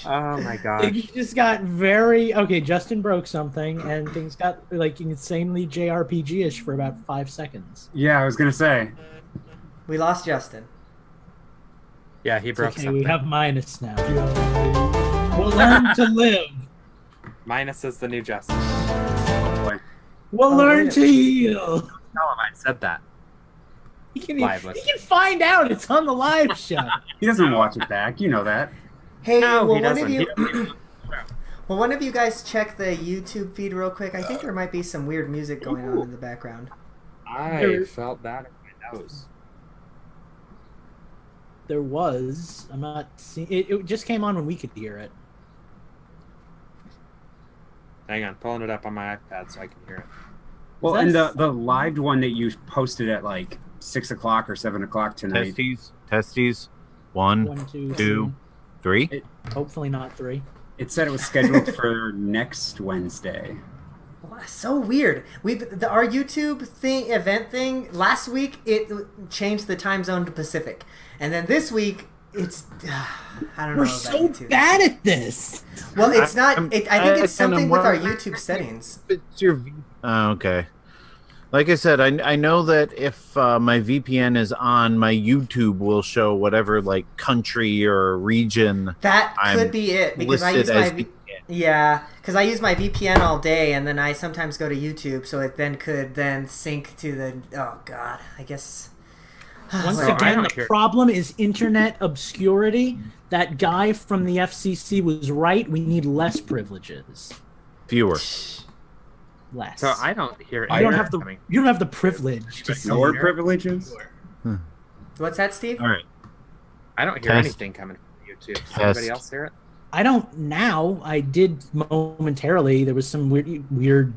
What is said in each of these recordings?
Oh my gosh. Things just got very okay. Justin broke something, and things got like insanely JRPG-ish for about 5 seconds. Yeah, I was gonna say. We lost Justin. Yeah, he It's broke okay, something. we have Minus now. We'll learn to live. Minus is the new Justin. Boy. We'll Oh, learn wait. to heal. Tell him I said that. He can, Live he listen. can find out. It's on the live show. He doesn't watch it back. You know that. Hey, No, will he one doesn't. of He you doesn't. will one of you guys check the YouTube feed real quick? I think there might be some weird music going on in the background. I felt that in my nose. There was. I'm not seeing it. It just came on when we could hear it. Hang on, pulling it up on my iPad so I can hear it. Well, and That's- the live one that you posted at like 6 o'clock or 7 o'clock tonight. Testes. One, 1, 2, two, three. Hopefully not 3. It said it was scheduled for next Wednesday. Wow, so weird. Our YouTube event thing last week it changed the time zone to Pacific, and then this week it's I don't know. We're about so YouTube. bad at this. Well, it's not. I think it's something with our wondering- YouTube settings. It's your. Oh, okay. Like I said, I know that if my VPN is on, my YouTube will show whatever like country or region. That I'm could be it because I use listed my as VPN. yeah, because I use my VPN all day, and then I sometimes go to YouTube, so it then could then sync to the. Oh God, I guess. Once So I again, don't the hear- problem is internet obscurity. That guy from the FCC was right. We need less privileges. Fewer. Less. So I don't hear you don't air have the coming. you don't have the privilege to see More it. privileges? What's that, Steve? All right. I don't hear Test. anything coming from YouTube. Does Test. anybody else hear it? I don't now. I did momentarily. There was some weird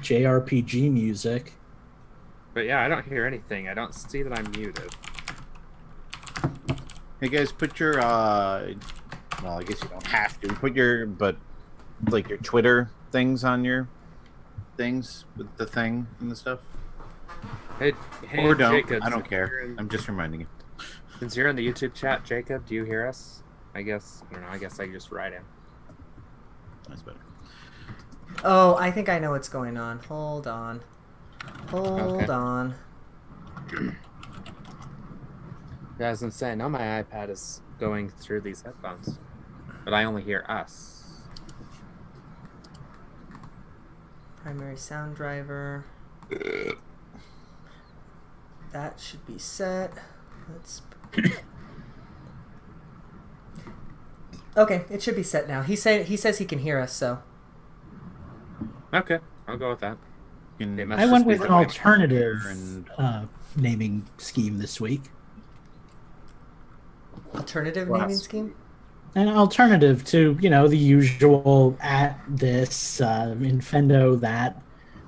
JRPG music. But yeah, I don't hear anything. I don't see that I'm muted. Hey guys, put your well, I guess you don't have to put your, but like your Twitter things on your things with the thing and the stuff, Hey, or don't. Jacob, I don't since care. you're in- I'm just reminding you. Since you're in the YouTube chat, Jacob, do you hear us? I guess I don't know. I guess I can just write in. That's better. Oh, I think I know what's going on. Hold on. Hold Okay. on. Yeah, I was gonna say, I know my iPad is going through these headphones, but I only hear us. Primary sound driver. That should be set. Let's. Okay, it should be set now. He says he can hear us, so. Okay, I'll go with that. You can- must I just went be with the an way- alternative and- naming scheme this week. Alternative Wow. naming scheme? An alternative to, the usual at this, Infendo that.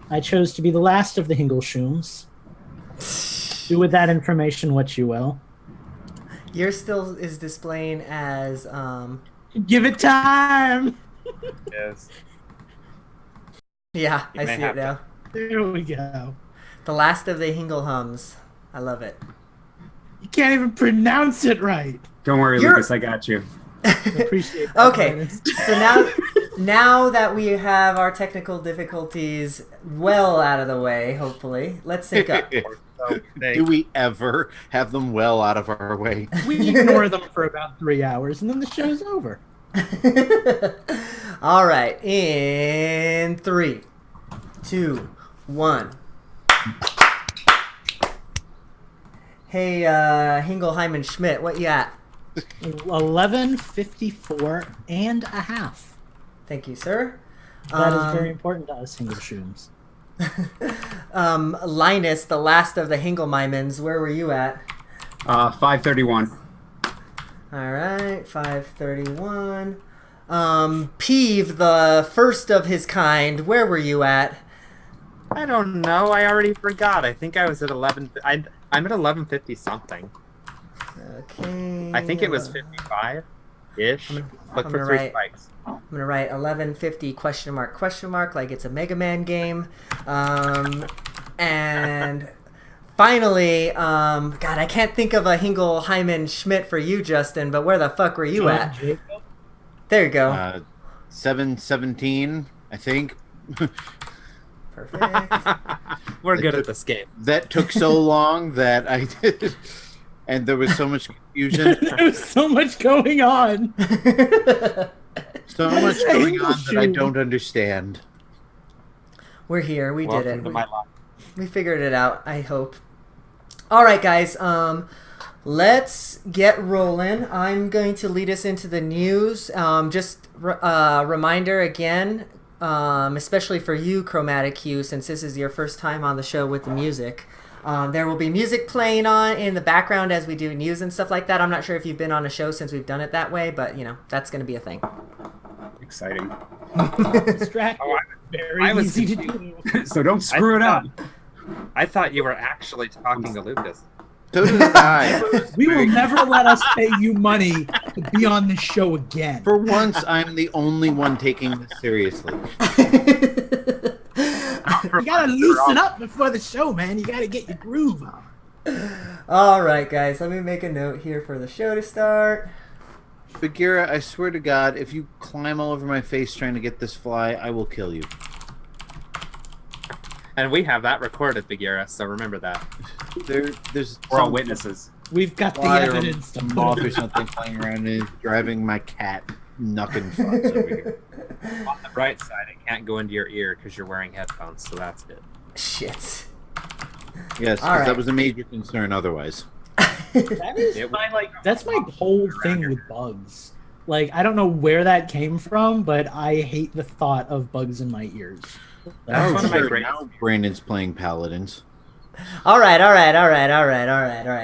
I chose to be the last of the Hingleshooms. Do with that information what you will. Yours still is displaying as Give it time! Yes. yeah, You I may see have it now. There we go. The last of the Hingle hums. I love it. You can't even pronounce it right. Don't worry, You're- Lucas, I got you. Appreciate that. Okay, Linus. so now that we have our technical difficulties well out of the way, hopefully, let's sync up. Do we ever have them well out of our way? We ignore them for about 3 hours and then the show's over. All right, in 3, 2, 1. Hey, Hingle Hyman Schmidt, what you at? 11:54 and a half. Thank you, sir. That is very important to us Hingleshooms. Linus, the last of the Hingle Mimans, where were you at? 5:31. All right, 5:31. Peeve, the first of his kind, where were you at? I don't know. I already forgot. I think I was at 11. I'm at 11:50 something. Okay. I think it was 55 ish. I'm Look for gonna 3 write- spikes. I'm gonna write 1150 question mark like it's a Mega Man game. And finally, God, I can't think of a Hingle Hyman Schmidt for you, Justin. But where the fuck were you at? Jacob? There you go. 717, I think. Perfect. We're good at this game. That took so long that I did, and there was so much confusion. There's so much going on. So much going on that I don't understand. We're here. We Welcome did it. to my life. We figured it out, I hope. All right, guys. Let's get rolling. I'm going to lead us into the news. Just reminder again, especially for you, Chromatic Hue, since this is your first time on the show with the music. There will be music playing on in the background as we do news and stuff like that. I'm not sure if you've been on a show since we've done it that way, but you know that's going to be a thing. Exciting. Distracted. Very I was easy to do. So don't screw it up. I thought you were actually talking to Lucas. So did I. We will never let us pay you money to be on this show again. For once, I'm the only one taking this seriously. You gotta loosen up before the show, man. You gotta get your groove on. All right, guys. Let me make a note here for the show to start. Bagheera, I swear to God, if you climb all over my face trying to get this fly, I will kill you. And we have that recorded, Bagheera, so remember that. There's We're all some witnesses. We've got the fly or evidence to moth put or it. something flying around and it's driving my cat knuckin' fucks over here. On the bright side, it can't go into your ear because you're wearing headphones, so that's good. Shit. Yes, 'cause All right. that was a major concern otherwise. That is that's my whole thing with bugs. Like, I don't know where that came from, but I hate the thought of bugs in my ears. That's Oh, one of my sure, greatest now Brandon's playing Paladins. All right.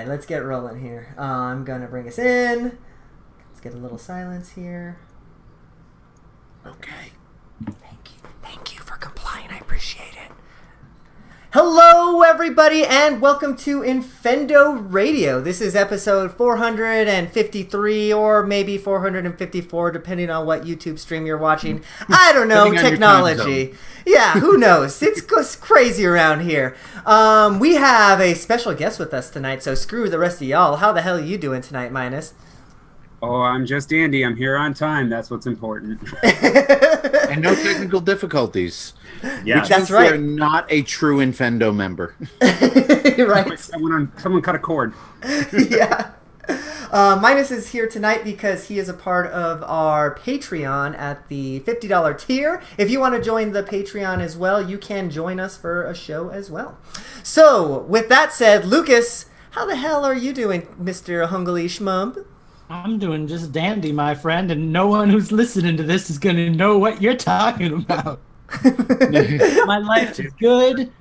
Let's get rolling here. I'm gonna bring us in. Let's get a little silence here. Okay. Thank you for complying. I appreciate it. Hello, everybody, and welcome to Infendo Radio. This is episode 453 or maybe 454, depending on what YouTube stream you're watching. I don't know, Depending on your technology. Yeah, who knows? It's crazy around here. We have a special guest with us tonight, so screw the rest of y'all. How the hell are you doing tonight, Minus? Oh, I'm just Andy. I'm here on time. That's what's important. And no technical difficulties. Yeah, That's Means You're right. not a true Infendo member. Right. Someone cut a cord. Yeah. Minus is here tonight because he is a part of our Patreon at the $50 tier. If you want to join the Patreon as well, you can join us for a show as well. So, with that said, Lucas, how the hell are you doing, Mr. Hungaly Schmump? I'm doing just dandy, my friend, and no one who's listening to this is gonna know what you're talking about. My life is good,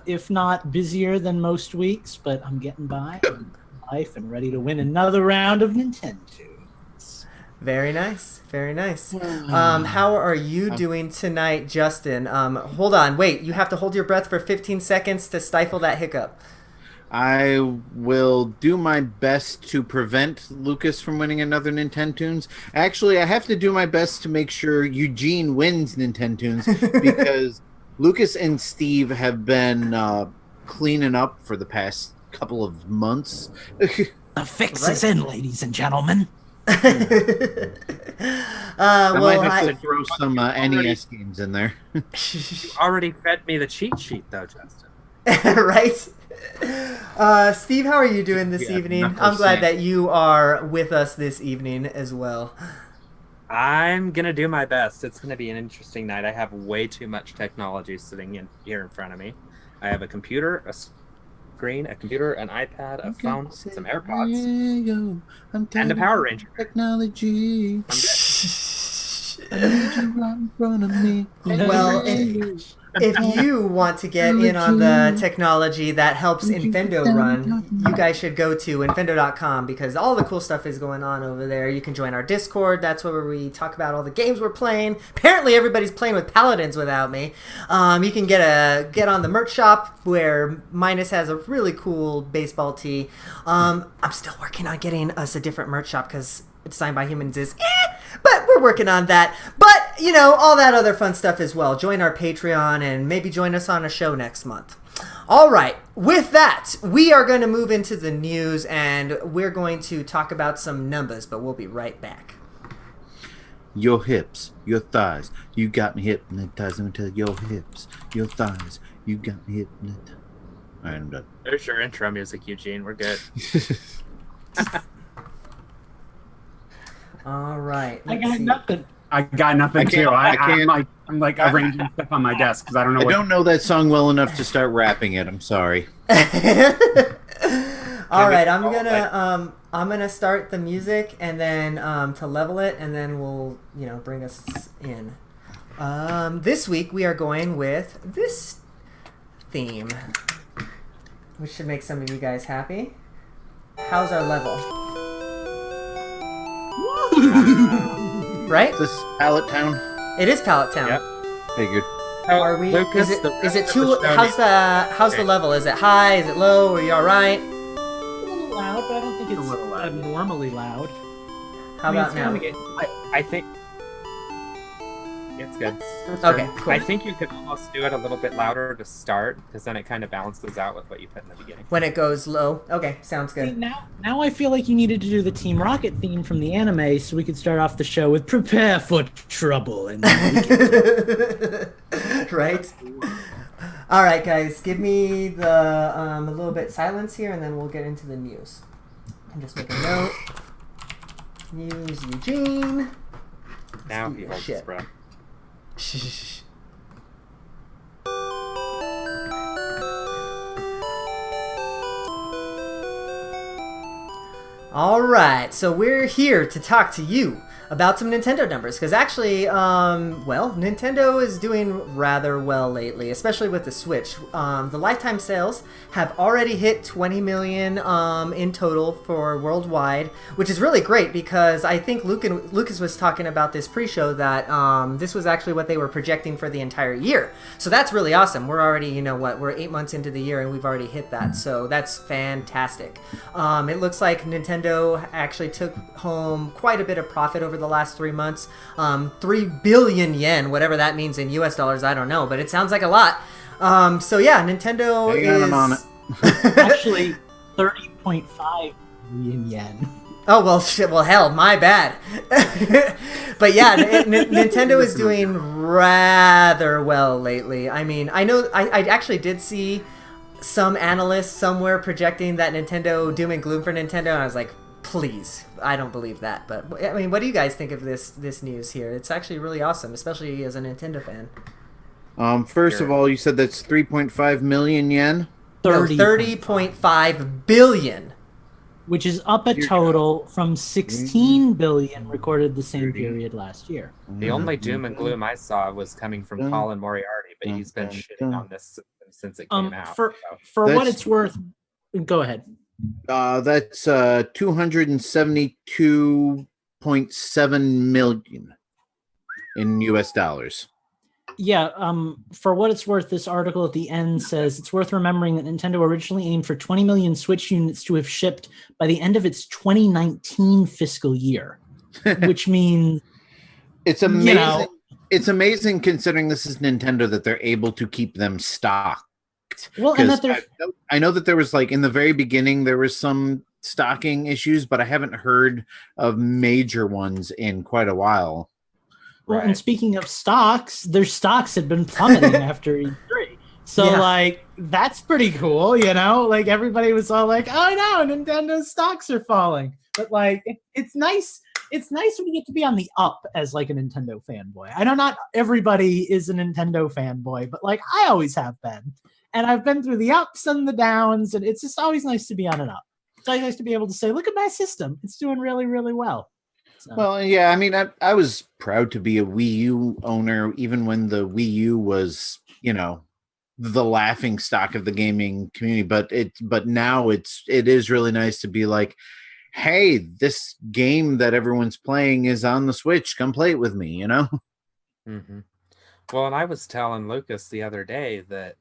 if not busier than most weeks, but I'm getting by in life and ready to win another round of Nintendo. Very nice. Very nice. How are you doing tonight, Justin? Hold on. Wait, you have to hold your breath for 15 seconds to stifle that hiccup. I will do my best to prevent Lucas from winning another Nintendoons. Actually, I have to do my best to make sure Eugene wins Nintendoons because Lucas and Steve have been cleaning up for the past couple of months. The fix is in, ladies and gentlemen. I might have to throw some NES games in there. You already fed me the cheat sheet, though, Justin. Right? Steve, how are you doing this Yeah, evening? knuckle I'm glad sand. that you are with us this evening as well. I'm going to do my best. It's going to be an interesting night. I have way too much technology sitting in here in front of me. I have a computer, a screen, a computer, an iPad, a phone, some AirPods, and a Power Ranger. Technology. I'm good. I need you right in front of me. Well, if you want to get in on the technology that helps Infendo run, you guys should go to infendo.com because all the cool stuff is going on over there. You can join our Discord. That's where we talk about all the games we're playing. Apparently, everybody's playing with Paladins without me. You can get on the merch shop where Minus has a really cool baseball tee. I'm still working on getting us a different merch shop because it's signed by humans but we're working on that. But, you know, all that other fun stuff as well. Join our Patreon and maybe join us on a show next month. All right. With that, we are going to move into the news and we're going to talk about some numbers, but we'll be right back. your hips, your thighs. You got me hypnotized until your hips, your thighs. You got me hypnotized. All right, I'm done. There's your intro music, Eugene. We're good. All right. I let's got see. nothing. I got nothing I can't- too. I can't- I'm like arranging stuff on my desk because I don't know I what. don't know that song well enough to start rapping it. I'm sorry. All right, I'm gonna start the music and then to level it, and then we'll bring us in. This week we are going with this theme, which should make some of you guys happy. How's our level? Right? Is this Pallet Town? It is Pallet Town. Yep. Figured. Are we? Lucas, is the it rest too? of the show How's the level? Is it high? Is it low? Are you all right? A little loud, but I don't think it's little loud. abnormally loud. How about it's now? gonna get- I think it's good. Okay, cool. I think you could almost do it a little bit louder to start, because then it kind of balances out with what you put in the beginning. When it goes low. Okay, sounds See, good. now I feel like you needed to do the Team Rocket theme from the anime, so we could start off the show with "Prepare for Trouble." And then we can- Right? All right, guys, give me the a little bit silence here, and then we'll get into the news. And just make a note. News, Eugene. Now he holds his Shit. breath. Shh. All right, so we're here to talk to you about some Nintendo numbers, because actually, Nintendo is doing rather well lately, especially with the Switch. The lifetime sales have already hit 20 million in total for worldwide, which is really great, because I think Lucas was talking about this pre-show that this was actually what they were projecting for the entire year. So that's really awesome. We're already, we're 8 months into the year and we've already hit that. So that's fantastic. It looks like Nintendo actually took home quite a bit of profit over the last 3 months. 3 billion yen, whatever that means in US dollars, I don't know, but it sounds like a lot. So yeah, Nintendo Hang on, I'm on is Actually, 30.5 million yen. Oh, well, shit. Well, hell, my bad. But yeah, Nintendo is doing rather well lately. I mean, I know I actually did see some analysts somewhere projecting that Nintendo doom and gloom for Nintendo, and I was like, please, I don't believe that. But I mean, what do you guys think of this news here? It's actually really awesome, especially as a Nintendo fan. First of all, you said that's 3.5 million yen. 30.5 billion. Which is up a total from 16 billion recorded the same period last year. The only doom and gloom I saw was coming from Colin Moriarty, but he's been shitting on this since it came out. For what That's- it's worth, go ahead. That's 272.7 million in US dollars. Yeah, for what it's worth, this article at the end says it's worth remembering that Nintendo originally aimed for 20 million Switch units to have shipped by the end of its 2019 fiscal year, which means It's amazing. You know- It's amazing considering this is Nintendo that they're able to keep them stocked. well, and 'Cause that there's I know that there was like in the very beginning there was some stocking issues, but I haven't heard of major ones in quite a while. well, Right. and speaking of stocks, their stocks had been plummeting after E3. So Yeah. like that's pretty cool, Like everybody was all like, "Oh no, Nintendo's stocks are falling." But like it's nice. It's nice when you get to be on the up as like a Nintendo fanboy. I know not everybody is a Nintendo fanboy, but like I always have been. And I've been through the ups and the downs, and it's just always nice to be on an up. It's always nice to be able to say, "Look at my system; it's doing really, really well." So, Well, yeah, I mean, I was proud to be a Wii U owner, even when the Wii U was, the laughing stock of the gaming community. But now it is really nice to be like, hey, this game that everyone's playing is on the Switch. Come play it with me, Mm-hmm. Well, and I was telling Lucas the other day that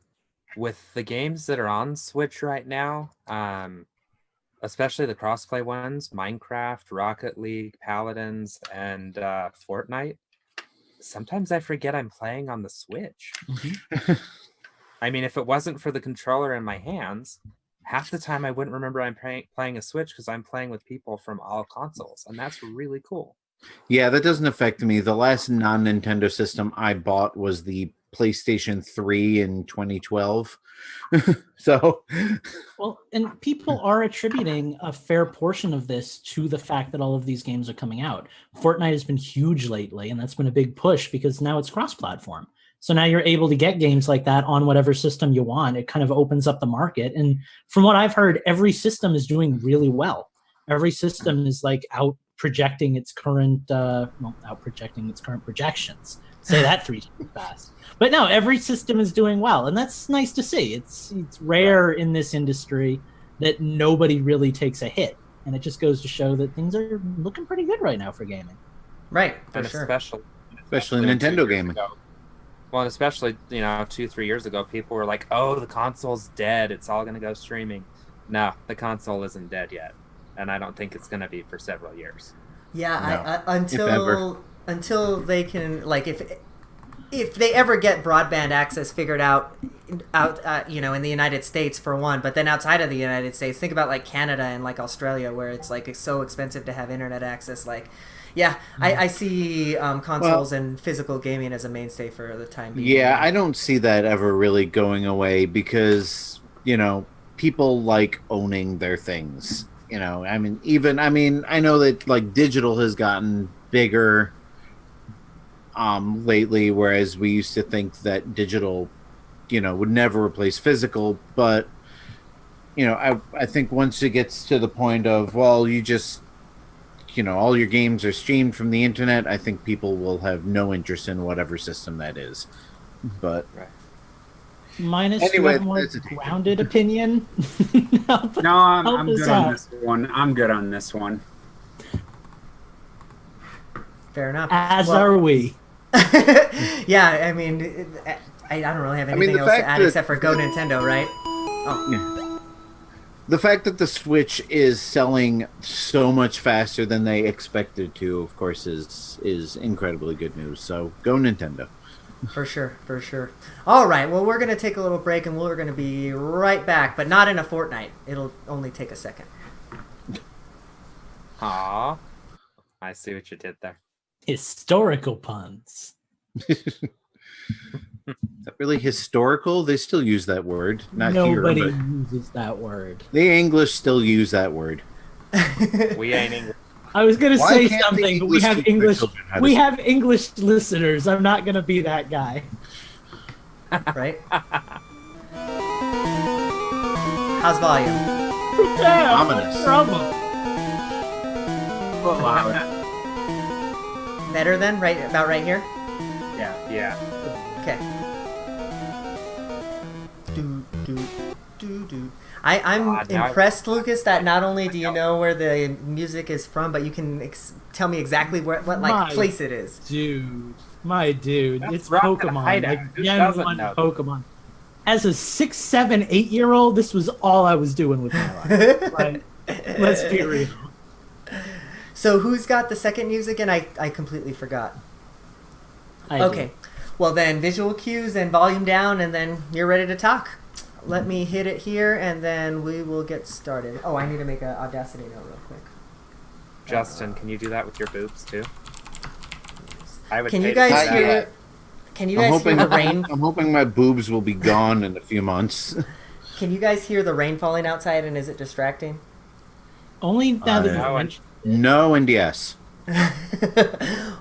with the games that are on Switch right now, especially the crossplay ones, Minecraft, Rocket League, Paladins, and Fortnite, sometimes I forget I'm playing on the Switch. I mean, if it wasn't for the controller in my hands, half the time I wouldn't remember I'm playing a Switch because I'm playing with people from all consoles, and that's really cool. Yeah, that doesn't affect me. The last non-Nintendo system I bought was the PlayStation 3 in 2012. So, Well, and people are attributing a fair portion of this to the fact that all of these games are coming out. Fortnite has been huge lately, and that's been a big push because now it's cross-platform. So now you're able to get games like that on whatever system you want. It kind of opens up the market. And from what I've heard, every system is doing really well. Every system is like out projecting its current, out projecting its current projections. Say that 3 times fast. But no, every system is doing well, and that's nice to see. It's rare in this industry that nobody really takes a hit, and it just goes to show that things are looking pretty good right now for gaming. Right, for And sure. especially Nintendo gaming. Well, and especially 2-3 years ago, people were like, "Oh, the console's dead. It's all gonna go streaming." No, the console isn't dead yet, and I don't think it's gonna be for several years. Yeah, No. until they can, like, if they ever get broadband access figured out in the United States for one, but then outside of the United States, think about like Canada and like Australia, where it's like it's so expensive to have internet access. Like, yeah, I see consoles and physical gaming as a mainstay for the time being. Yeah, I don't see that ever really going away because, people like owning their things. I know that like digital has gotten bigger lately, whereas we used to think that digital, would never replace physical. But, I think once it gets to the point of, well, you just, all your games are streamed from the internet, I think people will have no interest in whatever system that is. But Minus Anyway, one more that's a- grounded opinion. No, I'm Help us good on out. this one. I'm good on this one. Fair enough. As Well, are we. yeah, I mean, I don't really have I mean, anything the else to fact add that- except for Go Nintendo, right? the fact that the Switch is selling so much faster than they expected to, of course, is incredibly good news. So go Nintendo. For sure, for sure. All right, well, we're going to take a little break and we're going to be right back, but not in a fortnight. It'll only take a second. Aw, I see what you did there. Historical puns. Is that really historical? They still use that word. Not Nobody here, but uses that word. the English still use that word. We ain't English. I was going to Why say can't the something, but we English have teach their English. children how to We speak? have English listeners. I'm not going to be that guy. Right? How's volume? Yeah, Ominous. trouble. Better then? Right about right here? Yeah. Okay. Do, do, do, do. I'm now impressed, Lucas, that not only do you know where the music is from, but you can tell me exactly what My place it is. Dude, my dude, That's it's Rocket Pokemon. Hideout. Like Who Gen doesn't 1 know? Pokemon. As a 6, 7, 8-year-old, this was all I was doing with my life. Like, let's be real. So who's got the second music? And I completely forgot. I Okay. do. Well then, visual cues and volume down, and then you're ready to talk. Let me hit it here, and then we will get started. Oh, I need to make an Audacity note real quick. Justin, can you do that with your boobs too? I would. Can you pay to see guys that. hear? Can you I'm guys hear hoping the rain? I'm hoping my boobs will be gone in a few months. Can you guys hear the rain falling outside, and is it distracting? Only now that no, you and- mentioned No and yes.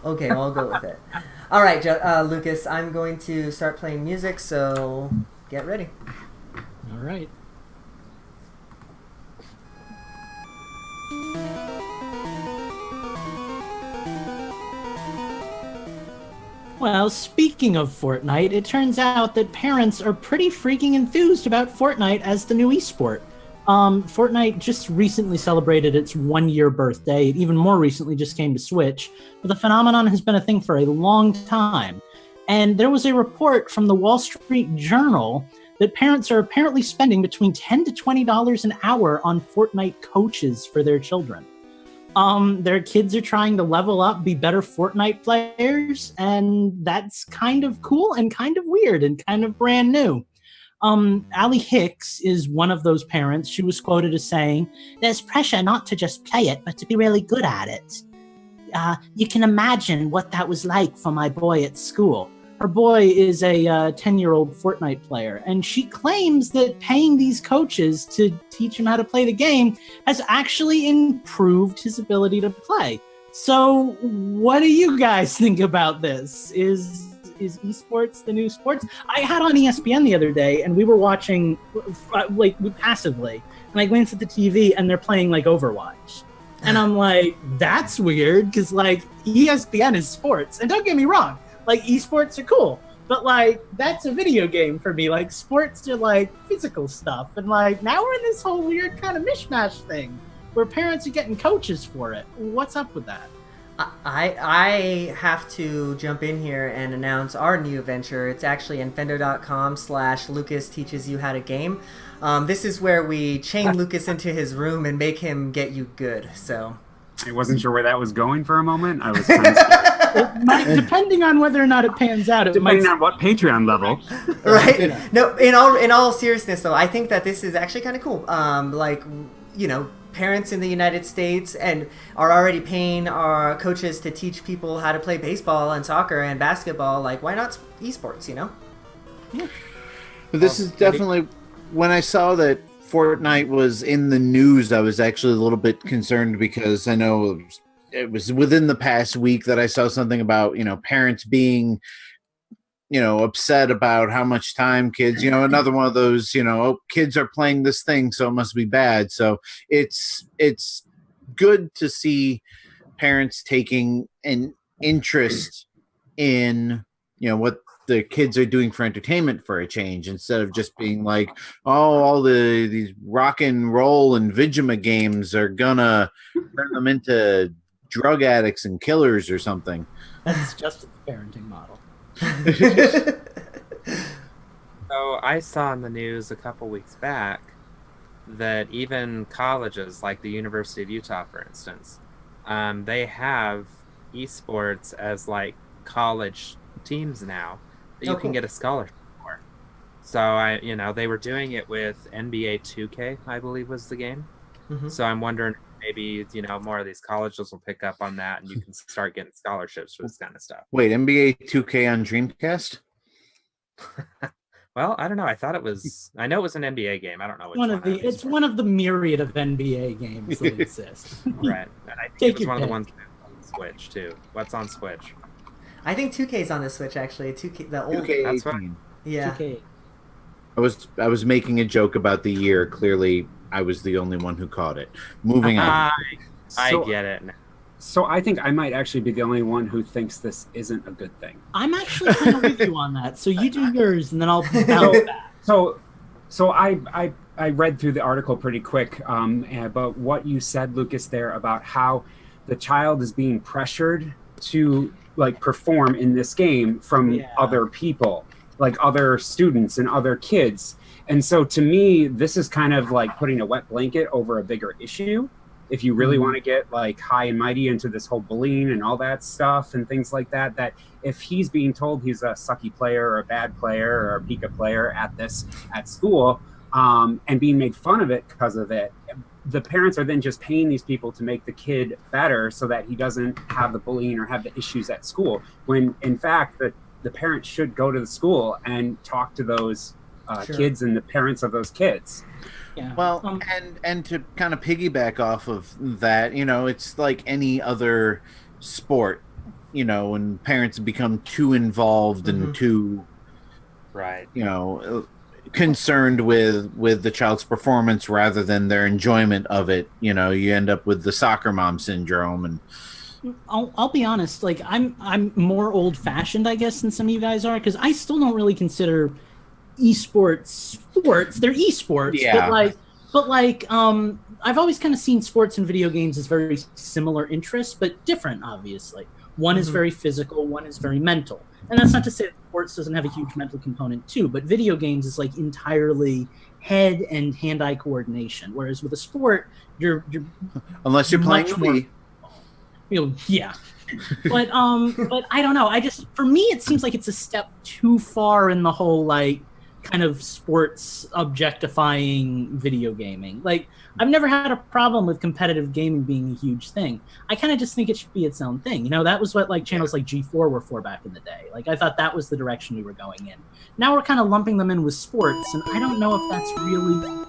Okay, I'll go with it. All right, Lucas, I'm going to start playing music, so get ready. all right. Well, speaking of Fortnite, it turns out that parents are pretty freaking enthused about Fortnite as the new esport. Fortnite just recently celebrated its 1-year birthday. It even more recently just came to Switch, but the phenomenon has been a thing for a long time. And there was a report from the Wall Street Journal that parents are apparently spending between $10 to $20 an hour on Fortnite coaches for their children. Their kids are trying to level up, be better Fortnite players, and that's kind of cool and kind of weird and kind of brand new. Allie Hicks is one of those parents. She was quoted as saying, "There's pressure not to just play it, but to be really good at it." you can imagine what that was like for my boy at school. Her boy is a 10-year-old Fortnite player, and she claims that paying these coaches to teach him how to play the game has actually improved his ability to play. So what do you guys think about this? Is esports the new sports? I had on ESPN the other day, and we were watching passively, and I glanced at the TV, and they're playing like Overwatch. And I'm like, that's weird, because like ESPN is sports. And don't get me wrong, like esports are cool, but like that's a video game for me. Like sports are like physical stuff, and like now we're in this whole weird kind of mishmash thing where parents are getting coaches for it. What's up with that? I have to jump in here and announce our new venture. It's actually infendo.com/Lucas teaches you how to game. This is where we chain Lucas into his room and make him get you good. So I wasn't sure where that was going for a moment. I was kind of scared. Depending on whether or not it pans out, Depending on what Patreon level. Right? Yeah. No, in all seriousness though, I think that this is actually kind of cool. Parents in the United States and are already paying our coaches to teach people how to play baseball and soccer and basketball. Like, why not esports, This is definitely, when I saw that Fortnite was in the news, I was actually a little bit concerned, because I know it was within the past week that I saw something about, parents being, upset about how much time kids, another one of those, kids are playing this thing, so it must be bad. So it's good to see parents taking an interest in, what the kids are doing for entertainment for a change, instead of just being like, oh, all these rock and roll and Vigima games are gonna turn them into drug addicts and killers or something. That's just the parenting model. So I saw in the news a couple weeks back that even colleges like the University of Utah, for instance, they have esports as like college teams now that you can get a scholarship for. So they were doing it with NBA 2K, I believe was the game. Mm-hmm. So I'm wondering maybe more of these colleges will pick up on that, and you can start getting scholarships for this kind of stuff. Wait, NBA 2K on Dreamcast? Well, I don't know. I thought it was. I know it was an NBA game. I don't know which one. It's one of the myriad of NBA games that exist. Right, and I think it was one of the ones on Switch too. What's on Switch? I think 2K's on the Switch actually. 2K, the old. 2K18. That's right. Yeah. 2K. I was making a joke about the year. Clearly, I was the only one who caught it. Moving on. I get it now. So I think I might actually be the only one who thinks this isn't a good thing. I'm actually kind of with you on that. So you do yours, and then I'll bounce back. So I read through the article pretty quick, but what you said, Lucas, there about how the child is being pressured to like perform in this game from other people, like other students and other kids. And so to me, this is kind of like putting a wet blanket over a bigger issue. If you really want to get like high and mighty into this whole bullying and all that stuff and things like that, that if he's being told he's a sucky player or a bad player or a Pika player at school, and being made fun of it because of it, the parents are then just paying these people to make the kid better so that he doesn't have the bullying or have the issues at school. When in fact, the parents should go to the school and talk to those kids and the parents of those kids. Yeah. Well, and to kind of piggyback off of that, it's like any other sport, when parents become too involved and too, right, concerned with the child's performance rather than their enjoyment of it. You end up with the soccer mom syndrome. And I'll be honest, like I'm more old-fashioned, I guess, than some of you guys are, because I still don't really consider esports sports. They're esports, but I've always kind of seen sports and video games as very similar interests, but different, obviously. One is very physical, one is very mental. And that's not to say that sports doesn't have a huge mental component too, but video games is like entirely head and hand-eye coordination, whereas with a sport, you're unless you're playing more, yeah. But I don't know. For me, it seems like it's a step too far in the whole like kind of sports objectifying video gaming. Like, I've never had a problem with competitive gaming being a huge thing. I kind of just think it should be its own thing. You know, that was what like channels like G4 were for back in the day. Like, I thought that was the direction we were going in. Now we're kind of lumping them in with sports, and I don't know if that's really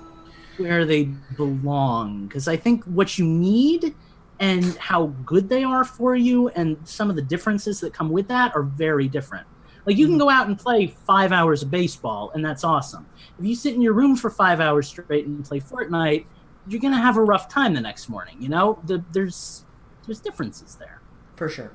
where they belong, because I think what you need and how good they are for you and some of the differences that come with that are very different. Like, you can go out and play 5 hours of baseball, and that's awesome. If you sit in your room for 5 hours straight and play Fortnite, you're going to have a rough time the next morning. You know, there's differences there. For sure.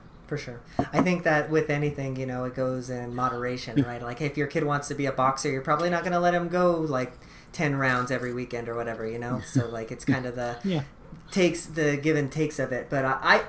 I think that with anything, you know, it goes in moderation, right? Like, if your kid wants to be a boxer, you're probably not going to let him go like 10 rounds every weekend or whatever, you know? So, like, it's kind of the takes, the give and takes of it. But I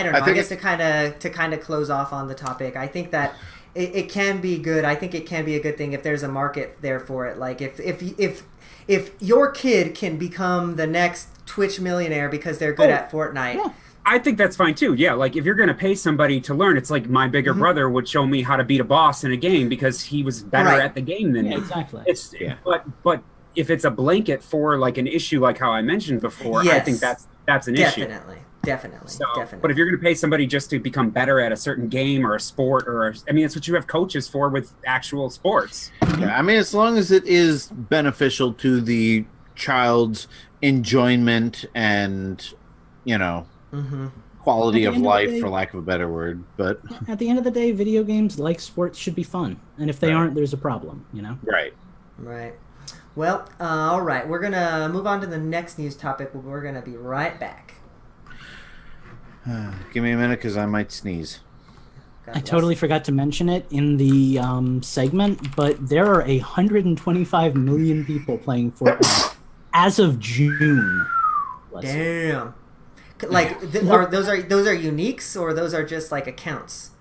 don't know. I guess to kind of close off on the topic, I think that it can be good. I think it can be a good thing if there's a market there for it. Like, if your kid can become the next Twitch millionaire because they're good at Fortnite. I think that's fine too. Yeah, like if you're going to pay somebody to learn, it's like my bigger brother would show me how to beat a boss in a game because he was better at the game than me. Exactly. But if it's a blanket for like an issue like how I mentioned before, I think that's an issue. Definitely. But if you're going to pay somebody just to become better at a certain game or a sport, I mean, that's what you have coaches for with actual sports. Yeah, I mean, as long as it is beneficial to the child's enjoyment and, you know, quality of life, for lack of a better word. But at the end of the day, video games, like sports, should be fun. And if they aren't, there's a problem, you know? Right. Well, all right. We're going to move on to the next news topic. We're going to be right back. Give me a minute because I might sneeze. I totally forgot to mention it in the segment, but there are 125 million people playing Fortnite as of June. Damn. Like, those are uniques, or those are just like accounts?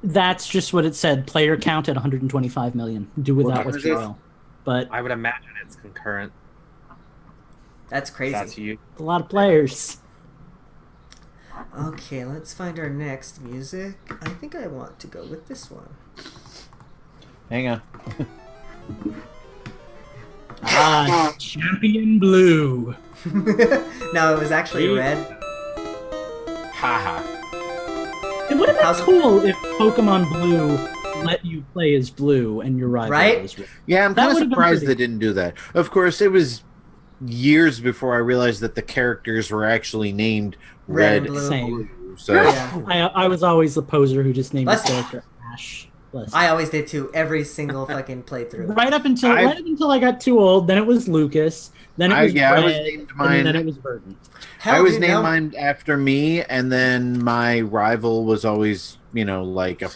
That's just what it said. Player count at 125 million. Do with that what you will. But I would imagine it's concurrent. That's crazy. That's you. A lot of players. Okay, let's find our next music. I think I want to go with this one. Hang on. Champion Blue. No, it was actually red. Haha. It would have been cool if Pokemon Blue let you play as Blue and your rival was red. Yeah, I'm kind of surprised they didn't do that. Of course, it was years before I realized that the characters were actually named Red and Blue. Same. So I was always the poser who just named his character Ash. I always did too. Every single fucking playthrough. Right up until I got too old. Then it was Lucas. Then it was Red, I was named mine. And then it was Burton. I was named mine after me, and then my rival was always, you know, like a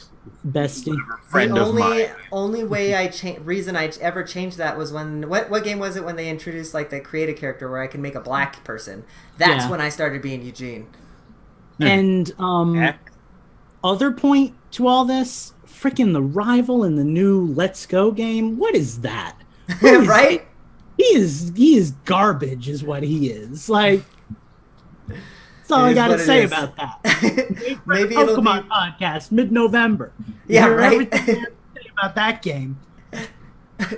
bestie friend of mine. Only way reason I ever changed that was when what game was it when they introduced like the create a character where I can make a black person. That's when I started being Eugene. And other point to all this, freaking the rival in the new Let's Go game. What is that? Right? He is garbage, is what he is. Like, that's all I got to say about that. Maybe Pokemon podcast mid-November. Yeah, right. Everything I say about that game.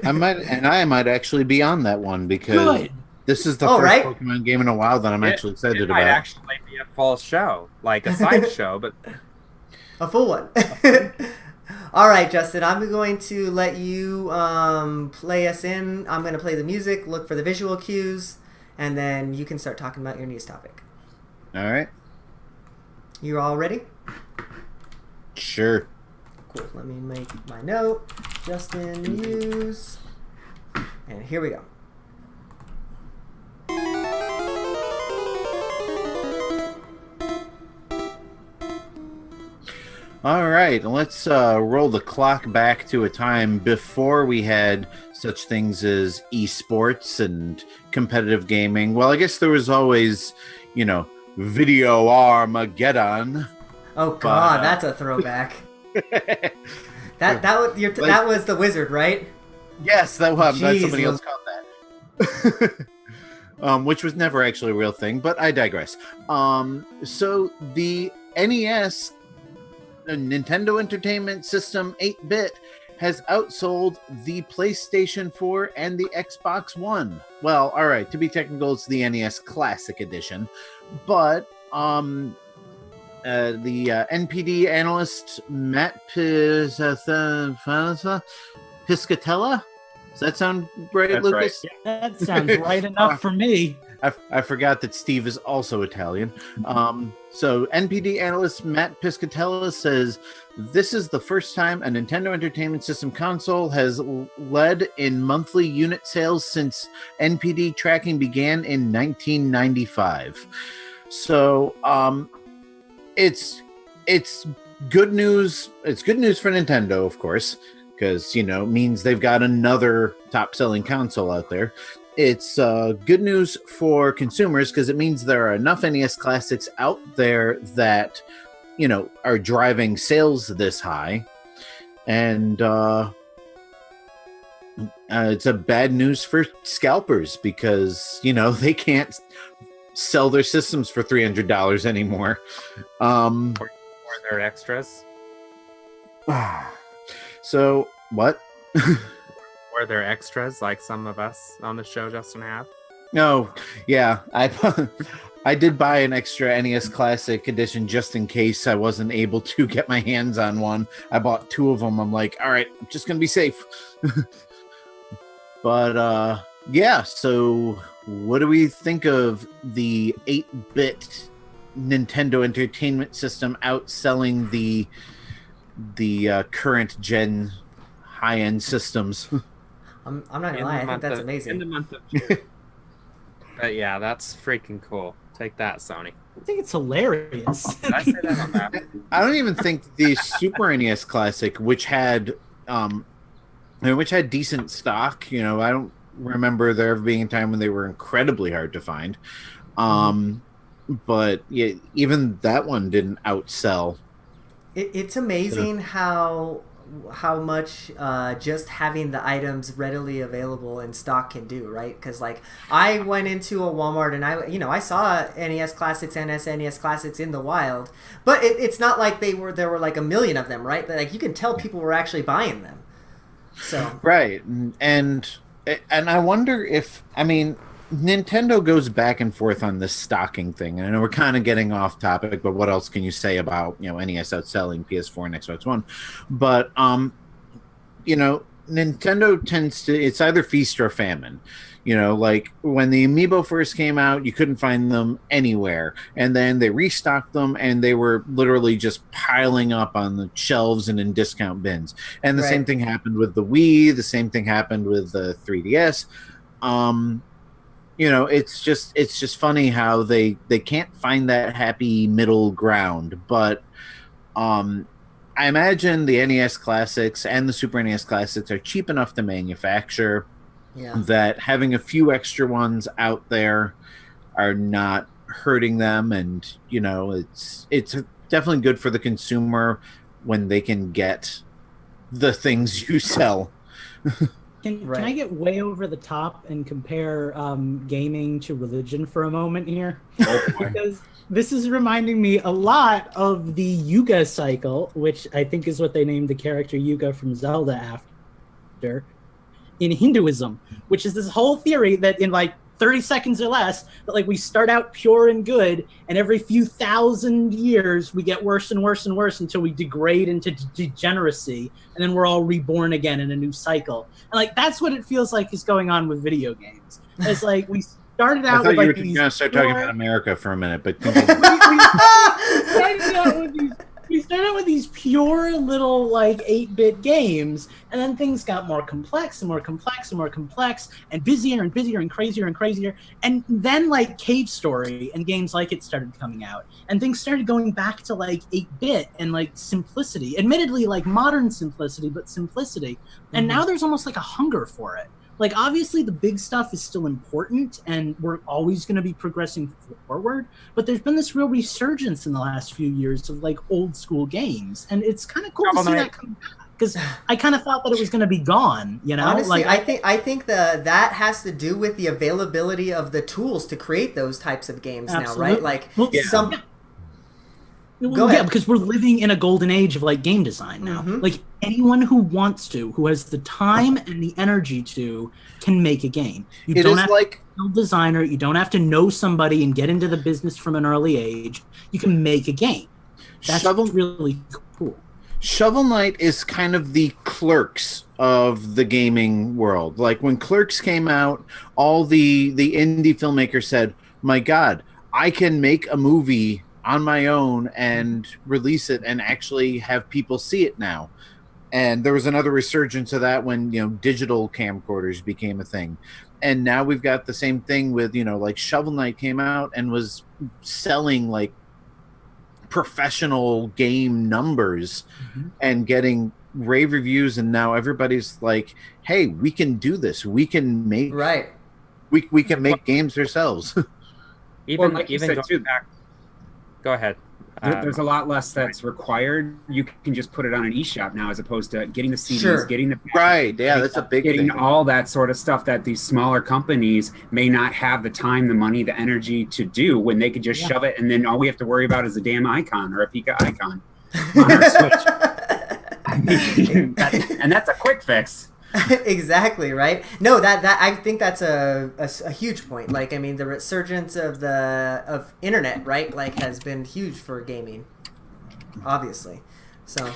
I might actually be on that one because this is the first Pokemon game in a while that I'm actually excited about. It might actually be a full show, like a side show, but a full one. All right, Justin, I'm going to let you play us in. I'm going to play the music, look for the visual cues, and then you can start talking about your news topic. All right. You all ready? Sure. Cool. Let me make my note. Justin News. And here we go. All right, let's roll the clock back to a time before we had such things as esports and competitive gaming. Well, I guess there was always, you know, Video Armageddon. Oh God, that's a throwback. That was the Wizard, right? Yes, that was. Somebody else called that. Which was never actually a real thing, but I digress. So the NES, Nintendo Entertainment System 8-bit, has outsold the PlayStation 4 and the Xbox One. Well, all right, to be technical, it's the NES Classic Edition, but the NPD analyst Matt Piscatella. Does that sound right, That's Lucas? right. That sounds right enough for me. I forgot that Steve is also Italian. So NPD analyst Matt Piscatella says, this is the first time a Nintendo Entertainment System console has led in monthly unit sales since NPD tracking began in 1995. So it's good news. It's good news for Nintendo, of course, because, it means they've got another top-selling console out there. It's good news for consumers because it means there are enough NES classics out there that, are driving sales this high. And it's a bad news for scalpers because, they can't sell their systems for $300 anymore. Or their extras. So, what? Or their extras, like some of us on the show, Justin, have. No, yeah, I did buy an extra NES Classic Edition just in case I wasn't able to get my hands on one. I bought 2 of them. I'm like, all right, I'm just gonna be safe. But yeah. So, what do we think of the 8-bit Nintendo Entertainment System outselling the current gen high-end systems? I'm not gonna lie, I think that's amazing. In the month of June. But yeah, that's freaking cool. Take that, Sony. I think it's hilarious. Did I say that on that? I don't even think the Super NES Classic, which had decent stock, I don't remember there ever being a time when they were incredibly hard to find. But yeah, even that one didn't outsell. It's amazing how much just having the items readily available in stock can do, right? Because like I went into a Walmart and I saw NES Classics and SNES Classics in the wild, but it's not like there were like a million of them, right? But like you can tell people were actually buying them. So right, and I wonder if Nintendo goes back and forth on this stocking thing. I know we're kind of getting off topic, but what else can you say about, NES outselling PS4 and Xbox One? But, Nintendo tends to, it's either feast or famine. Like when the Amiibo first came out, you couldn't find them anywhere. And then they restocked them and they were literally just piling up on the shelves and in discount bins. And the same thing happened with the Wii. The same thing happened with the 3DS. It's just funny how they can't find that happy middle ground. But I imagine the NES Classics and the Super NES Classics are cheap enough to manufacture that having a few extra ones out there are not hurting them. And, it's definitely good for the consumer when they can get the things you sell. Can I get way over the top and compare gaming to religion for a moment here? Because this is reminding me a lot of the Yuga cycle, which I think is what they named the character Yuga from Zelda after, in Hinduism, which is this whole theory that in like 30 seconds or less, that like we start out pure and good, and every few thousand years we get worse and worse and worse until we degrade into degeneracy, and then we're all reborn again in a new cycle. And like that's what it feels like is going on with video games. It's like we started out with like you were going to start talking about America for a minute, but we started out with these pure little like 8-bit games, and then things got more complex and more complex and more complex and busier and busier and crazier, and then like Cave Story and games like it started coming out, and things started going back to like 8-bit and like simplicity, admittedly like modern simplicity, but simplicity. And now there's almost like a hunger for it. Like, obviously, the big stuff is still important, and we're always going to be progressing forward. But there's been this real resurgence in the last few years of, like, old-school games. And it's kind of cool to see that come back. Because I kind of thought that it was going to be gone, Honestly, like, I think that has to do with the availability of the tools to create those types of games now, right? Like, Go Yeah, ahead. because we're living in a golden age of like game design now. Mhm. Like anyone who wants to, who has the time and the energy to, can make a game. You It don't is have like to be a designer. You don't have to know somebody and get into the business from an early age. You can make a game. That's Shovel really cool. Shovel Knight is kind of the Clerks of the gaming world. Like when Clerks came out, all the indie filmmakers said, "My God, I can make a movie on my own and release it and actually have people see it now." And there was another resurgence of that when, digital camcorders became a thing. And now we've got the same thing with, like Shovel Knight came out and was selling like professional game numbers and getting rave reviews, and now everybody's like, hey, we can do this. We can make Right. we can make games ourselves. Even like you even said, going too, back. Go ahead. There's a lot less that's required. You can just put it on an eShop now, as opposed to getting the CDs, Sure. getting the Right. Yeah, that's a big getting thing. all that sort of stuff that these smaller companies may not have the time, the money, the energy to do, when they could just shove it, and then all we have to worry about is a damn icon or a Pika icon on our Switch. I mean, and that's a quick fix. Exactly, right? No, that I think that's a huge point. Like, I mean, the resurgence of internet, right? Like, has been huge for gaming, obviously. So,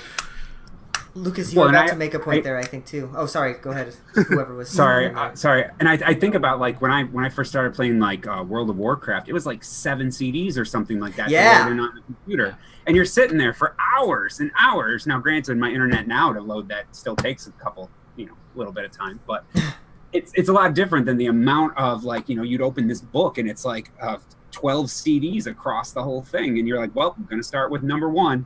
Lucas, you were about to make a point there, I think, too. Oh, sorry. Go ahead. Whoever was sorry. And I think about like when I first started playing like World of Warcraft, it was like 7 CDs or something like that. Yeah. To load in on the computer, and you're sitting there for hours and hours. Now, granted, my internet now to load that still takes a couple, little bit of time, but it's a lot different than the amount of like, you'd open this book and it's like 12 CDs across the whole thing, and you're like, well, I'm gonna start with number 1.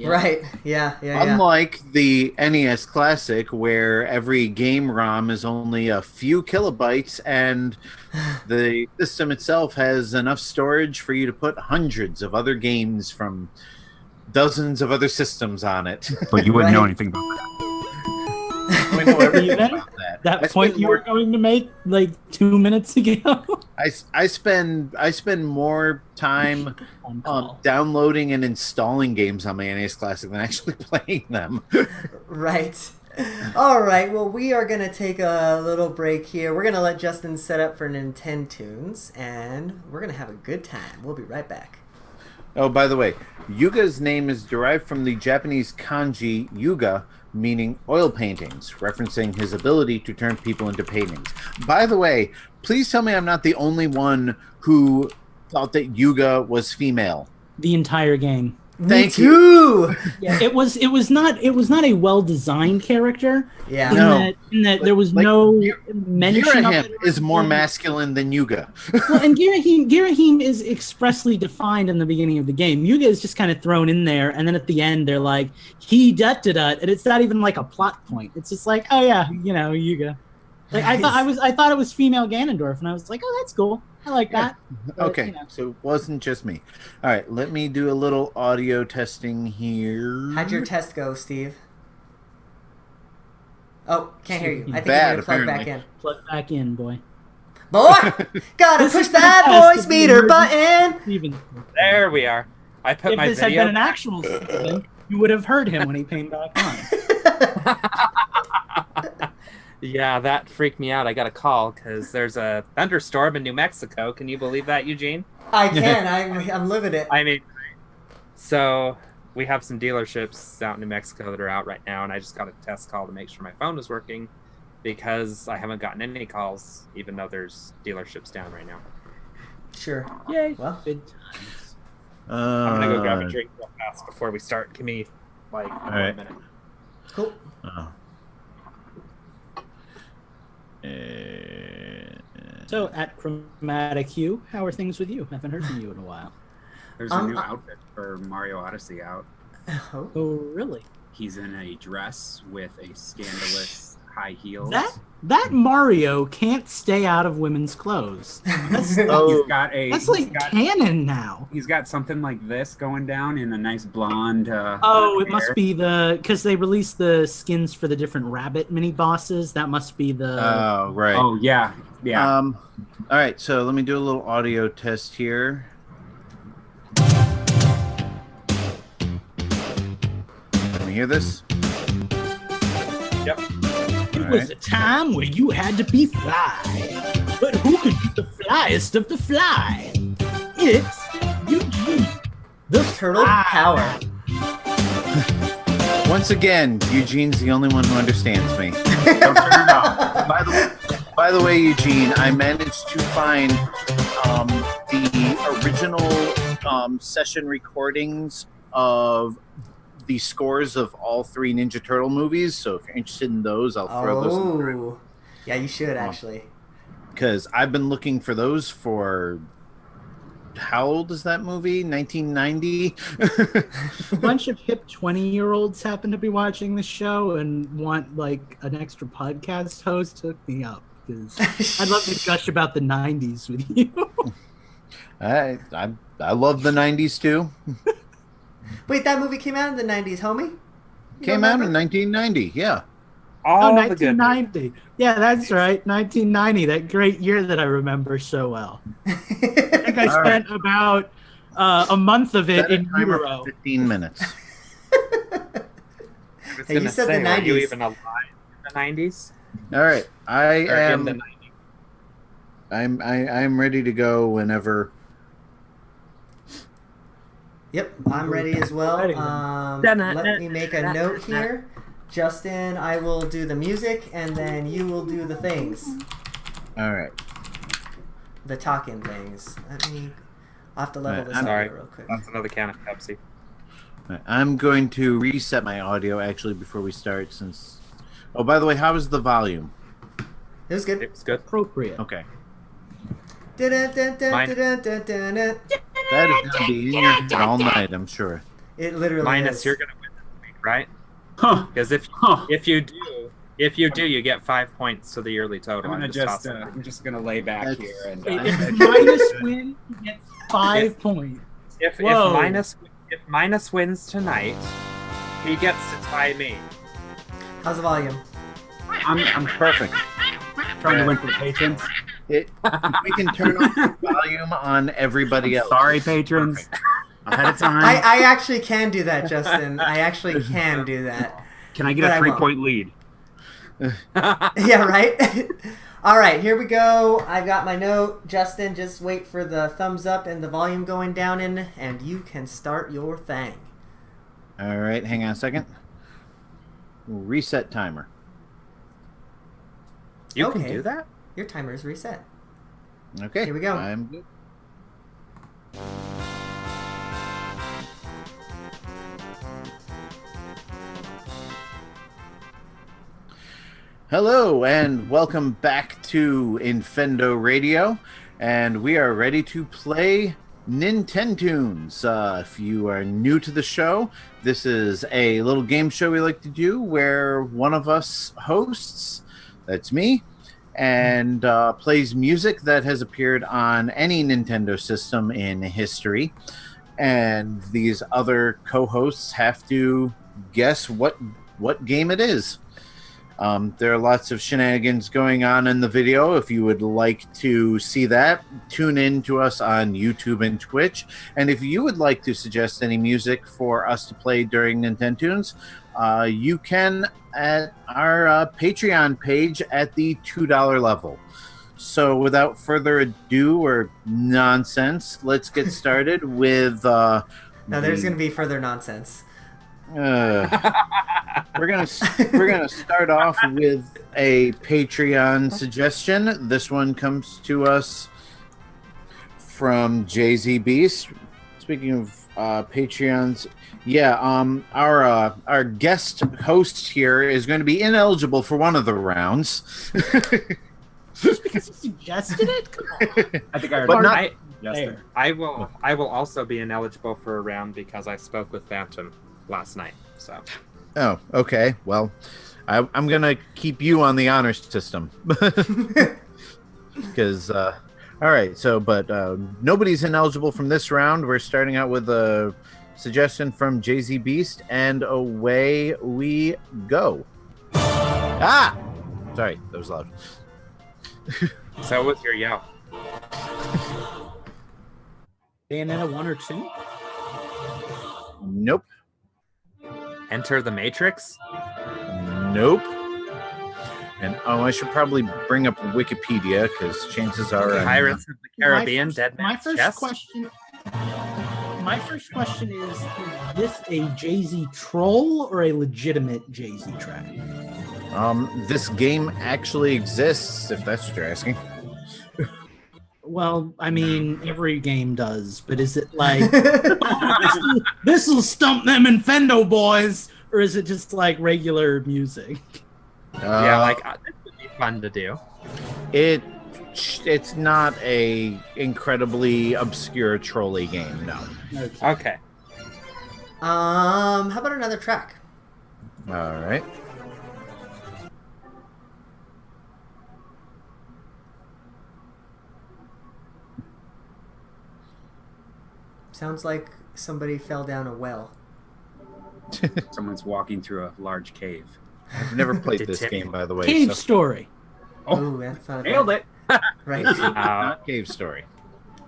Right. Yeah. Unlike the NES Classic, where every game ROM is only a few kilobytes and the system itself has enough storage for you to put hundreds of other games from dozens of other systems on it. But you wouldn't know anything about that. I know everything Even about that. that I point spend you more- were going to make like 2 minutes ago. I spend more time On call. downloading and installing games on my NES Classic than actually playing them. Right. All right. Well, we are going to take a little break here. We're going to let Justin set up for Nintendoons, and we're going to have a good time. We'll be right back. Oh, by the way, Yuga's name is derived from the Japanese kanji Yuga, meaning oil paintings, referencing his ability to turn people into paintings. By the way, please tell me I'm not the only one who thought that Yuga was female. The entire game. Thank Me too. Yeah, it was not a well designed character. Yeah. No. In that there was Like, no mention of Girahim it. is more masculine than Yuga. Well, and Girahim is expressly defined in the beginning of the game. Yuga is just kind of thrown in there, and then at the end they're like, he da-da-da, and it's not even like a plot point. It's just like, oh yeah, Yuga. Like I thought it was female Ganondorf, and I was like, oh, that's cool. I like that. But, Okay, so it wasn't just me. All right, let me do a little audio testing here. How'd your test go, Steve? Oh, can't hear you. I think Bad, you need to plug back apparently. in. Plug back in, boy. Boy, gotta This push is the that best. voice meter button. Even There we are. I put if my this had video. been an actual Steven, you would have heard him when he came back on. Yeah, that freaked me out. I got a call because there's a thunderstorm in New Mexico. Can you believe that, Eugene? I can. I'm living it. I mean, so we have some dealerships out in New Mexico that are out right now, and I just got a test call to make sure my phone was working because I haven't gotten any calls, even though there's dealerships down right now. Sure. Yay. Well, Good times. I'm gonna go grab a drink real fast before we start. Give me like All right. 1 minute. cool. So, at Chromatic Hue, how are things with you? Haven't heard from you in a while. There's a new outfit for Mario Odyssey out. Oh. Oh, really? He's in a dress with a scandalous high heels. That Mario can't stay out of women's clothes. That's, Oh, that's like canon now. He's got something like this going down in a nice blonde. Oh, it hair. must be because they released the skins for the different rabbit mini bosses. That must be the. Oh, right. Oh yeah. All right, so let me do a little audio test here. you hear this? Yep. It was a time where you had to be fly. But who could be the flyest of the fly? It's Eugene, the Turtle power. Once again, Eugene's the only one who understands me. Don't turn it off. By the way, Eugene, I managed to find the original session recordings of the scores of all 3 Ninja Turtle movies. So if you're interested in those, I'll throw those in. Oh, yeah, you should actually. Because I've been looking for those for... How old is that movie? 1990? A bunch of hip 20-year-olds happen to be watching the show and want like an extra podcast host to hook me up because I'd love to gush about the 90s with you. I love the 90s too. Wait, that movie came out in the 90s, homie? Came out in 1990, yeah. All Oh, the good 1990. Yeah, that's right. 1990, that great year that I remember so well. I think I spent about a month of it Set a in timer for Euro. 15 minutes. Hey, you said the Were you 90s. even alive in the 90s? All right, I Or in the am. 90s? I'm ready to go whenever. Yep, I'm ready as well. Let me make a note here. Justin, I will do the music, and then you will do the things. All right. The talking things. I'll have to level this up Sorry. here real quick. That's another can of Pepsi. I'm going to reset my audio actually before we start. Since. Oh, by the way, how is the volume? It was good. It was good. Appropriate. Okay. Mine- That is going to be in your head all night, I'm sure. It literally Minus, is. you're gonna win this week, right? Huh. Because if you do, you get 5 points to the yearly total. I'm just gonna lay back That's- here and If minus win, you get 5 points. if Whoa. minus wins tonight, he gets to tie me. How's the volume? I'm Perfect. trying to win for the patrons. We can turn off the volume on everybody else. Sorry, patrons. Ahead of time. I actually can do that, Justin. I actually can do that. Can I get But a I won't. 3-point lead? Yeah, right? All right, here we go. I've got my note. Justin, just wait for the thumbs up and the volume going down in, and you can start your thing. All right, hang on a second. Reset timer. You Okay. can do that? Your timer is reset. Okay. Here we go. I'm good. Hello and welcome back to Infendo Radio, and we are ready to play Nintendoons. If you are new to the show, this is a little game show we like to do where one of us hosts, that's me, and plays music that has appeared on any Nintendo system in history, and these other co-hosts have to guess what game it is. There are lots of shenanigans going on in the video. If you would like to see that, tune in to us on YouTube and Twitch. And if you would like to suggest any music for us to play during Nintendoons, you can at our Patreon page at the $2 level. So without further ado or nonsense, let's get started with... Now, there's going to be further nonsense. We're gonna start off with a Patreon suggestion. This one comes to us from JZ Beast. Speaking of Patreons, yeah, our guest host here is going to be ineligible for one of the rounds. Just because you suggested it? Come on. I think I But already not- yes, sir. I will also be ineligible for a round because I spoke with Phantom last night. So Oh, okay. Well, I'm gonna keep you on the honor system because. All right. So, but nobody's ineligible from this round. We're starting out with a suggestion from JZ Beast, and away we go. Ah, sorry, that was loud. so what's your yell? Bayonetta 1 or 2? Nope. Enter the Matrix? Nope. And I should probably bring up Wikipedia because chances are Pirates of the Caribbean, Dead My Man's first Chest? question. My first question is this a Jay-Z troll or a legitimate Jay-Z track? This game actually exists, if that's what you're asking. Well, I mean, every game does, but is it like this'll stump them Infendo boys, or is it just like regular music? Yeah, like this would be fun to do. It's not a incredibly obscure trolley game, no. Okay. How about another track? All right. Sounds like somebody fell down a well. Someone's walking through a large cave. I've never played this game, by the way. Cave Story. Oh, that's not a Nailed bad- it. Right. Not Cave Story.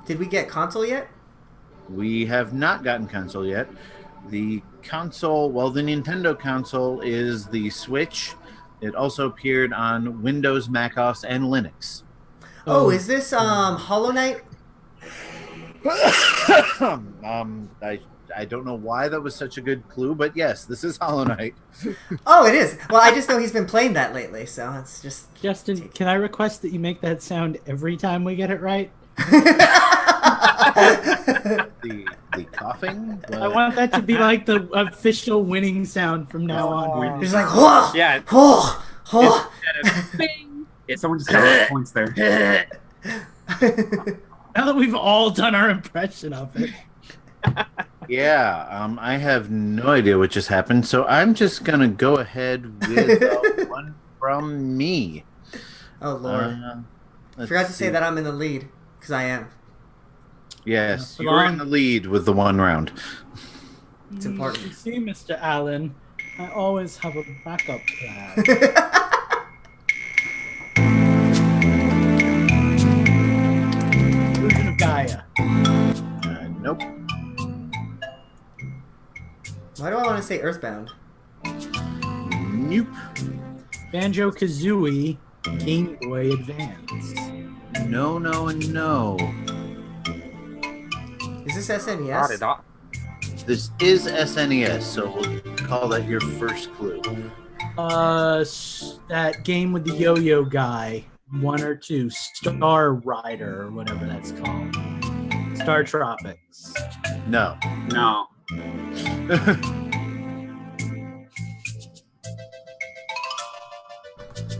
Did we get console yet? We have not gotten console yet. The console, well, the Nintendo console is the Switch. It also appeared on Windows, macOS, and Linux. Oh, is this Hollow Knight? I don't know why that was such a good clue, but yes, this is Hollow Knight. Oh, it is. Well, I just know he's been playing that lately, so it's just. Justin, can I request that you make that sound every time we get it right? The coughing. I want that to be like the official winning sound from now on. He's like, whoa, Yeah. whoa, whoa. Instead of bing, Someone just got a lot of points there. Now that we've all done our impression of it. Yeah, I have no idea what just happened, so I'm just gonna go ahead with one from me. Oh Lord! Forgot to say that I'm in the lead because I am. Yes, you're in the lead with the one round. It's important. You see, Mr. Allen, I always have a backup plan. Illusion of Gaia. Nope. Why do I want to say Earthbound? Nope. Banjo Kazooie, Game Boy Advance. No, no, and no. Is this Got SNES? it off. This is SNES, so we'll call that your first clue. That game with the yo-yo guy, 1 or 2, Star Rider or whatever that's called. Star Tropics. No. No.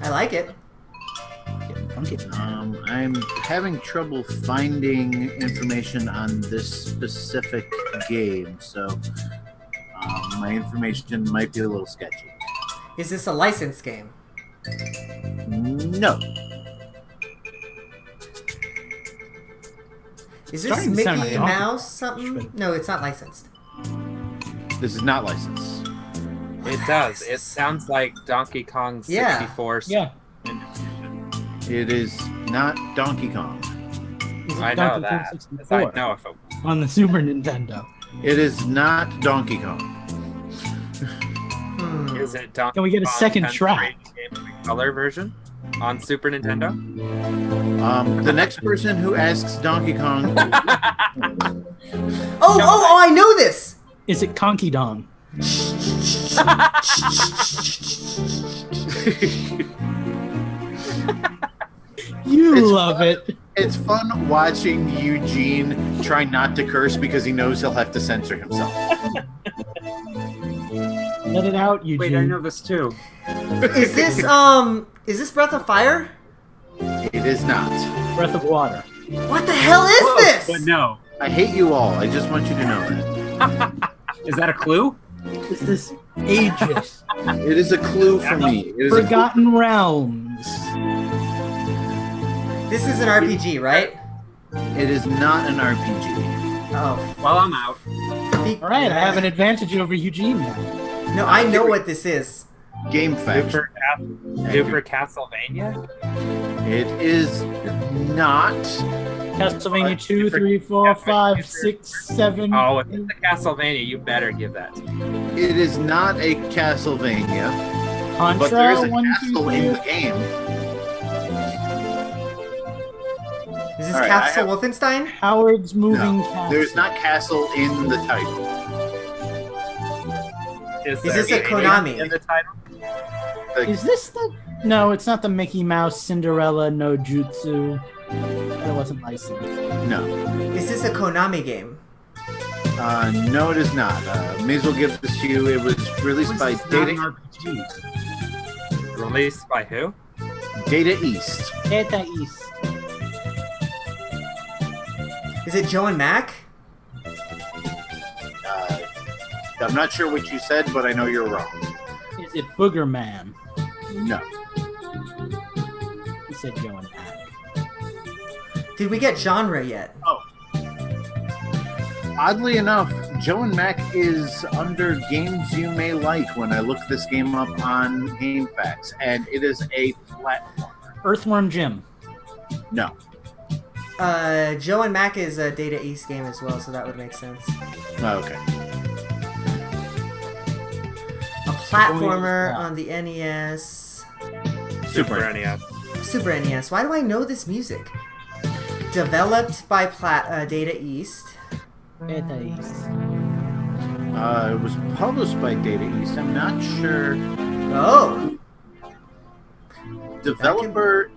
I like it. Getting funky. I'm having trouble finding information on this specific game, so my information might be a little sketchy. Is this a licensed game? No. Is this Starting to sound Mickey like Mouse something? No, it's not licensed. This is not licensed. It does. It sounds like Donkey Kong Yeah. 64. Yeah. It is not Donkey Kong. I know Donkey Kong that. 64 I know if it on the Super Nintendo. It is not Donkey Kong. is it Donkey Can we get a Kong second Country track? Game Boy Color version on Super Nintendo. The next person who asks Donkey Kong. Oh, I know this! Is it Conky Dong? You It's love fun. it. It's fun watching Eugene try not to curse because he knows he'll have to censor himself. Let it out, Eugene. Wait, I know this too. Is this Breath of Fire? It is not. Breath of Water. What the hell is Close, this? but no. I hate you all. I just want you to know that. Is that a clue? Is this Aegis? It is a clue for me. It is a clue. Forgotten Realms. This is an RPG, right? It is not an RPG. Oh. Well, I'm out. All right, I have an advantage over Eugene now. No, I know what this is. Game fact. Super Castlevania. It is not. Castlevania 2, 3, 4, 5, 6, 7. Oh, if it's a Castlevania, you better give that to me. It is not a Castlevania, Contra, but there is a 1, 2, castle 3. in the game. Is this All right, Castle Wolfenstein? Howard's Moving No, Castle. there's not castle in the title. Is there this a any Konami? in the title? Is this the... No, it's not the Mickey Mouse Cinderella no Jutsu. That wasn't licensed. No. Is this a Konami game? No, it is not. May as well give this to you. It was released by It's not an Data, RPG. Released by who? Data East. Data East. Is it Joe and Mac? I'm not sure what you said, but I know you're wrong. Is it Booger Man? No. He said Joe and Mac. Did we get genre yet? Oddly enough, Joe and Mac is under Games You May Like when I look this game up on GameFAQs, and it is a platformer. Earthworm Jim. No. Joe and Mac is a Data East game as well, so that would make sense. Okay. A platformer on the NES. Super. NES. Super NES. Why do I know this music? Developed by Data East. Data East. It was published by Data East. I'm not sure. Oh! Developer.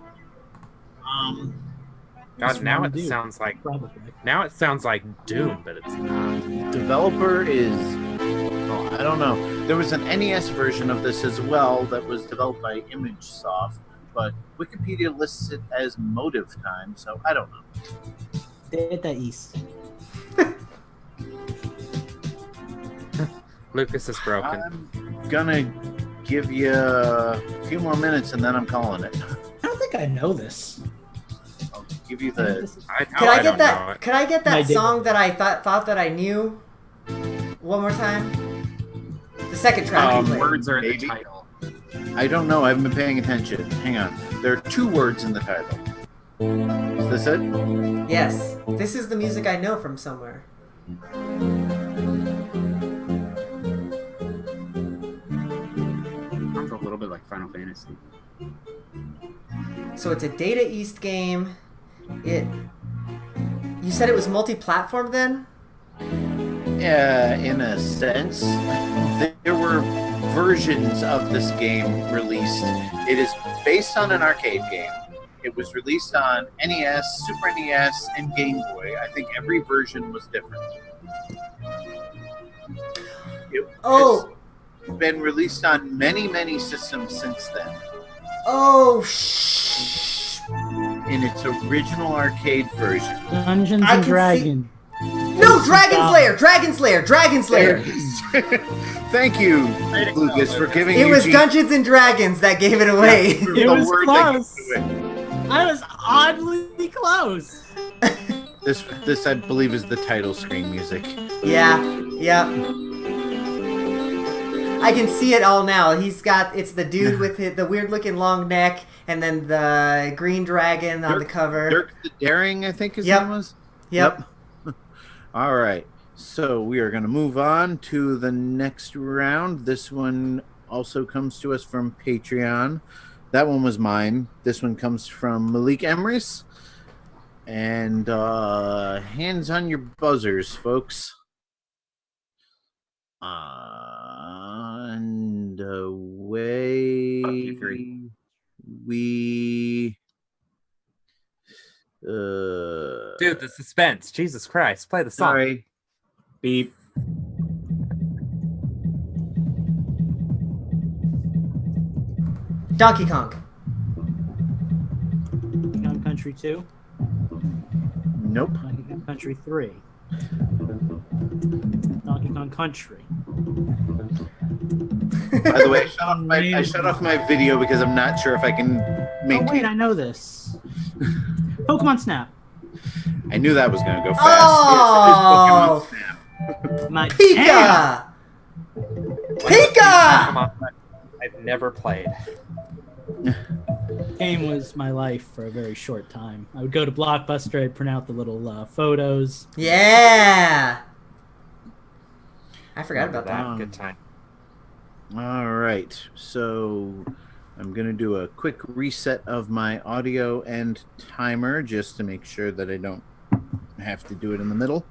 God, now it Dude. sounds like Probably. Doom, but it's not. Developer is. Oh, I don't know. There was an NES version of this as well that was developed by ImageSoft, but Wikipedia lists it as Motive Time, so I don't know. Data East. Lucas is broken. I'm gonna give you a few more minutes and then I'm calling it. I don't think I know this. I'll give you the. Could I get don't know that? it. Could I get I that did. song that I thought that I knew? One more time. The second track. you played. Words are in the Maybe. title. I don't know. I haven't been paying attention. Hang on. There are 2 words in the title. Is this it? Yes. This is the music I know from somewhere. Sounds a little bit like Final Fantasy. So it's a Data East game. You said it was multi-platform then? Yeah, in a sense. There were versions of this game released. It is based on an arcade game. It was released on NES, Super NES, and Game Boy. I think every version was different. It Oh. has been released on many, many systems since then. Oh, In its original arcade version. Dungeons I and can see- Dragons. No, Dragon Slayer! Dragon Slayer! Dragon Slayer! Thank you, Lucas, for giving It was Eugene Dungeons and Dragons that gave it away. the It was word that close. gives it away. I was oddly close. This, I believe, is the title screen music. Yeah, yeah. I can see it all now. It's the dude with the weird looking long neck, and then the green dragon on the cover. Dirk the Daring, I think his Yep. name was. Yep. All right. So we are going to move on to the next round. This one also comes to us from Patreon. That one was mine. This one comes from Malik Emrys. And hands on your buzzers, folks. And away we. Dude, the suspense. Jesus Christ. Play the song. Sorry. Beep. Donkey Kong. Donkey Kong Country 2. Nope. Donkey Kong Country 3. Donkey Kong Country. By the way, I shut off my video because I'm not sure if I can Oh maintain. wait, I know this. Pokemon Snap. I knew that was going to go fast. Oh! Yes, it is Pokemon Snap. My Pika! Pika! Come on. I've never played. game was my life for a very short time. I would go to Blockbuster, I'd print out the little photos. Yeah. I forgot about that. Good time. All right, so I'm going to do a quick reset of my audio and timer just to make sure that I don't have to do it in the middle.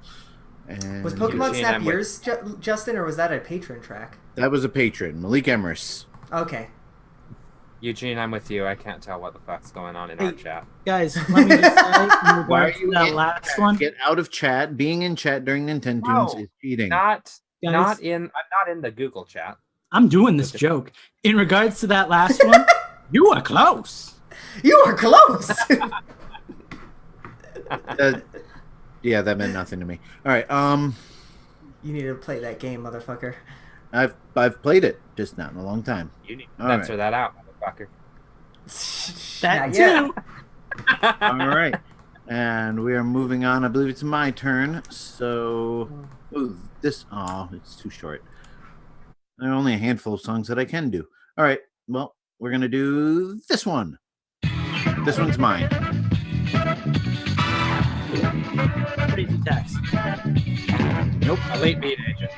And Was Pokemon Eugene, Snap I'm yours, Justin, or was that a patron track? that was a patron, Malik Emrys. Okay. Eugene, I'm with you. I can't tell what the fuck's going on in our chat. Guys, let me just say, in Why are regards to you that in last chat? one, Get out of chat. Being in chat during Nintendo's No, is cheating. I'm Guys. not in the Google chat. I'm doing this joke. In regards to that last one, you were close. You were close. Yeah, that meant nothing to me. All right, You need to play that game, motherfucker. I've played it, just not in a long time. You need to All censor right. that out, motherfucker. That Not yet. too. All right, and we are moving on. I believe it's my turn. So, it's too short. There are only a handful of songs that I can do. All right, well, we're gonna do this one. This one's mine. Crazy text. Nope. Elite Beat Agent.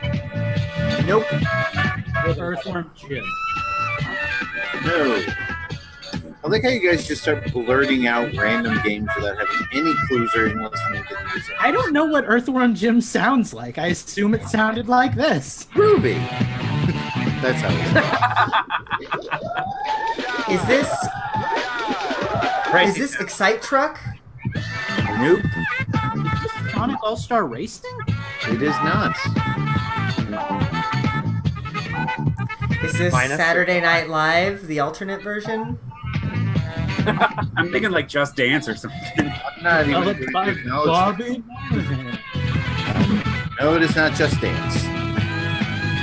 Nope. With Earthworm Jim. No. I like how you guys just start blurting out random games without having any clues or even listening to the music. I don't know what Earthworm Jim sounds like. I assume it sounded like this. Groovy. That's how Is this Crazy Town. Excite Truck? Nope. Sonic All-Star Racing? It is not. Is this Minus Saturday Night Live, the alternate version? I'm thinking like Just Dance or something. I'm not even Developed going by to acknowledge Bobby Moynihan. that. No, it is not Just Dance.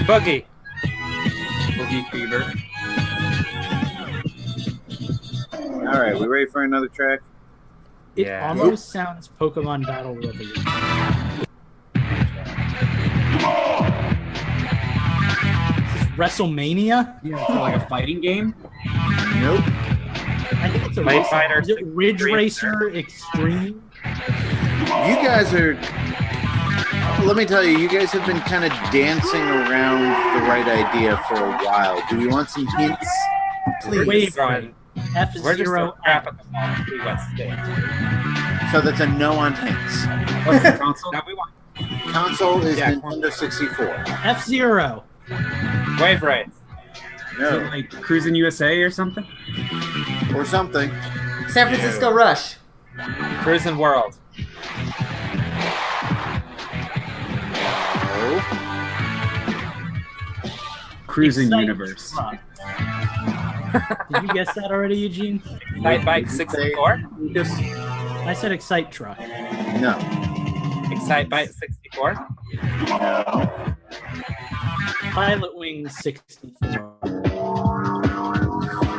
Boogie. Boogie Fever. All right, we ready for another track? It Yeah. almost sounds Pokemon Battle Revolution. Is this WrestleMania? Yeah, for like a fighting game. Nope. I think it's a Fight race. Fighter Is it Ridge Extreme. Racer Extreme? You guys are. Let me tell you, you guys have been kind of dancing around the right idea for a while. Do we want some hints? Please. Wait, Going, we're just F-Zero. throwing crap at the ball to see what sticks. So that's a no on hints. What's the console? Now we want Console is Yeah. Nintendo 64. F-Zero. Wave Race. Is it No, like Cruising USA or something? or something. San Francisco Rush. Cruising World. No. Cruising Excite Universe. Truck. Did you guess that already, Eugene? Night Bike 64. Lucas? I said Excite Truck. No. Excite Bike 64. No. Pilot Wing 64.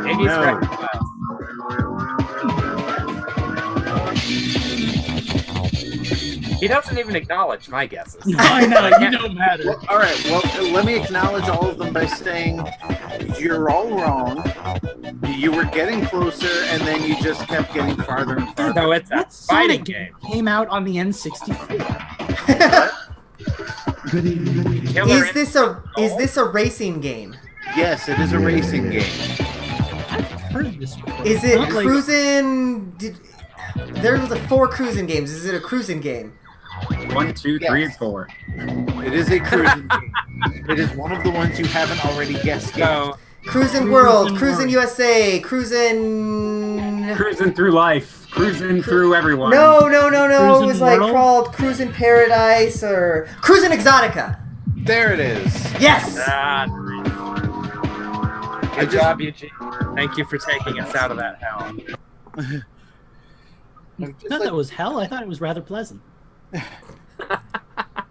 Iggy's No. Wrecking Files. He doesn't even acknowledge my guesses. I know, you don't matter. Well, all right. Well, let me acknowledge all of them by saying you're all wrong. You were getting closer, and then you just kept getting farther and farther. So it's a What fighting Sonic game. came out on the N64? Killer Is this a racing game? Yes, it is a racing game. I've heard of this before. Is it Not like- cruising? There was 4 cruising games. Is it a cruising game? 1, 2, 3, and 4. It is a cruising game. It is one of the ones you haven't already guessed yet. So Cruising World, Cruising USA, Cruising. Cruising through life. Cruising through everyone. No. It Cruising was like World? called Cruising Paradise or Cruising Exotica. There it is. Yes. good job, Eugene. Thank you for taking us out of that hell. I thought that was hell. I thought it was rather pleasant.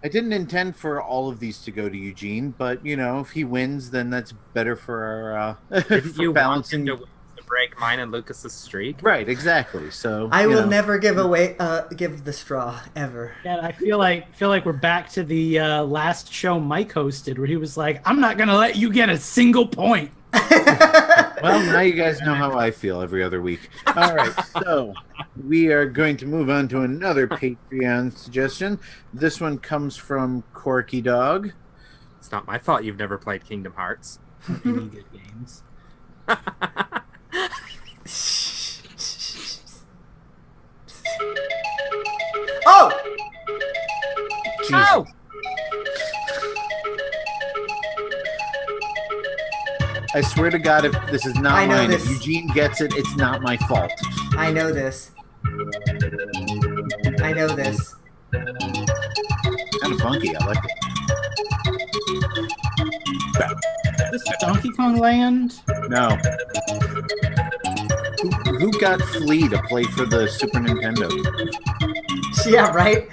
I didn't intend for all of these to go to Eugene, but you know, if he wins, then that's better for our If for you balancing. want to break mine and Lucas's streak. Right, exactly. So I you will know. never give the straw ever. Yeah, I feel like we're back to the last show Mike hosted, where he was like, "I'm not gonna let you get a single point." Well, now you guys know how I feel every other week. All right, so we are going to move on to another Patreon suggestion. This one comes from Corky Dog. It's not my fault you've never played Kingdom Hearts. Any good games. Oh! Jesus. Oh! I swear to God, if this is not I know mine, this. if Eugene gets it, it's not my fault. I know this. I know this. Kind of funky. I like it. This Donkey Kong Land? No. Who got Flea to play for the Super Nintendo? Yeah, right?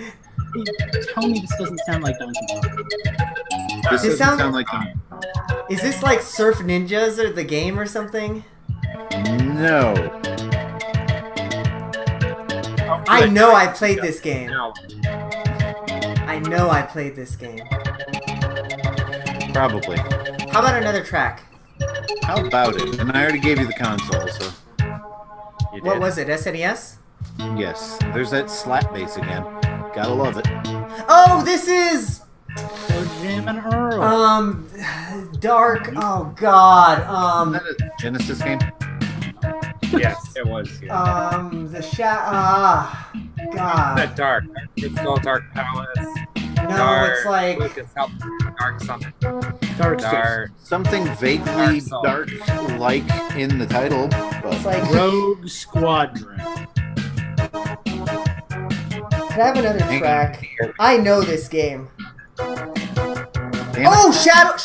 Tell me this doesn't sound like Donkey Kong. This It doesn't sounds- sound like Is this like Surf Ninjas or the game or something? No. I know I played this game. No. I know I played this game. Probably. How about another track? How about it? And I already gave you the console, so You What did. was it? SNES? yes. There's that slap bass again. Gotta love it. Oh, this is Jim and Earl. Dark. Oh God. Is that a Genesis game? Yes. It was. Yeah. The God. That dark. It's all Dark Palace. No, Dark. it's like Lucas help. Dark something. Dark Dark. Something vaguely Dark Soul. dark-like in the title, but it's like. Rogue Squadron. Can I have another Hang on track? here. I know this game. Damn Oh, Shadow.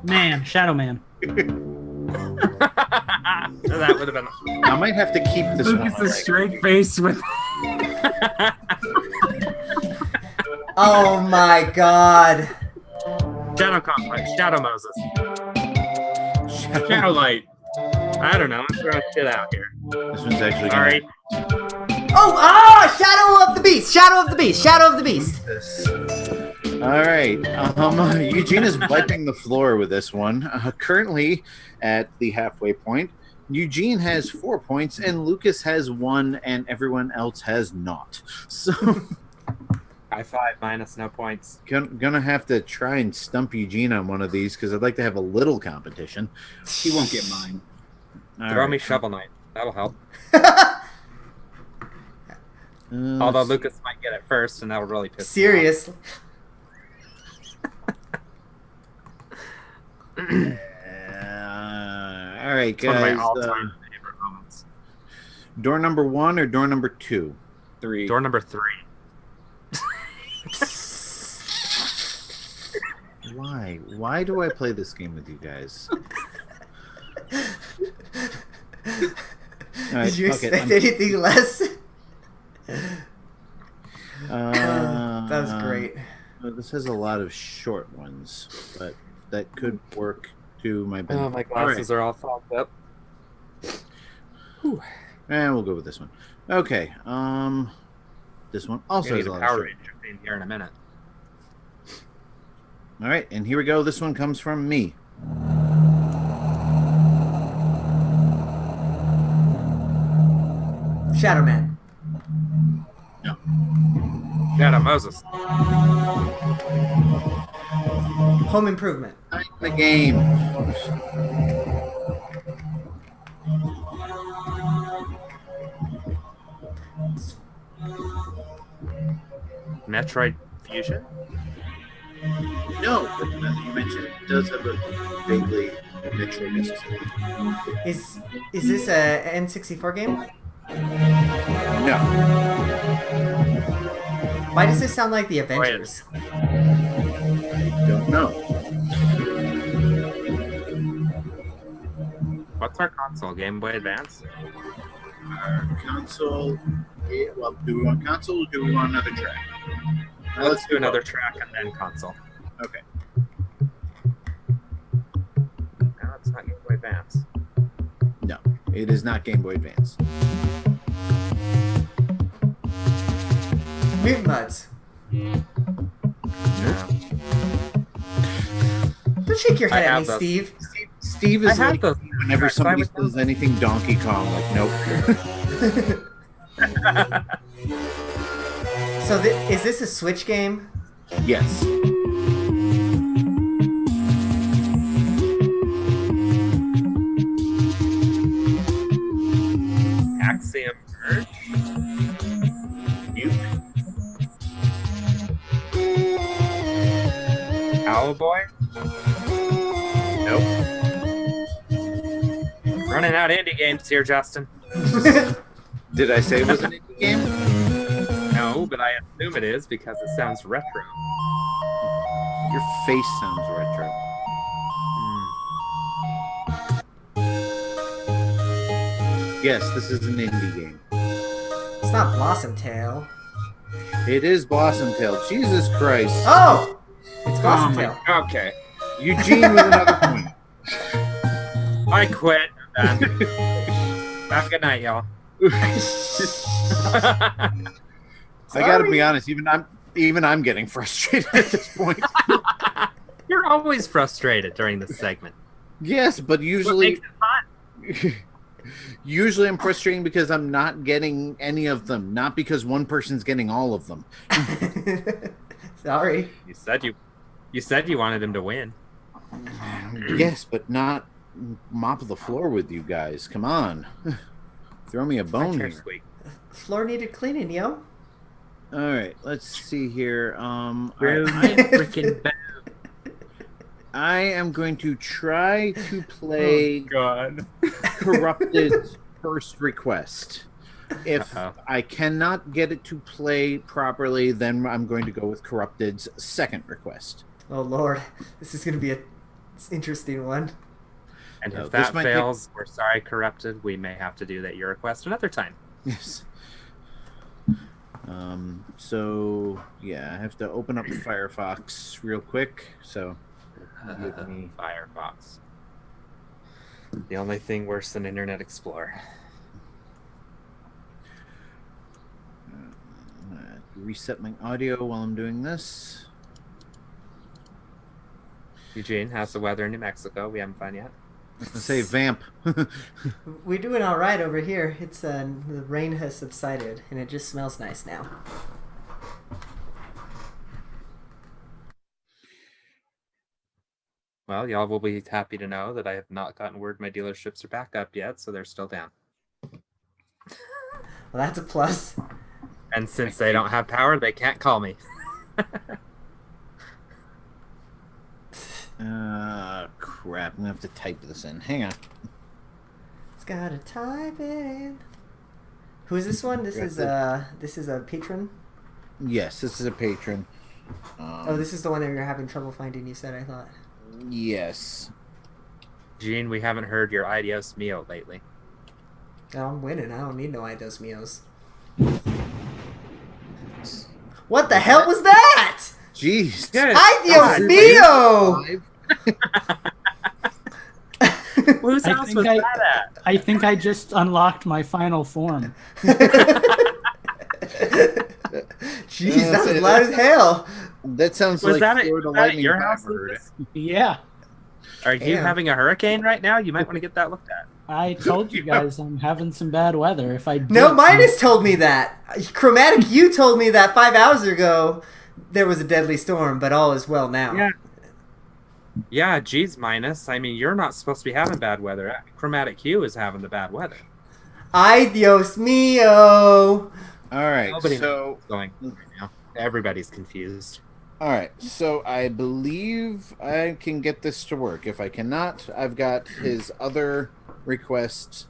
Man, Shadow Man. That would have been. it. I might have to keep this one. Lucas is like- straight face with. Oh my God. Shadow Complex. Shadow Moses. Shadow Light. I don't know. I'm throwing shit out here. This one's actually Sorry. Oh, Shadow of the Beast. Shadow of the Beast. Shadow of the Beast. This. All right. Eugene is wiping the floor with this one. Currently at the halfway point, Eugene has 4 points and Lucas has 1 and everyone else has not. So High five minus no points. gonna have to try and stump Eugene on one of these because I'd like to have a little competition. He won't get mine. All Throw right. me Shovel Knight. That'll help. Let's Although see. Lucas might get it first, and that'll really piss me off. Seriously. All right, It's one of my guys. all-time favorite moments. Door number 1 or door number 2? 3. Door number 3. Why? Why do I play this game with you guys? All right, Did you okay, expect anything less? that That was great. This has a lot of short ones, but that could work to my benefit. Oh, my glasses are all fogged up. And we'll go with this one. Okay. This one also Gonna has get a a lot of Power short. Ranger theme here in a minute. All right, and here we go. This one comes from me. Shadow Man. Shadow Moses. Home Improvement. Time the game. Metroid Fusion. No, but now that you mentioned it does have a vaguely Metroid-esque. Is this a N64 game? No. Why does this sound like the Avengers? Don't know. What's our console? Game Boy Advance? Our console. Yeah, well, do we want console or do we want another track? Let's do another track and then console. Okay. No, it's not Game Boy Advance. No, it is not Game Boy Advance. Mutant Muds. No. Don't shake your I head at have me, those. Steve. Steve I is have like those whenever tracks, I somebody would know. says anything Donkey Kong, like nope. So is this a Switch game? Yes. Axiom Merge. Cowboy? Nope. Running out indie games here, Justin. Did I say it was an indie game? No, but I assume it is because it sounds retro. Your face sounds retro. Yes, this is an indie game. It's not Blossom Tail. It is Blossom Tail. Jesus Christ. Oh! It's Blossom Tail. Okay. Eugene with another point. I quit. Have a good night, y'all. I gotta be honest, even I'm getting frustrated at this point. You're always frustrated during this segment. Yes, but What usually makes it fun? usually I'm frustrating because I'm not getting any of them, not because one person's getting all of them. Sorry. You said you wanted him to win. Yes, but not mop the floor with you guys. Come on. Throw me a My bone chair here. squeak. Floor needed cleaning, yo. All right, let's see here. Really freaking bad. I am going to try to play God. Corrupted's first request. If Uh-oh. I cannot get it to play properly, then I'm going to go with Corrupted's second request. Oh lord, this is gonna be a interesting one. And No, if this that might fails, we're sorry, Corrupted. We may have to do that your request another time. Yes. So yeah, I have to open up Firefox real quick. So give me Firefox. The only thing worse than Internet Explorer. reset my audio while I'm doing this. Eugene, how's the weather in New Mexico? We haven't found yet. I was gonna say vamp. We're doing all right over here. It's the rain has subsided and it just smells nice now. Well, y'all will be happy to know that I have not gotten word my dealerships are back up yet, so they're still down. Well, that's a plus. And since they don't have power, they can't call me. Crap. I'm gonna have to type this in. Hang on. It's gotta type it in. Who is this one? This is a patron. Yes, this is a patron. Oh, this is the one that you're having trouble finding. You said, I thought. Yes. Gene, we haven't heard your adios mio lately. Oh, I'm winning. I don't need no Idos Mios. What the hell was that? Jeez. Good. Idios God. Mio! Whose I house think was I- that at? I think I just unlocked my final form. Jeez, that was loud as hell. That sounds Was like that at, Florida was that at lightning your house, backward. Lucas? Yeah, Are you Damn. having a hurricane right now? You might want to get that looked at. I told you guys I'm having some bad weather. If I No, did- Midas told me that. Chromatic, you told me that 5 hours ago there was a deadly storm, but all is well now. Yeah. Yeah, geez, Minus. I mean, you're not supposed to be having bad weather. Chromatic Hue is having the bad weather. Idios Mio! All right. Nobody So, knows what's going on right now. Everybody's confused. all right. So I believe I can get this to work. If I cannot, I've got his other request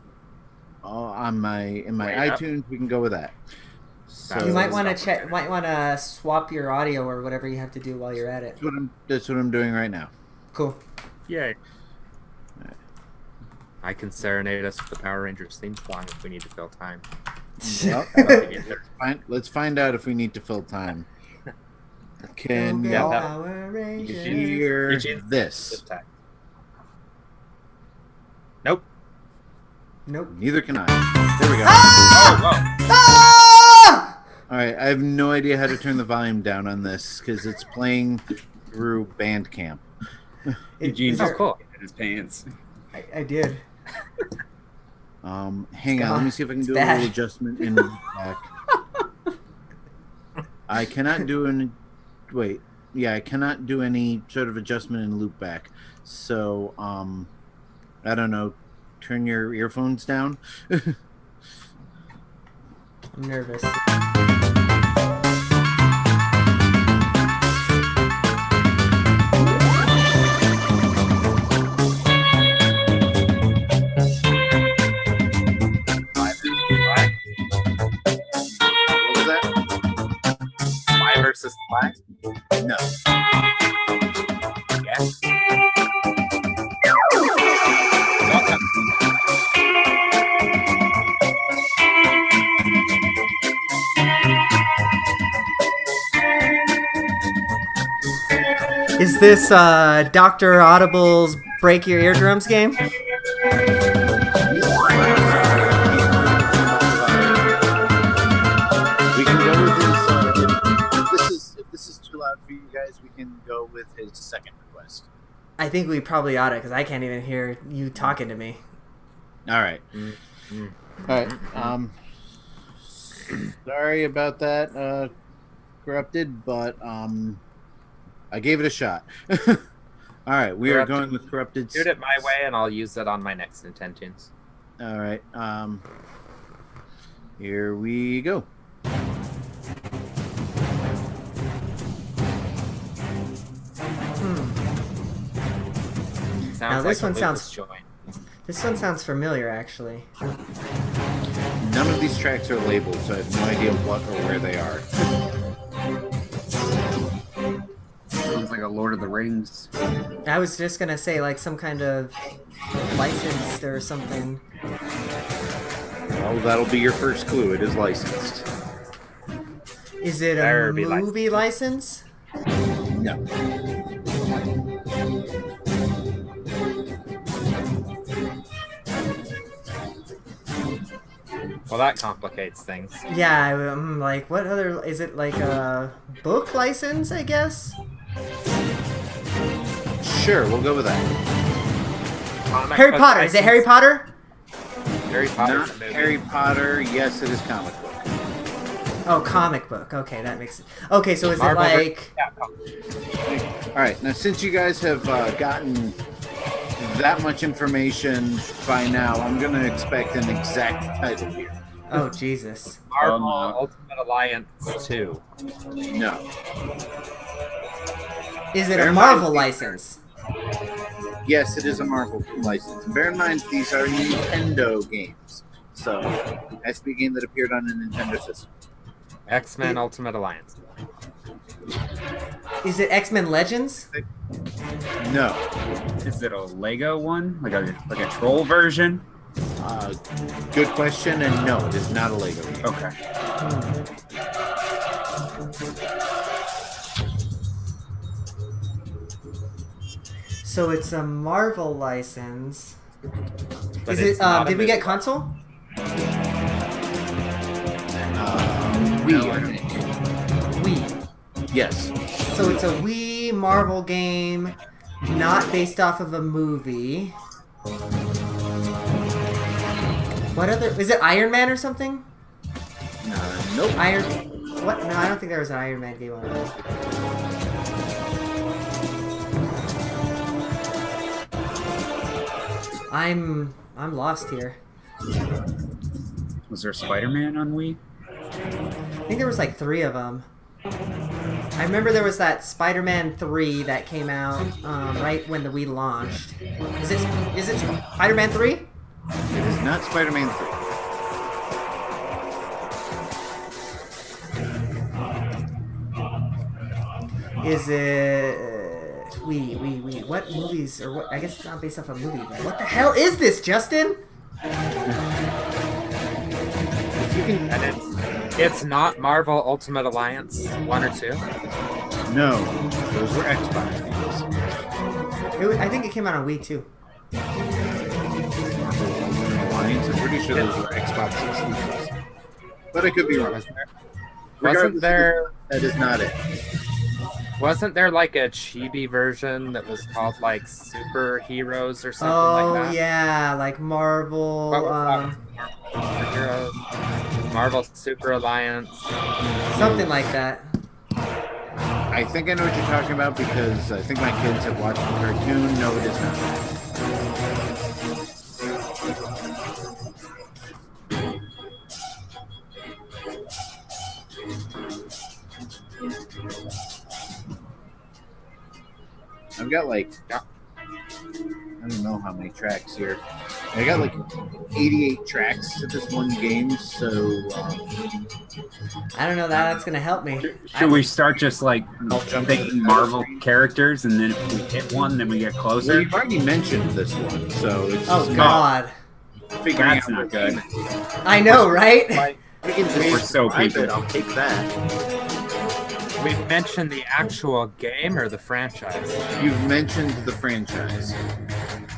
on in my Wait up. iTunes. We can go with that. So You might want to check. Might want to swap your audio or whatever you have to do while you're at it. that's what I'm doing right now. Cool. Yay. I can serenade us with the Power Rangers theme song if we need to fill time. Well, That'll be good. let's find out if we need to fill time. Can Go, Yeah, y'all that- Power Rangers. hear Eugene- this? Good time. Nope. Nope. Neither can I. There we go. Oh, whoa. Ah! All right, I have no idea how to turn the volume down on this because it's playing through Bandcamp. Eugene is just Oh, cool. in his pants. I did. Hang on, let me see if I can do a bad. little adjustment in the back. I cannot do an wait. Yeah, I cannot do any sort of adjustment in loop back. So, I don't know. Turn your earphones down. I'm nervous. What was that? Spy versus spy. No. Yes. Is this Dr. Audible's Break Your Eardrums game? We can go with his. If this is too loud for you guys, we can go with his second request. I think we probably ought to, because I can't even hear you talking to me. All right. All right. Sorry about that, corrupted, but I gave it a shot. All right, we are going with corrupted. Shoot it my way, and I'll use it on my next Nintendo's. All right. Here we go. Now this one sounds- joint. This one sounds familiar, actually. None of these tracks are labeled, so I have no idea what or where they are. Sounds like a Lord of the Rings. I was just gonna say, like, some kind of licensed or something. Well, that'll be your first clue. It is licensed. Is it a Better be movie license? No. Well, that complicates things. Yeah, I'm like, what other... Is it like a book license, I guess? Sure, we'll go with that. Comic Harry book Potter. Is it license? Harry Potter? Harry Potter. Not Harry Potter. Yes, it is comic book. Oh, comic book. Okay, that makes it... Okay, so is it Marvel like... All right, now since you guys have gotten that much information by now, I'm going to expect an exact title here. Oh, Jesus. Marvel Ultimate Alliance 2. No. Is it Bear a in Marvel mind- license? Yes, it is a Marvel license. Bear in mind, these are Nintendo games. So, it has to be a game that appeared on a Nintendo system. X-Men Ultimate Alliance. Is it X-Men Legends? No. Is it a Lego one? Like a troll version? Good question, and no, it is not a Lego game. Okay. So it's a Marvel license. But Is it's it? not a Did we get movie. console? Wii, I think. Wii. Yes. So it's a Wii Marvel game, not based off of a movie. What other? Is it Iron Man or something? Nope. Iron. What? No, I don't think there was an Iron Man game on it. I'm lost here. Was there Spider-Man on Wii? I think there was like 3 of them. I remember there was that Spider-Man 3 that came out right when the Wii launched. Is it Spider-Man 3? It is not Spider-Man 3. Is it Wii? What movies or what? I guess it's not based off a movie. But what the hell is this, Justin? And it's not Marvel Ultimate Alliance 1 or 2. No, those were Xbox games. I think it came out on Wii too. Marvel Ultimate Alliance, I'm pretty sure those were Xbox exclusives. But I could be wrong. Wasn't Regardless, there? that is not it. Wasn't there like a chibi version that was called like Superheroes or something Oh like that? yeah, like Marvel. What was that? Marvel Superheroes, Marvel Super Alliance. Something like that. I think I know what you're talking about because I think my kids have watched the cartoon. No, it is not. I've got like, I don't know how many tracks here. I got like 88 tracks to this one game, so I don't know that that's gonna help me. Should we start just like I'll jump thinking Marvel characters, and then if we hit one, then we get well, closer? you've already mentioned this one, so it's Oh just God, figuring That's out not good. I know, right? Like, we can We're so describe people. it, I'll take that. We've mentioned the actual game or the franchise. You've mentioned the franchise.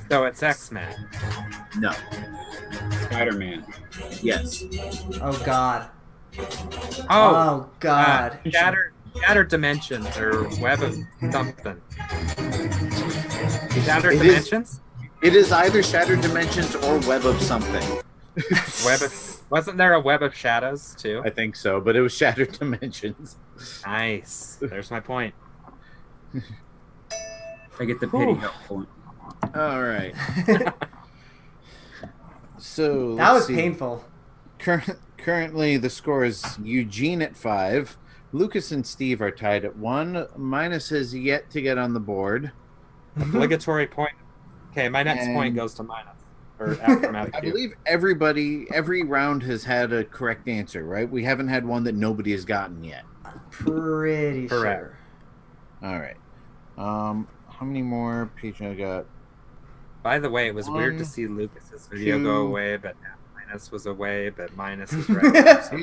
So it's X-Men. No. Spider-Man. Yes. Oh God. Oh, Oh God. Shattered Dimensions or Web of something. Shattered It is- Dimensions? It is either Shattered Dimensions or Web of something. Wasn't there a Web of Shadows too? I think so, but it was Shattered Dimensions. Nice. There's my point. I get the pity help point. All right. So That was let's see. painful. Currently, the score is Eugene at 5. Lucas and Steve are tied at 1. Minus has yet to get on the board. Obligatory point. Okay, my next And- point goes to minus. Or aftermath. I believe every round has had a correct answer, right? We haven't had one that nobody has gotten yet. Pretty Correct. sure. All right. How many more pages I got? By the way, it was weird to One, see Lucas's video go two. away, but minus was away, but minus is right. So-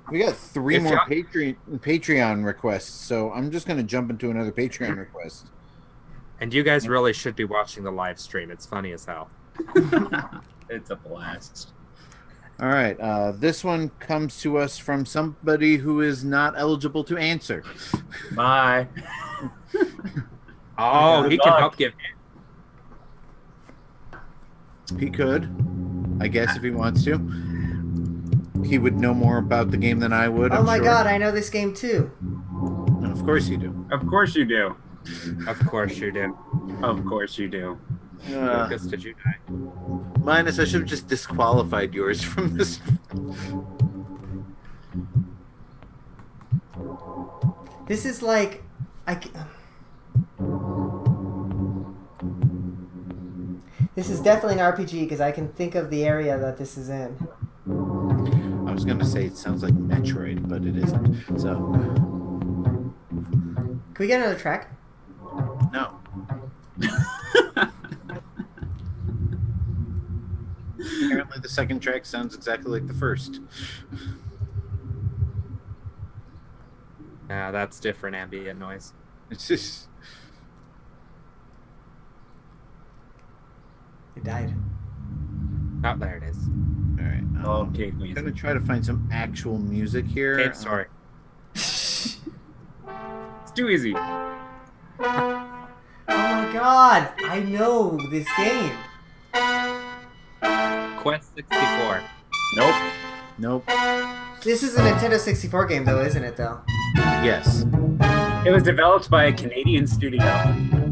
We got 3 If more y'all- Patreon requests, so I'm just going to jump into another Patreon request. And you guys really should be watching the live stream. It's funny as hell. It's a blast. All right. This one comes to us from somebody who is not eligible to answer. Bye. Oh, Good he can luck. help give. He could, I guess, if he wants to. He would know more about the game than I would. Oh I'm my sure. God, I know this game too. And of course you do. Of course you do. Of course you do. Of course you do. Lucas, did you die? Minus, I should have just disqualified yours from this. This is like, this is definitely an RPG because I can think of the area that this is in. I was going to say it sounds like Metroid, but it isn't. So, Can we get another track? no. Apparently, the second track sounds exactly like the first. Yeah, that's different ambient noise. It's just. It died. Oh, there it is. All right. Oh, I'm Kate going to music. try to find some actual music here. Cape story. It's too easy. Oh my God, I know this game. Quest 64. Nope. Nope. This is a Nintendo 64 game though, isn't it though? Yes. It was developed by a Canadian studio.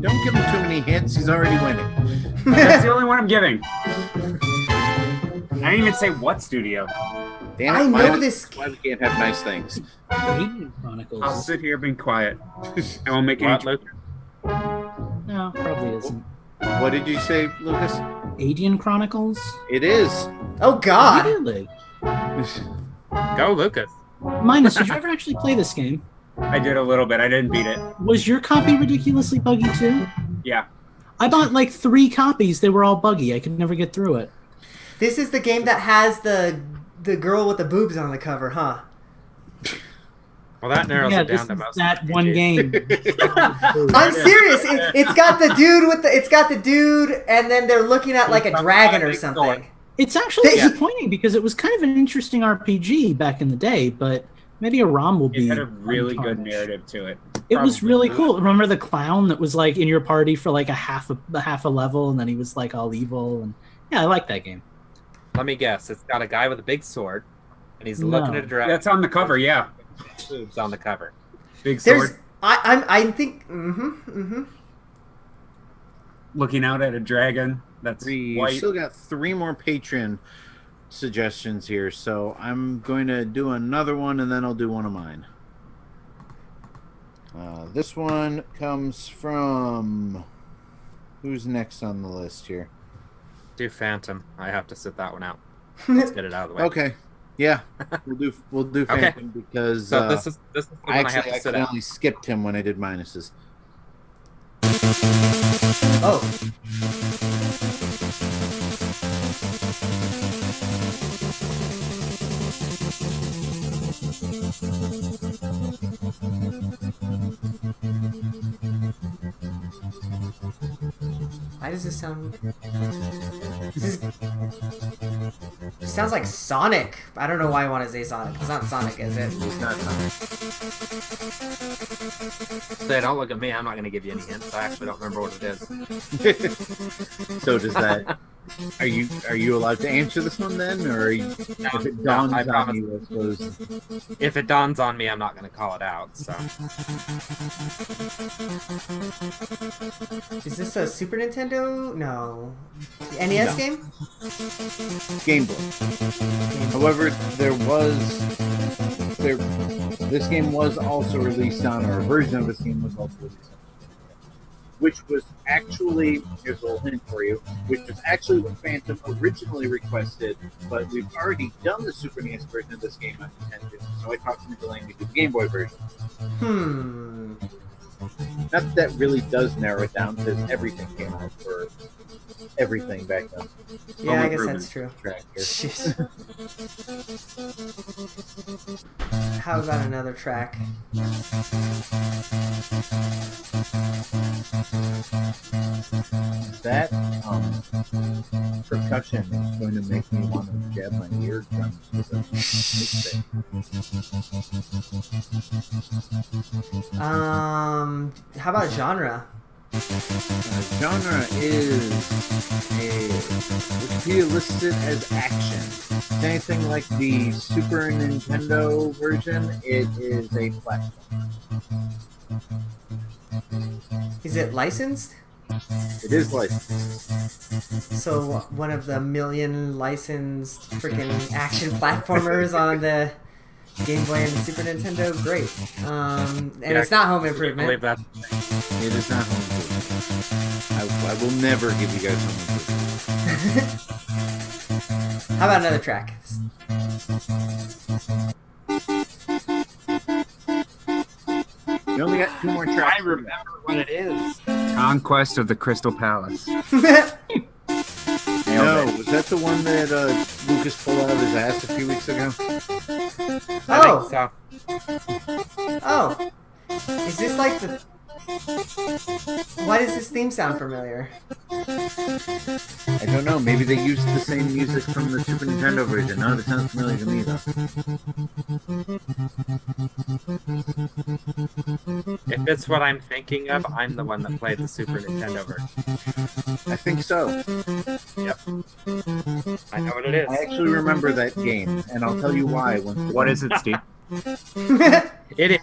Don't give him too many hints. He's already winning. That's the only one I'm giving. I didn't even say what studio. Damn I it, know Minus, this- that's why we can't have nice things. Alien Chronicles. I'll sit here being quiet. I won't make any. What, Luke? No, probably isn't. What did you say, Lucas? Alien Chronicles? It is. Oh God. Really? Go, Lucas. Minus, did you ever actually play this game? I did a little bit. I didn't beat it. Was your copy ridiculously buggy too? Yeah. I bought like 3 copies. They were all buggy. I could never get through it. This is the game that has the girl with the boobs on the cover, huh? Well, that narrows Yeah, it this down to is most that RPGs. one game. I'm serious. It's got the dude with the. It's got the dude, and then they're looking at like a dragon or something. It's actually Yeah. disappointing because it was kind of an interesting RPG back in the day, but Maybe a ROM will It be had a really good untarnished. narrative to it. It was Probably. really cool. Remember the clown that was like in your party for like a half a level, and then he was like all evil, and yeah, I like that game. Let me guess. It's got a guy with a big sword, and he's No. looking at a dragon. That's on the cover, yeah. Boobs on the cover. Big There's sword I think looking out at a dragon that's We white. still got 3 more Patreon suggestions here, so I'm going to do another one, and then I'll do one of mine. This one comes from... Who's next on the list here? Do Phantom. I have to sit that one out. Let's get it out of the way. Okay, yeah, we'll do Okay. Phantom because So this is the one I have I to sit out. accidentally skipped him when I did minuses. oh. Why does this sound? It sounds like Sonic. I don't know why I want to say Sonic. It's not Sonic, is it? It's not Sonic. Say, don't look at me. I'm not going to give you any hints. I actually don't remember what it is. So does that? Are you allowed to answer this one then, or if it dawns I on promise. you, I suppose? If it dawns on me, I'm not going to call it out. So Is this a Super Nintendo? No. The NES No. game? Game Boy. However, this game was also released on, or a version of this game was also released on, which was actually, here's a little hint for you, which was actually what Phantom originally requested, but we've already done the Super NES version of this game on Nintendo, so I talked him into letting me do the Game Boy version. Not that really does narrow it down, because everything came out for everything back then. Yeah, Home I guess improvement that's true. Track here. Jeez. How about another track? That percussion is going to make me want to jab my eardrums with a mixtape. How about genre? Genre is Wikipedia lists it as action. If it's anything like the Super Nintendo version, it is a platform. Is it licensed? It is licensed. So one of the million licensed freaking action platformers on the Game Boy and the Super Nintendo, great. And Yeah, it's not Home I believe Improvement. that. It is not Home Improvement. I will never give you guys Home Improvement. How about another track? You only got 2 more tracks. I remember what it is. Conquest of the Crystal Palace. No, was that the one that Lucas pulled out of his ass a few weeks ago? I Oh, think so. oh. Is this like the... Why does this theme sound familiar? I don't know. Maybe they used the same music from the Super Nintendo version. None of it sounds familiar to me, though. If it's what I'm thinking of, I'm the one that played the Super Nintendo version. I think so. Yep. I know what it is. I actually remember that game, and I'll tell you why. What is it, Steve? It is.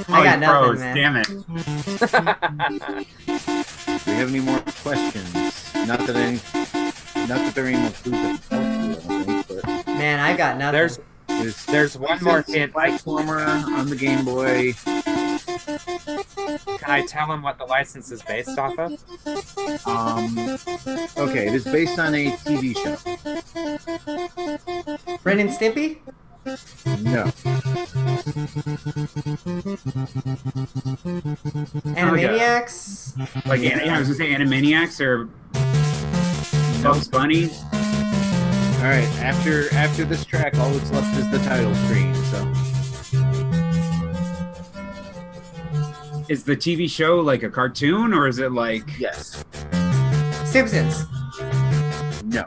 I got you nothing, froze. man. Damn it. Do we have any more questions? Not that there are any more clues that help you, I don't think, but Man, I got nothing. There's one more hint. platformer on the Game Boy. Can I tell him what the license is based off of? Okay, it is based on a TV show. Ren and Stimpy? No. Animaniacs? Like, I was gonna say Animaniacs or Bugs Bunny. All right. After this track, all that's left is the title screen. So Is the TV show like a cartoon or is it like... yes. Simpsons? No.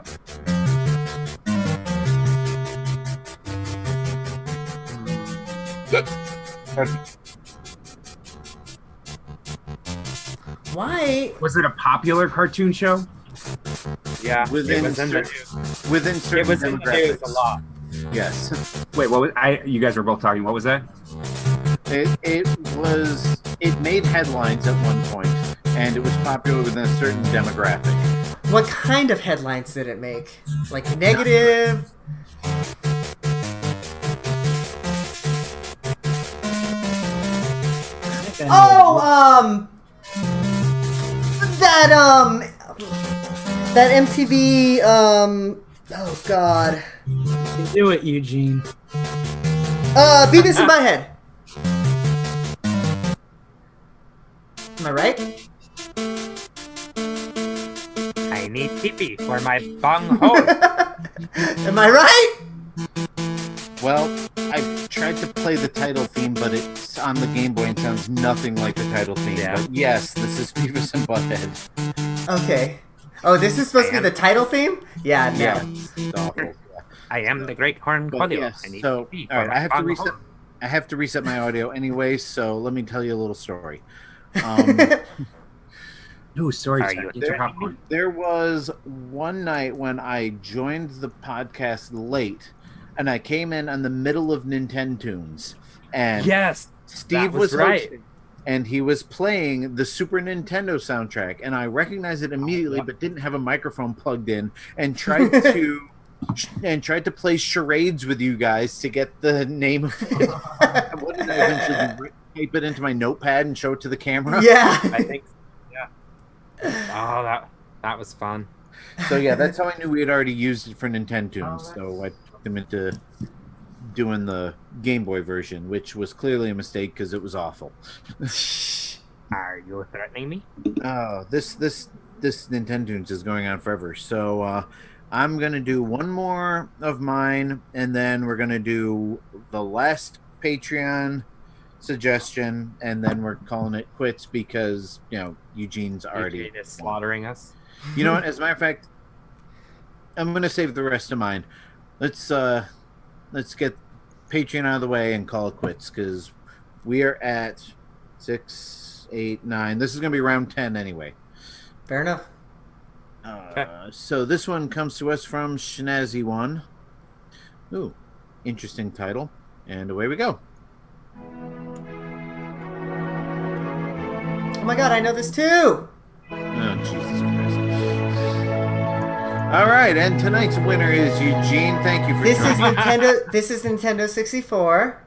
Why? Was it a popular cartoon show? Yeah, Within it was in the certain- news. Within It certain was in the news a demographics. lot. Yes. Wait, what was you guys were both talking. What was that? It made headlines at one point, and it was popular within a certain demographic. What kind of headlines did it make? Like negative? Oh, that MTV, oh god. You can do it, Eugene. Beavis and Butthead. Am I right? I need pee for my bung hole. Am I right? Well, I tried to play the title theme, but it's on the Game Boy and sounds nothing like the title theme. Yeah. But yes, this is Beavis and Butthead. Okay. Oh, this is supposed to be the title theme? Yeah, no. Yeah, it's awful. Yeah. I am the great horn But quadio. yes, I need so pee all right, for I my have to bung reset. hole. I have to reset my audio anyway. So let me tell you a little story. No, sorry. Are Jack. you Get your popcorn. There was one night when I joined the podcast late, and I came in on the middle of Nintendo's, and Yes, Steve that was right. hosting, and he was playing the Super Nintendo soundtrack, and I recognized it immediately, but didn't have a microphone plugged in, and tried to play charades with you guys to get the name of it. What did I eventually do? Type it into my notepad and show it to the camera? Yeah. I think. Yeah. Oh, that was fun. So yeah, that's how I knew we had already used it for Nintendo. So I put them into doing the Game Boy version, which was clearly a mistake because it was awful. Are you threatening me? Oh, this Nintendo is going on forever. So I'm gonna do one more of mine, and then we're gonna do the last Patreon suggestion, and then we're calling it quits because Eugene's already Eugene is slaughtering us. You know what? As a matter of fact, I'm gonna save the rest of mine. Let's get Patreon out of the way and call it quits because we are at 6, 8, 9. This is gonna be round 10 anyway. Fair enough. So this one comes to us from Schnazzy One. Ooh, interesting title. And away we go. Oh my god, I know this too! Oh, Jesus Christ. All right, and tonight's winner is Eugene. Thank you for This is joining. Nintendo 64.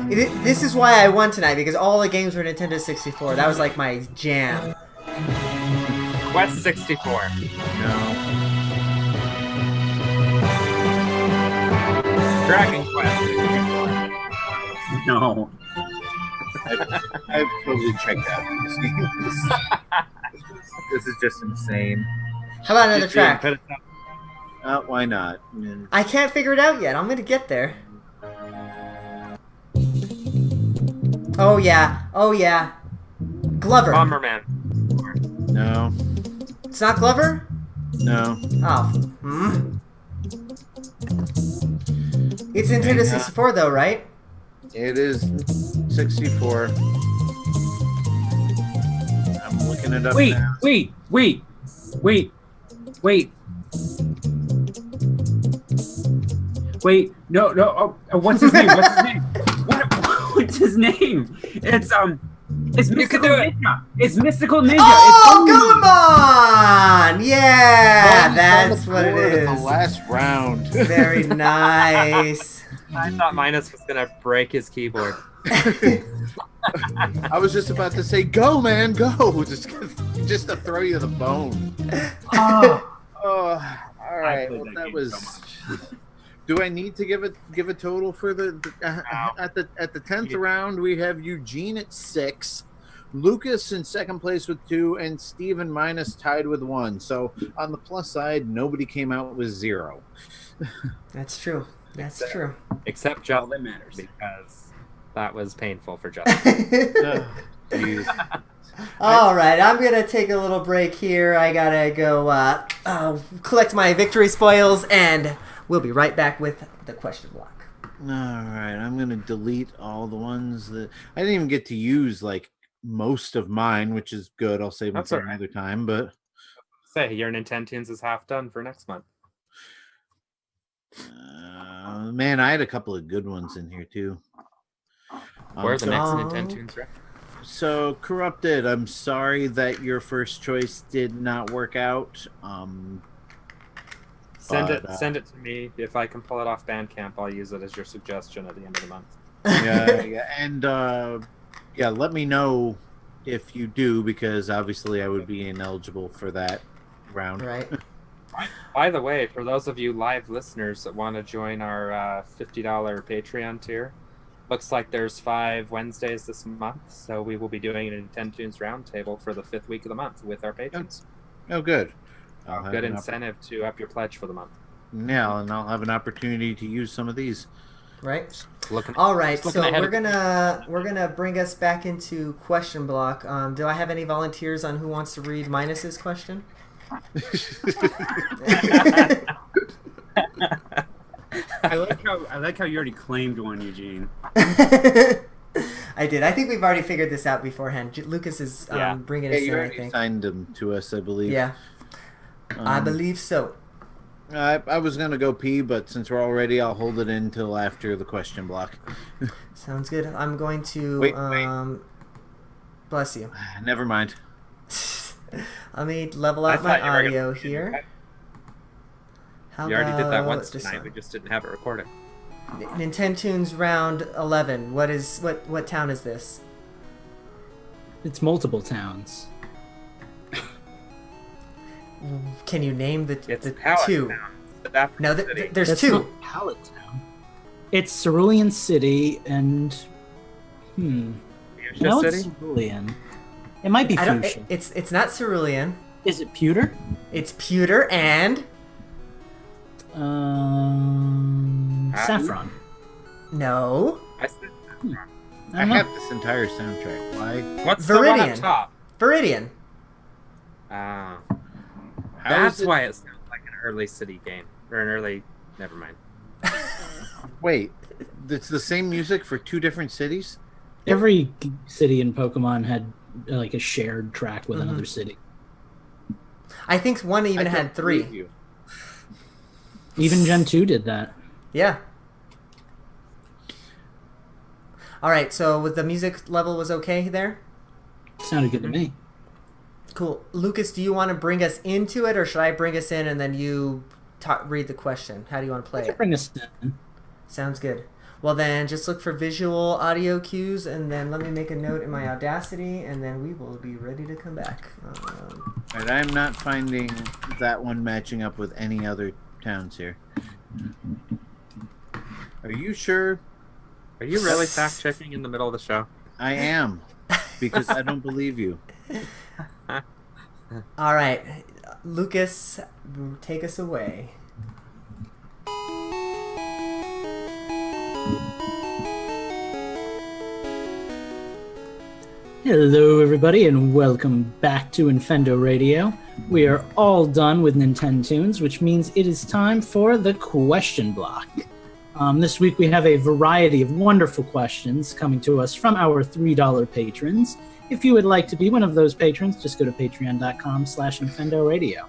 This is why I won tonight, because all the games were Nintendo 64. That was like my jam. Quest 64. No. Dragon Quest 64. No. I've totally checked out. This is just insane. How about another track? Put it up. Why not? I mean, I can't figure it out yet. I'm gonna get there. Oh yeah. Oh yeah. Glover. Bomberman. no. It's not Glover? No. Oh. It's Nintendo 64 though, right? It is 64. I'm looking it up Wait, now. wait. Wait, no. Oh, what's his name? What's his name? It's Mystical do it. Ninja. It's Mystical Ninja. Oh, it's Goemon! Yeah, that's what it Board of is. The last round. Very nice. I thought Minus was gonna break his keyboard. I was just about to say, "Go, man, go!" Just to throw you the bone. Oh, Oh, all right. played Well, that that game was. so much. Do I need to give a total for at the 10th round? We have Eugene at 6, Lucas in second place with 2, and Steven Minus tied with 1. So on the plus side, nobody came out with 0. That's true. That's true. Except all Justin, that matters. because that was painful for Justin. Jeez. All right, I'm gonna take a little break here. I gotta go collect my victory spoils, and we'll be right back with the question block. All right, I'm gonna delete all the ones that I didn't even get to use, like most of mine, which is good. I'll save them That's for all right. another time. But Say your Nintendo's is half done for next month. man, I had a couple of good ones in here too. Where are the next Oh. Nintendo's, right? So corrupted. I'm sorry that your first choice did not work out. Send But, it to me. If I can pull it off Bandcamp, I'll use it as your suggestion at the end of the month. yeah, and yeah, let me know if you do, because obviously I would be ineligible for that round. Right. By the way, for those of you live listeners that want to join our $50 Patreon tier, looks like there's 5 Wednesdays this month, so we will be doing a Nintendo's Roundtable for the 5th week of the month with our patrons. Oh, good. I'll have Good an incentive to up your pledge for the month. Yeah, and I'll have an opportunity to use some of these. Right. Looking, All right. just looking So ahead we're gonna bring us back into question block. Do I have any volunteers on who wants to read Minus's question? I like how you already claimed one, Eugene. I did. I think we've already figured this out beforehand. Lucas is Yeah. bringing Yeah, us you in, I already think. signed them to us, I believe. Yeah, I believe so. I was gonna go pee, but since we're all ready, I'll hold it in until after the question block. Sounds good. I'm going to Wait. bless you. Never mind. Let me level I out my thought you were gonna- audio here. How We already did that about once this tonight. one? We just didn't have it recorded. Nintendo's round 11. What town is this? It's multiple towns. Can you name the Pallet two? Town. It's African No, City. there's That's two. not Pallet Town. It's Cerulean City and Fuchsia no, City? it's Cerulean. It might be I don't. Fuchsia. It's not Cerulean. Is it Pewter? It's Pewter and Saffron. no I said, I have this entire soundtrack. Why? what's the one up Viridian. top? Viridian. Ah, How that's is it- why it sounds like an early city game. Or an early... Never mind. Wait, it's the same music for two different cities? Every city in Pokemon had like a shared track with another city. I think one even I had don't 3. believe you. Even Gen 2 did that. Yeah. All right. So with the music level was okay there. Sounded good to me. Cool. Lucas, do you want to bring us into it, or should I bring us in and then you read the question? How do you want to play it? Bring us in. Sounds good. Well, then just look for visual audio cues, and then let me make a note in my Audacity, and then we will be ready to come back. Right, I'm not finding that one matching up with any other towns here. Are you sure? Are you really fact checking in the middle of the show? I am, because I don't believe you. All right. Lucas, take us away. Hello, everybody, and welcome back to Infendo Radio. We are all done with Nintendo's, which means it is time for the question block. This week we have a variety of wonderful questions coming to us from our $3 patrons. If you would like to be one of those patrons, just go to patreon.com/Infendo Radio.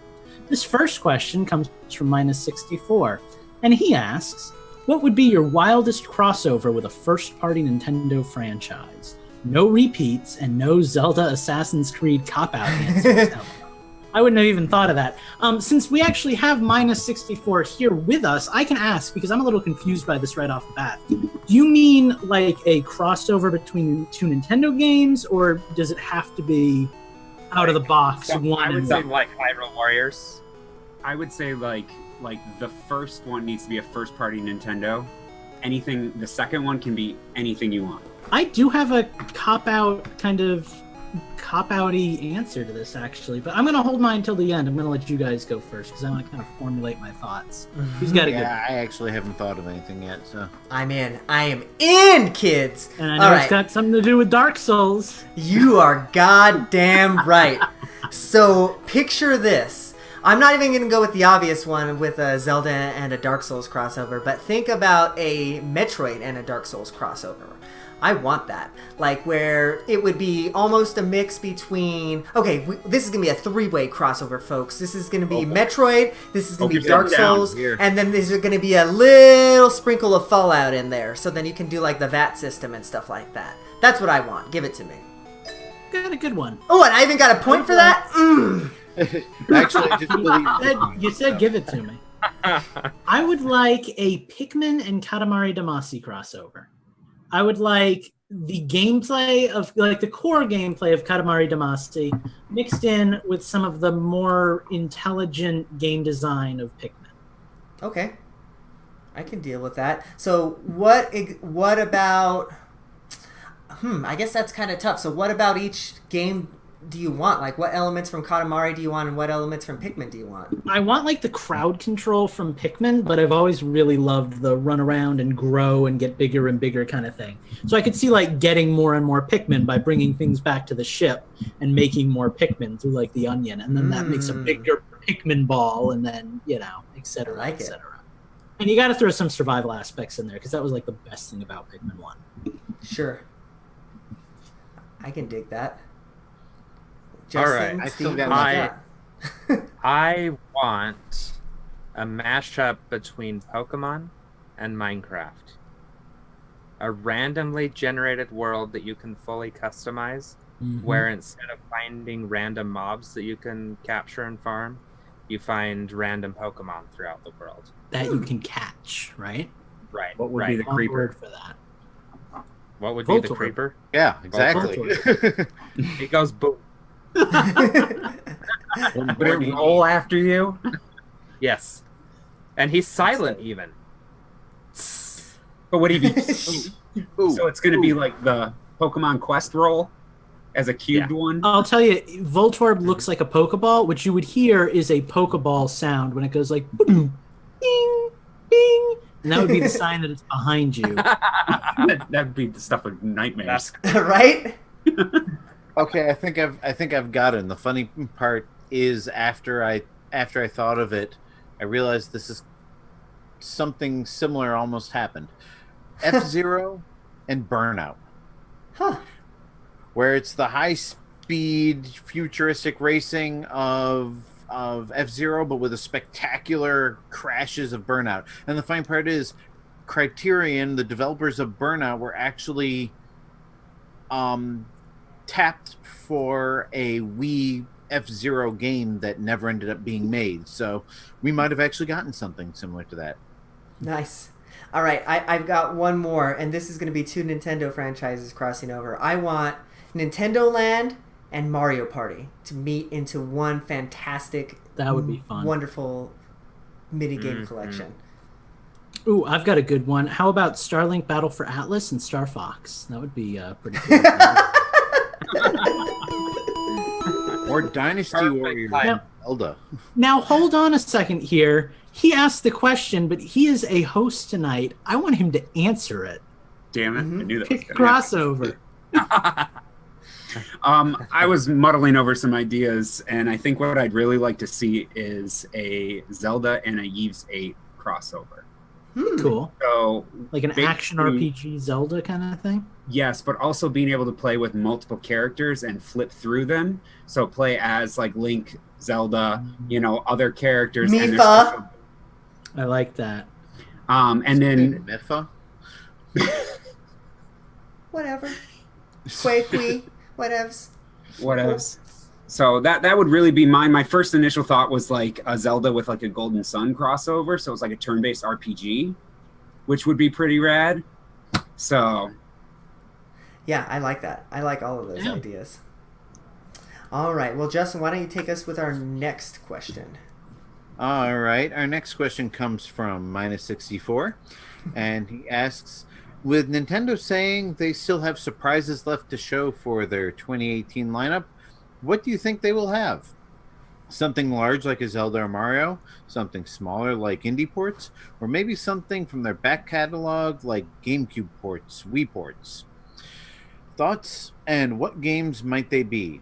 This first question comes from Minus64, and he asks, what would be your wildest crossover with a first-party Nintendo franchise? No repeats and no Zelda Assassin's Creed cop-out answers. I wouldn't have even thought of that. Since we actually have Minus64 here with us, I can ask, because I'm a little confused by this right off the bat. Do you mean like a crossover between two Nintendo games, or does it have to be out of the box one I would and say one? like Hyrule Warriors. I would say like the first one needs to be a first party Nintendo. Anything, the second one can be anything you want. I do have a cop-out cop-outy answer to this, actually, but I'm going to hold mine till the end. I'm going to let you guys go first, because I want to kind of formulate my thoughts. Who's got a good Yeah, I actually haven't thought of anything yet, so. I'm in. I am in, kids. And I know All it's right. got something to do with Dark Souls. You are goddamn right. So picture this. I'm not even going to go with the obvious one with a Zelda and a Dark Souls crossover, but think about a Metroid and a Dark Souls crossover. I want that. Like, where it would be almost a mix between... Okay, this is going to be a three-way crossover, folks. This is going to be Metroid, this is going to be Dark Souls, and then there's going to be a little sprinkle of Fallout in there. So then you can do, like, the VAT system and stuff like that. That's what I want. Give it to me. Got a good one. Oh, and I even got a point for that? Actually, I just believe You said give it to me. I would like a Pikmin and Katamari Damacy crossover. I would like the gameplay of, like, the core gameplay of Katamari Damacy mixed in with some of the more intelligent game design of Pikmin. Okay. I can deal with that. So what about... I guess that's kind of tough. So what about each game do you want? Like, what elements from Katamari do you want, and what elements from Pikmin do you want? I want, like, the crowd control from Pikmin, but I've always really loved the run around and grow and get bigger and bigger kind of thing. So I could see, like, getting more and more Pikmin by bringing things back to the ship and making more Pikmin through, like, the onion, and then that makes a bigger Pikmin ball, and then, you know, et cetera, like et cetera. And you got to throw some survival aspects in there, because that was, like, the best thing about Pikmin 1. Sure. I can dig that. All right, Justin, I still Steve, got what I want a mashup between Pokemon and Minecraft. A randomly generated world that you can fully customize, where instead of finding random mobs that you can capture and farm, you find random Pokemon throughout the world. That you can catch, right? Right. What would right. be the On creeper? board for that. What would be the Voltorb. creeper? Yeah, exactly. He goes boom. Would it roll after you? Yes. And he's silent even. But would he be... Ooh, So it's going to be like the Pokemon Quest roll as a cubed one? I'll tell you, Voltorb looks like a Pokeball. What you would hear is a Pokeball sound when it goes like boom, bing, bing. And that would be the sign that it's behind you. That'd be the stuff of nightmares. right? Okay, I think I've got it. And the funny part is after I thought of it, I realized this is something similar almost happened. F-Zero and Burnout. Huh. Where it's the high speed futuristic racing of F-Zero, but with a spectacular crashes of Burnout. And the funny part is Criterion, the developers of Burnout, were actually tapped for a Wii F-Zero game that never ended up being made. So we might have actually gotten something similar to that. Nice. All right, I've got one more, and this is going to be two Nintendo franchises crossing over. I want Nintendo Land and Mario Party to meet into one fantastic, That would be fun. wonderful mini-game collection. Ooh, I've got a good one. How about Starlink Battle for Atlas and Star Fox? That would be pretty cool. Or Dynasty Perfect. Warriors Now- and Zelda. Now, hold on a second here. He asked the question, but he is a host tonight. I want him to answer it. Damn it. I knew that was Pick gonna happen. crossover. I was muddling over some ideas, and I think what I'd really like to see is a Zelda and a Yves 8 crossover. Cool. So, Like an action basically- RPG Zelda kind of thing? yes, but also being able to play with multiple characters and flip through them. So play as like Link, Zelda, other characters. And their Mifa. special- I like that. and then Mifa? Whatever. Quakey. Whatevs. what else? So that would really be mine. My first initial thought was like a Zelda with like a Golden Sun crossover. So it's like a turn-based RPG, which would be pretty rad. So Yeah, I like that. I like all of those Yeah. ideas. All right. Well, Justin, why don't you take us with our next question? All right. Our next question comes from Minus64, and he asks, with Nintendo saying they still have surprises left to show for their 2018 lineup, what do you think they will have? Something large like a Zelda or Mario, something smaller like indie ports, or maybe something from their back catalog like GameCube ports, Wii ports? Thoughts, and what games might they be?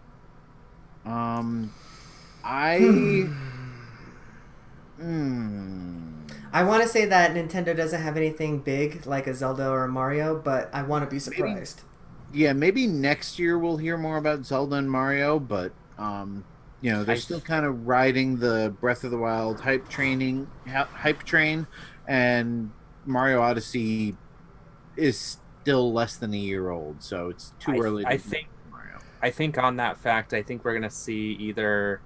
I I want to say that Nintendo doesn't have anything big like a Zelda or a Mario, but I want to be surprised. Maybe next year we'll hear more about Zelda and Mario, but they're still kind of riding the Breath of the Wild hype train, and Mario Odyssey is still less than a year old, so it's too early. I think on that fact, I think we're gonna see either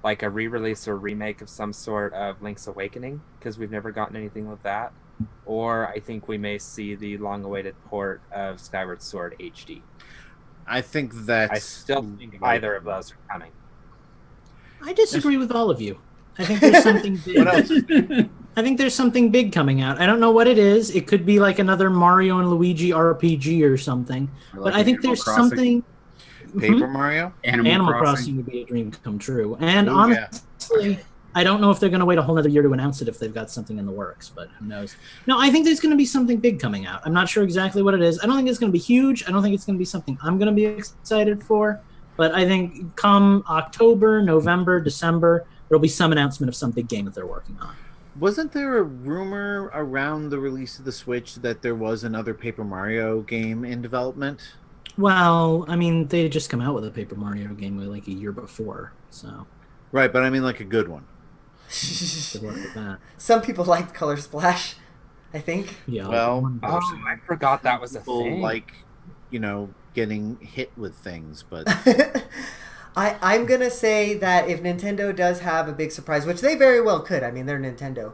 like a re-release or remake of some sort of Link's Awakening, because we've never gotten anything with that, or I think we may see the long-awaited port of Skyward Sword HD. I think that I still think either of those are coming. I disagree with all of you. I think there's something big. What else? I think there's something big coming out. I don't know what it is. It could be like another Mario and Luigi RPG or something. But I think there's something. Paper Mario? Animal Crossing would be a dream come true. And honestly, I don't know if they're going to wait a whole other year to announce it if they've got something in the works, but who knows. No, I think there's going to be something big coming out. I'm not sure exactly what it is. I don't think it's going to be huge. I don't think it's going to be something I'm going to be excited for. But I think come October, November, December, there'll be some announcement of some big game that they're working on. Wasn't there a rumor around the release of the Switch that there was another Paper Mario game in development? Well, I mean, they just come out with a Paper Mario game like a year before, so. Right, but I mean like a good one. Good luck with that. Some people liked Color Splash, I think. Yeah. Well, I forgot that was a people thing. like, getting hit with things, but I'm gonna say that if Nintendo does have a big surprise, which they very well could, I mean they're Nintendo,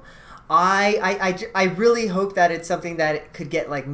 I really hope that it's something that could get like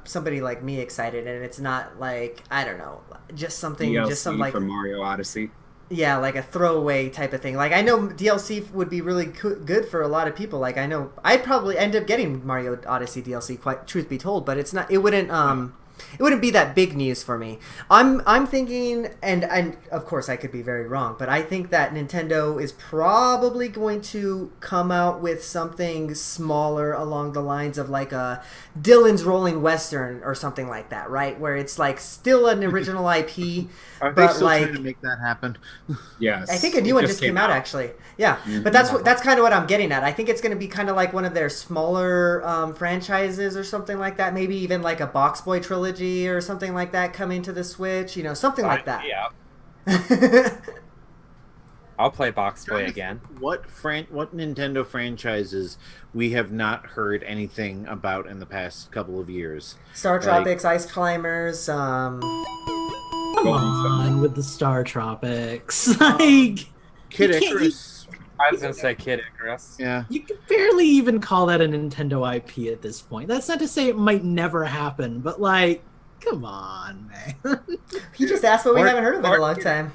somebody like me excited, and it's not like, I don't know, just something DLC just some like for Mario Odyssey. Yeah, like a throwaway type of thing. Like, I know DLC would be really good for a lot of people. Like, I know I'd probably end up getting Mario Odyssey DLC, quite truth be told, but it's not. It wouldn't be that big news for me. I'm thinking, and of course I could be very wrong, but I think that Nintendo is probably going to come out with something smaller along the lines of like a Dylan's Rolling Western or something like that, right? Where it's like still an original IP, are but they still like trying to make that happen? Yes, I think a new one just came out actually. Yeah, but that's kind of what I'm getting at. I think it's going to be kind of like one of their smaller franchises or something like that. Maybe even like a Box Boy trilogy or something like that coming to the Switch. Something like that. Yeah. I'll play Box Boy again. What Nintendo franchises we have not heard anything about in the past couple of years? Star Tropics, Ice Climbers. Come on with the Star Tropics. Like, Kid Icarus. I was gonna say Kid Icarus. Yeah. You can barely even call that a Nintendo IP at this point. That's not to say it might never happen, but like, come on, man. You just asked what we haven't heard of in a long time.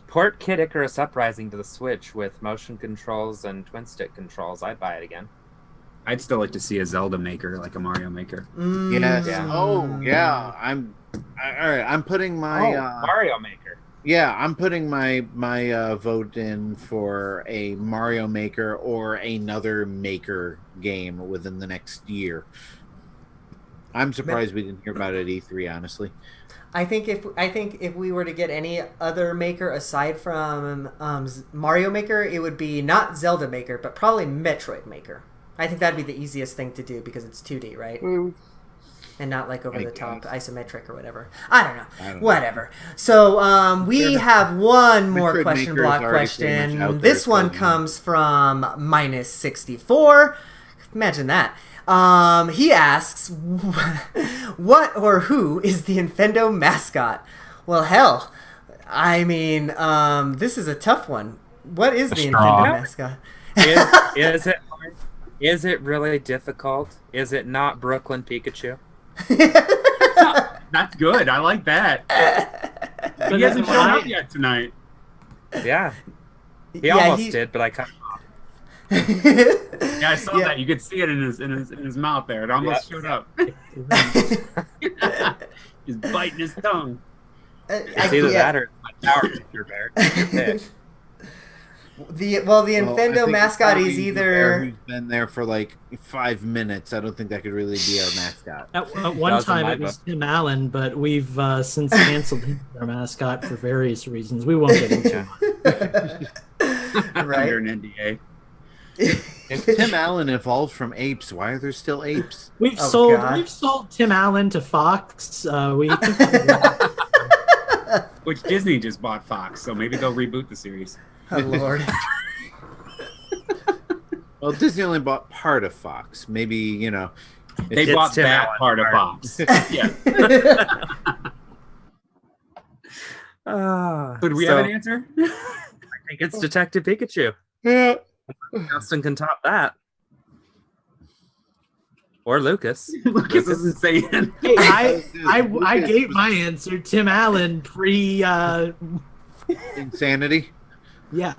Port Kid Icarus Uprising to the Switch with motion controls and twin stick controls. I'd buy it again. I'd still like to see a Zelda maker, like a Mario maker. Yes. Yeah. Oh, yeah. All right. I'm putting my Mario Maker. Yeah, I'm putting my vote in for a Mario Maker or another Maker game within the next year. I'm surprised we didn't hear about it at E3, honestly. I think if we were to get any other maker aside from Mario Maker, it would be not Zelda Maker, but probably Metroid Maker. I think that'd be the easiest thing to do because it's 2D, right? And not like over the top isometric or whatever. I don't know. Whatever. So we have one more question block question. This one comes from -64. Imagine that. He asks, what or who is the Infendo mascot? Well, hell, I mean, this is a tough one. What is the Infendo mascot? Is it really difficult? Is it not Brooklyn Pikachu? That's good. I like that. He hasn't shown up yet tonight. Yeah. He almost did, but I cut him off. Yeah, I saw that. You could see it in his mouth there. It almost showed up. He's biting his tongue. It's either that or my power picture bear. The Infendo mascot is either who's been there for like 5 minutes. I don't think that could really be our mascot. At one time it was Tim Allen, but we've since canceled him as our mascot for various reasons. We won't get into it. Right. Under an NDA. If Tim Allen evolved from apes, why are there still apes? We've Oh, God. sold Tim Allen to Fox. Which Disney just bought Fox, so maybe they'll reboot the series. Oh Lord. Well, Disney only bought part of Fox. Maybe, you know. They It's bought Tim that Allen part of part. Fox. Yeah. Ah, But do we so have an answer? I think it's Detective Pikachu. Yeah. Justin can top that. Or Lucas. Lucas isn't saying. Hey, I gave my answer. Tim Allen pre. Insanity. Yeah.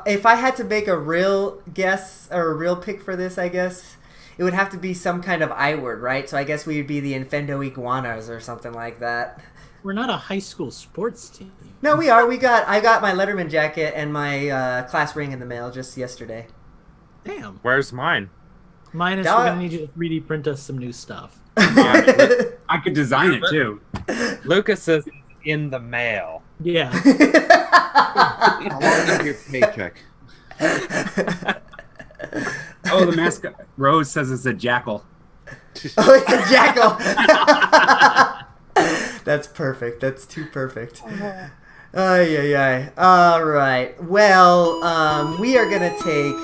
If I had to make a real guess or a real pick for this, I guess it would have to be some kind of I word, right? So I guess we would be the Infendo Iguanas or something like that. We're not a high school sports team. No, we are. I got my Letterman jacket and my class ring in the mail just yesterday. Damn. Where's mine? Minus, Dog. we're gonna need you to 3D print us some new stuff. I could design it too. Lucas is in the mail. Yeah. How long is your paycheck? Oh, the mascot. Rose says it's a jackal. Oh, it's a jackal. That's perfect. That's too perfect. Ay, ay, ay. All right. Well, we are going to take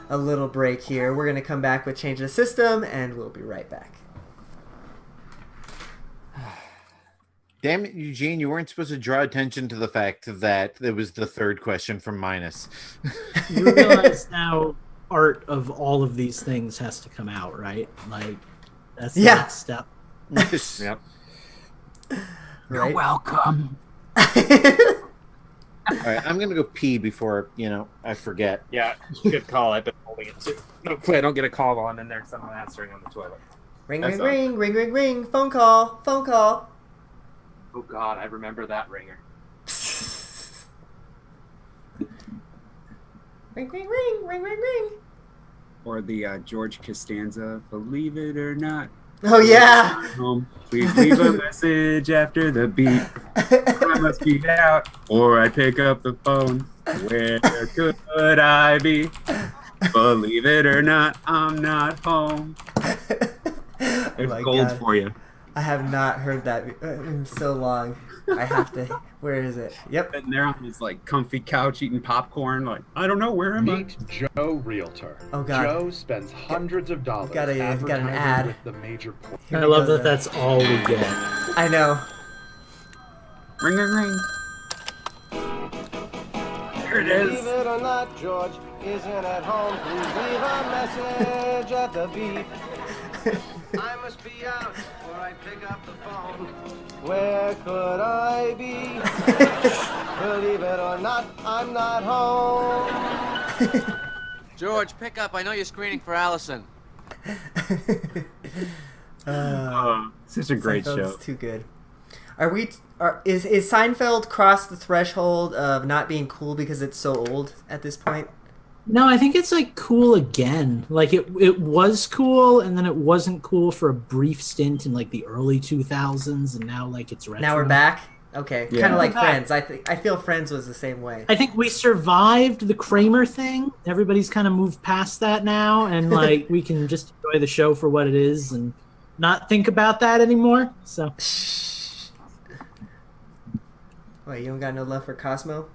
a little break here. We're going to come back with Change the System, and we'll be right back. Damn it, Eugene, you weren't supposed to draw attention to the fact that it was the third question from Minus. You realize now art of all of these things has to come out, right? Like, that's the Yeah. next step. Yep. Right? welcome. All right, I'm going to go pee before, I forget. Yeah, good call. I've been holding it too. Hopefully I don't get a call while I'm in there because I'm answering on the toilet. Ring, That's ring, all. ring, ring, ring, ring. Phone call. Phone call. Oh God, I remember that ringer. Ring, ring, ring, ring, ring, ring. Or the George Costanza, believe it or not. Oh, yeah. Please leave a message after the beep. I must be out, or I pick up the phone. Where could I be? Believe it or not, I'm not home. There's my gold God. for you. I have not heard that in so long. I have to. Where is it? Yep. And they're on this like comfy couch eating popcorn. Like, I don't know, where am I? Meet Joe Realtor. Oh, God. Joe spends hundreds of dollars got an advertising ad. with the major port. Here I we love go, that that's all we get. I know. Ring, ring, ring. Here it is. Believe it or not, George isn't at home. Please leave a message at the beep. I must be out, or I pick up the phone. Where could I be? Believe it or not, I'm not home. George, pick up. I know you're screening for Allison. Such a great Seinfeld's show. too good. Is Seinfeld crossed the threshold of not being cool because it's so old at this point? No, I think it's like cool again. Like it was cool, and then it wasn't cool for a brief stint in like the early 2000s, and now like it's retro. Now we're back. Okay, Yeah. kind of like We're back. Friends. I feel Friends was the same way. I think we survived the Kramer thing. Everybody's kind of moved past that now, and like we can just enjoy the show for what it is and not think about that anymore. So Wait, you don't got no love for Cosmo?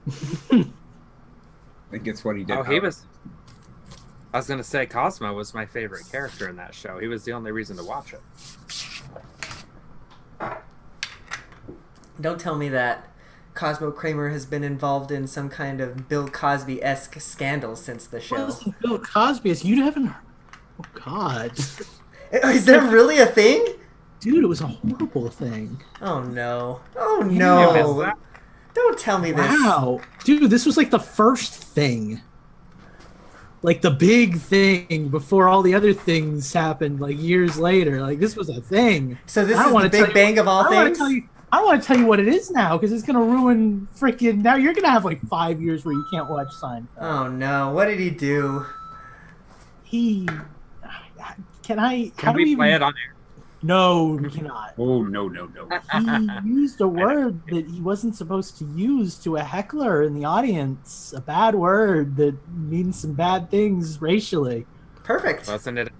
I think it's what he did. Oh, he was. I was gonna say Cosmo was my favorite character in that show. He was the only reason to watch it. Don't tell me that Cosmo Kramer has been involved in some kind of Bill Cosby-esque scandal since the show. Listen, Bill Cosby, you haven't. Oh God, Is there really a thing? dude, it was a horrible thing. Oh no! Oh You no! missed that. Don't tell me this. Wow, dude, this was like the first thing. Like the big thing before all the other things happened, like years later. Like this was a thing. So this I don't is wanna the tell Big you- Bang of all I want things. to tell you. I want to tell you what it is now because it's gonna ruin freaking. Now you're gonna have like 5 years where you can't watch Seinfeld. Oh no! What did he do? He. Can I? Can we play it on air? No, you cannot. Oh, no. He used a word that he wasn't supposed to use to a heckler in the audience. A bad word that means some bad things racially. Perfect. Wasn't it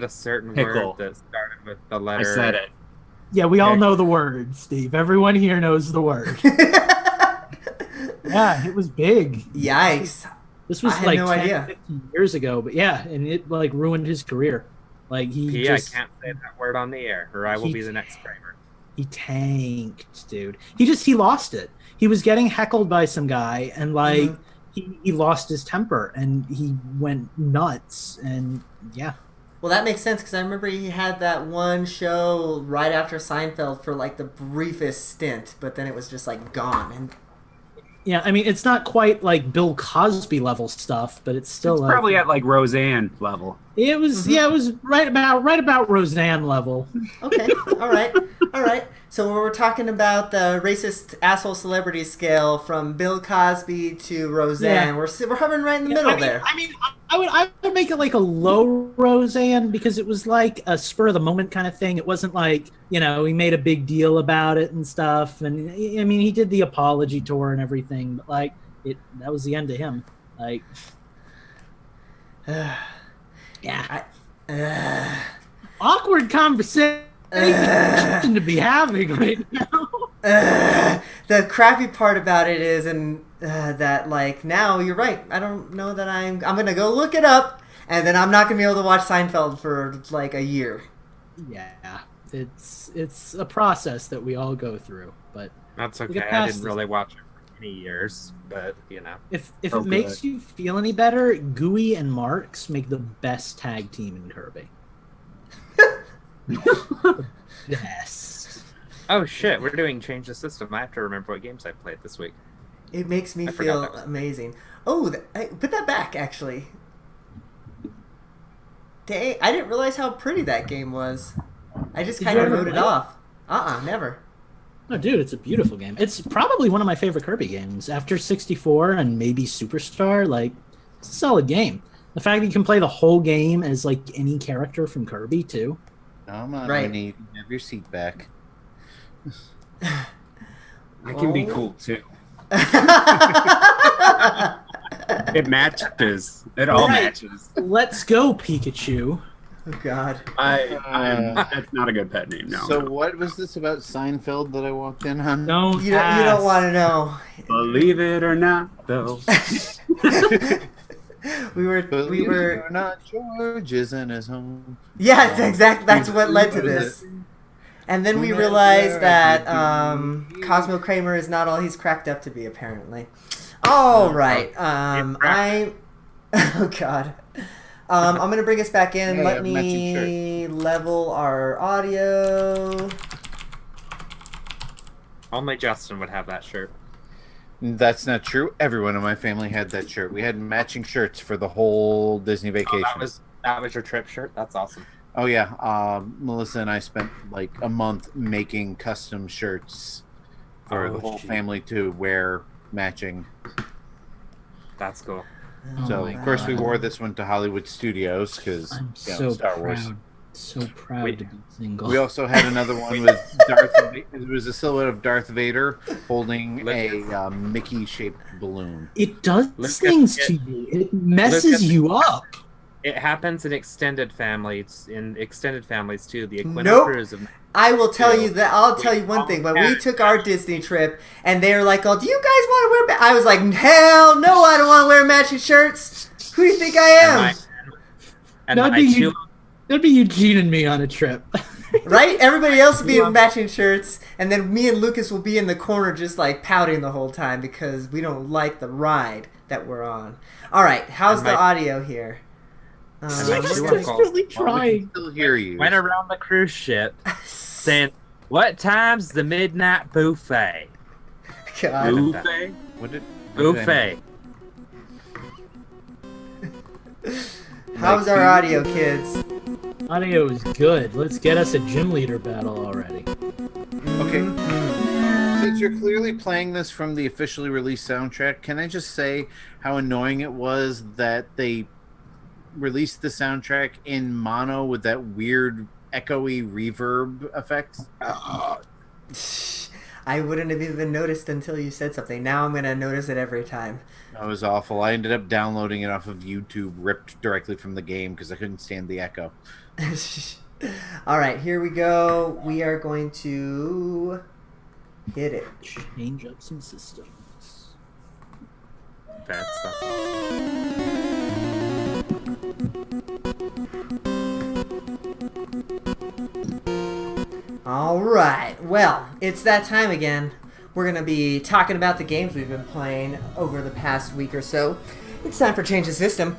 a certain Pickle. word that started with the I letter? said it. Yeah, we all know the word, Steve. Everyone here knows the word. Yeah, it was big. Yikes. This was I had like no 10, idea. 15 years ago, but yeah, and it like ruined his career. Like he P, just I can't say that word on the air, or I will be the next Kramer. he tanked, dude. He lost it. He was getting heckled by some guy, and like he lost his temper, and he went nuts, and yeah. Well, that makes sense because I remember he had that one show right after Seinfeld for like the briefest stint, but then it was just like gone. And Yeah, I mean, it's not quite like Bill Cosby level stuff, but it's still It's probably at like Roseanne level. It was yeah, it was right about Roseanne level. okay, all right. So we're talking about the racist asshole celebrity scale from Bill Cosby to Roseanne. Yeah. We're hovering right in the middle there. I would make it like a low Roseanne because it was like a spur of the moment kind of thing. It wasn't like, he made a big deal about it and stuff. And I mean, he did the apology tour and everything, but like that was the end of him. Like, yeah. Awkward conversation to be having right now. The crappy part about it is, that like now you're right. I don't know that I'm gonna go look it up, and then I'm not gonna be able to watch Seinfeld for like a year. Yeah, it's a process that we all go through, but That's okay. get I past didn't really watch it for many years, but if it makes you feel any better, Gooey and Marks make the best tag team in Kirby. Yes. Oh shit, we're doing change the system. I have to remember what games I played this week. It makes me I feel forgot that. amazing. Oh, put that back actually. Dang, I didn't realize how pretty that game was. I just Did kind you of ever wrote it play it? off. Never. Oh, dude, it's a beautiful game. It's probably one of my favorite Kirby games. After 64 and maybe Superstar, like, it's a solid game. The fact that you can play the whole game as, like, any character from Kirby, too. Come on, Right. Winnie, you can have your seat back. I can be cool too. It matches. It all Right. matches. Let's go, Pikachu. Oh God. That's not a good pet name. No. So no. what was this about Seinfeld that I walked in on? You don't want to know. Believe it or not, though. we were Believe it or not, George is in his home. Yeah, it's exactly. That's what led to this. And then we realized that Cosmo Kramer is not all he's cracked up to be, apparently. All right. Oh God. I'm gonna bring us back in. Yeah, Let matching me level our audio. Only Justin would have that shirt. That's not true. Everyone in my family had that shirt. We had matching shirts for the whole Disney vacation. That was your trip shirt? That's awesome. Oh yeah, Melissa and I spent like a month making custom shirts for the whole family to wear matching. That's cool. So of course we wore this one to Hollywood Studios because I'm so Star proud. Wars. So proud to be single. We also had another one with Darth. It was a silhouette of Darth Vader holding a Mickey-shaped balloon. It does Look things at- to you. It messes you up. It happens in extended families. In extended families too. The Equino Nope. crews of I will tell you that. I'll tell you one thing. When we took our Disney trip, and they were like, "Oh, do you guys want to wear?" I was like, "Hell no, I don't want to wear matching shirts." Who do you think I am? That'd be Eugene and me on a trip. Right? Everybody else will be in matching shirts, and then me and Lucas will be in the corner just like pouting the whole time because we don't like the ride that we're on. All right, how's the audio here? I'm my just two desperately We trying. can still hear you. went around the cruise ship saying, "What time's the midnight buffet?" God. Buffet? What did Buffet. How's our audio, kids? Audio is good. Let's get us a gym leader battle already. Okay. Since you're clearly playing this from the officially released soundtrack, can I just say how annoying it was that they released the soundtrack in mono with that weird echoey reverb effects. I wouldn't have even noticed until you said something. Now I'm gonna notice it every time. That was awful. I ended up downloading it off of YouTube, ripped directly from the game because I couldn't stand the echo. All right, here we go. We are going to hit it. Change up some systems. Bad stuff. All right. Well, it's that time again. We're going to be talking about the games we've been playing over the past week or so. It's time for Change the System.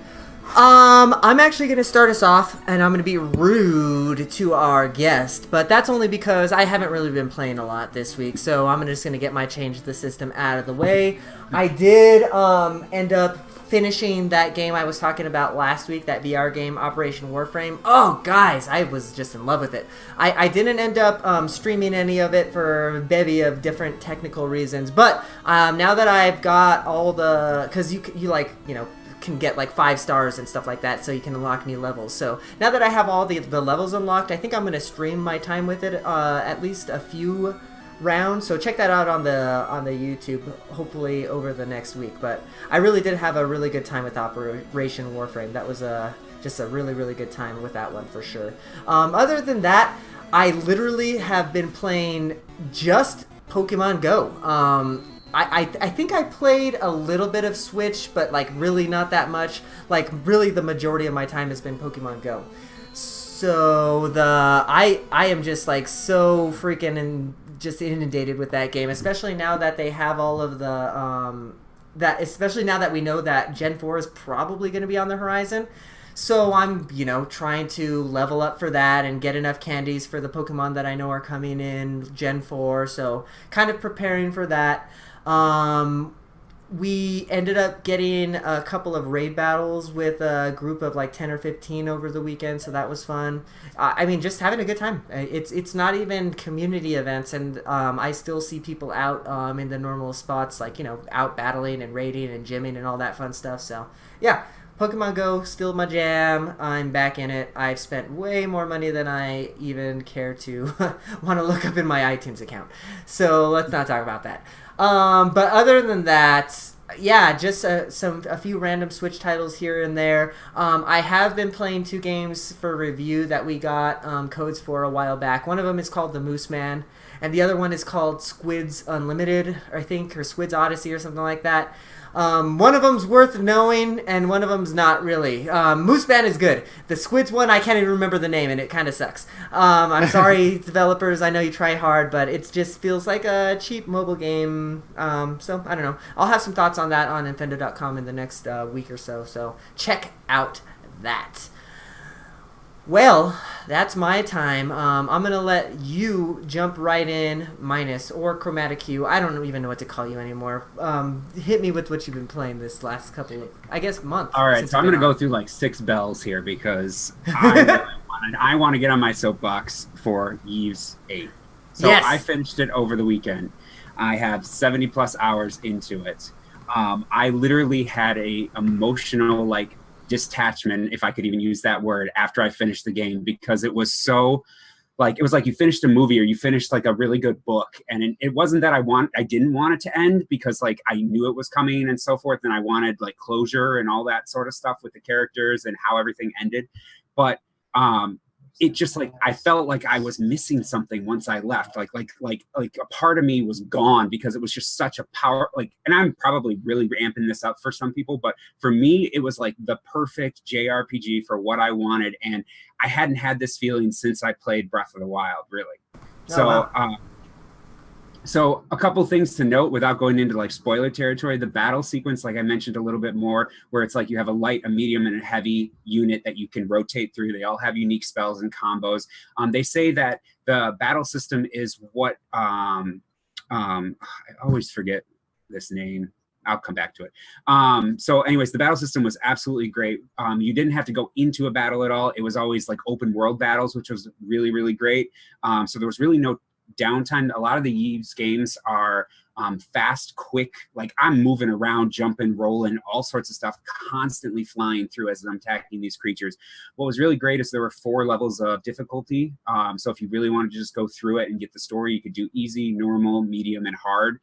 I'm actually going to start us off, and I'm going to be rude to our guest, but that's only because I haven't really been playing a lot this week, so I'm just going to get my Change the System out of the way. I did end up finishing that game I was talking about last week, that VR game, Operation Warframe. Oh, guys, I was just in love with it. I didn't end up streaming any of it for a bevy of different technical reasons, but now that I've got all the... Because you like, you know, can get like 5 stars and stuff like that, so you can unlock new levels. So now that I have all the levels unlocked, I think I'm going to stream my time with it, at least a few rounds. So check that out on the YouTube, hopefully over the next week. But I really did have a really good time with Operation Warframe. That was just a really, really good time with that one for sure. Other than that, I literally have been playing just Pokemon Go. I think I played a little bit of Switch, but like really not that much. Like really the majority of my time has been Pokemon Go. So I am just like so freaking just inundated with that game, especially now that they have all of the especially now that we know that Gen 4 is probably going to be on the horizon. So I'm, you know, trying to level up for that and get enough candies for the Pokemon that I know are coming in Gen 4. So kind of preparing for that. We ended up getting a couple of raid battles with a group of like 10 or 15 over the weekend, so that was fun. I mean, just having a good time. It's not even community events, and I still see people out in the normal spots, like, you know, out battling and raiding and gymming and all that fun stuff. So yeah, Pokemon Go, still my jam. I'm back in it. I've spent way more money than I even care to want to look up in my iTunes account. So let's not talk about that. But other than that, yeah, just a few random Switch titles here and there. I have been playing 2 games for review that we got codes for a while back. One of them is called The Moose Man, and the other one is called Squids Unlimited, I think, or Squids Odyssey or something like that. One of them's worth knowing, and one of them's not really. Moose Man is good. The Squids one, I can't even remember the name, and it kind of sucks. I'm sorry, developers. I know you try hard, but it just feels like a cheap mobile game. So, I don't know. I'll have some thoughts on that on Infendo.com in the next week or so. So, check out that. Well, that's my time. I'm going to let you jump right in, Minus, or Chromatic Hue. I don't even know what to call you anymore. Hit me with what you've been playing this last couple of, I guess, month. All right, so I'm going to go through like 6 bells here because I want to get on my soapbox for Yves 8. So yes. I finished it over the weekend. I have 70 plus hours into it. I literally had a emotional like detachment, if I could even use that word, after I finished the game, because it was so like, it was like you finished a movie or you finished like a really good book, and it wasn't that I didn't want it to end, because like I knew it was coming and so forth, and I wanted like closure and all that sort of stuff with the characters and how everything ended, but it just like I felt like I was missing something once I left. Like a part of me was gone, because it was just such a power. Like, and I'm probably really ramping this up for some people, but for me, it was like the perfect JRPG for what I wanted, and I hadn't had this feeling since I played Breath of the Wild, really. So, wow. So a couple things to note without going into like spoiler territory. The battle sequence, like I mentioned a little bit more, where it's like you have a light, a medium, and a heavy unit that you can rotate through. They all have unique spells and combos. They say that the battle system is what I always forget this name. I'll come back to it. So anyways, the battle system was absolutely great. You didn't have to go into a battle at all. It was always like open world battles, which was really, really great. So there was really no downtime. A lot of the Yves games are fast, quick, like I'm moving around, jumping, rolling, all sorts of stuff, constantly flying through as I'm attacking these creatures. What was really great is there were 4 levels of difficulty. So if you really wanted to just go through it and get the story, you could do easy, normal, medium, and hard.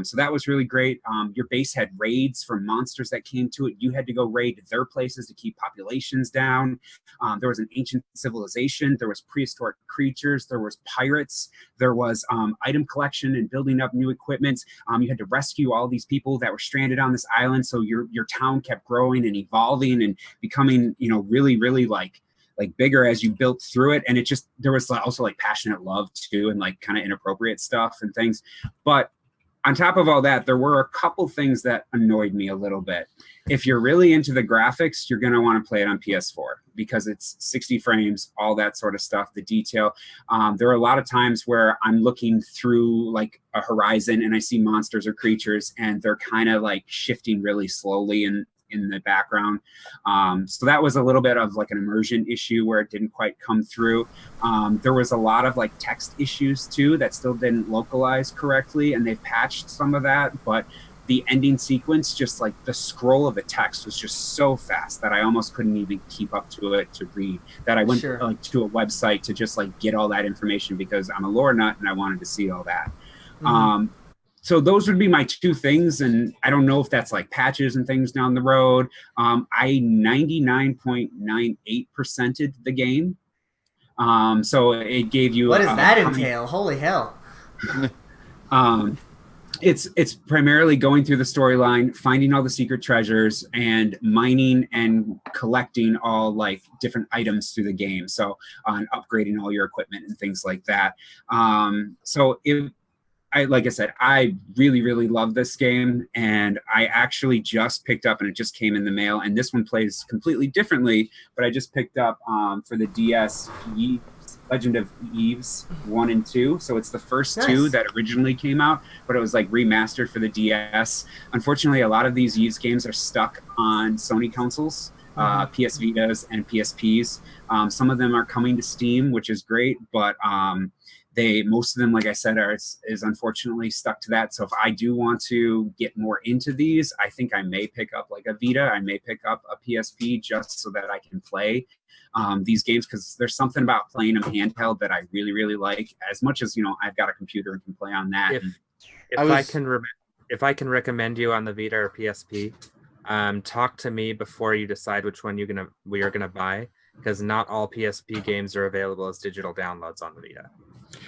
So that was really great. Your base had raids from monsters that came to it. You had to go raid their places to keep populations down. There was an ancient civilization. There was prehistoric creatures. There was pirates. There was item collection and building up new equipment. You had to rescue all these people that were stranded on this island. So your town kept growing and evolving and becoming, really, really like bigger as you built through it. And it just, there was also like passionate love too, and like kind of inappropriate stuff and things. But on top of all that, there were a couple things that annoyed me a little bit. If you're really into the graphics, you're going to want to play it on PS4 because it's 60 frames, all that sort of stuff, the detail. There are a lot of times where I'm looking through like a horizon and I see monsters or creatures and they're kind of like shifting really slowly in the background. So that was a little bit of like an immersion issue where it didn't quite come through. There was a lot of like text issues too that still didn't localize correctly, and they've patched some of that, but the ending sequence, just like the scroll of the text was just so fast that I almost couldn't even keep up to it to read, that I went like to a website to just like get all that information because I'm a lore nut and I wanted to see all that. So those would be my 2 things, and I don't know if that's like patches and things down the road. I 99.98%ed the game. So it gave you... What does that entail? Holy hell. It's primarily going through the storyline, finding all the secret treasures, and mining and collecting all like different items through the game. So upgrading all your equipment and things like that. Like I said, I really, really love this game, and I actually just picked up, and it just came in the mail, and this one plays completely differently, but I just picked up for the DS Legend of Eves 1 and 2. So it's the first 2 that originally came out, but it was like remastered for the DS. Unfortunately, a lot of these Eves games are stuck on Sony consoles, PS Vitas and PSPs. Some of them are coming to Steam, which is great, but most of them, like I said, is unfortunately stuck to that. So if I do want to get more into these, I think I may pick up like a Vita. I may pick up a PSP just so that I can play these games, because there's something about playing them handheld that I really, really like. As much as I've got a computer and can play on that. If I can recommend you on the Vita or PSP, talk to me before you decide which one we are gonna buy, because not all PSP games are available as digital downloads on the Vita.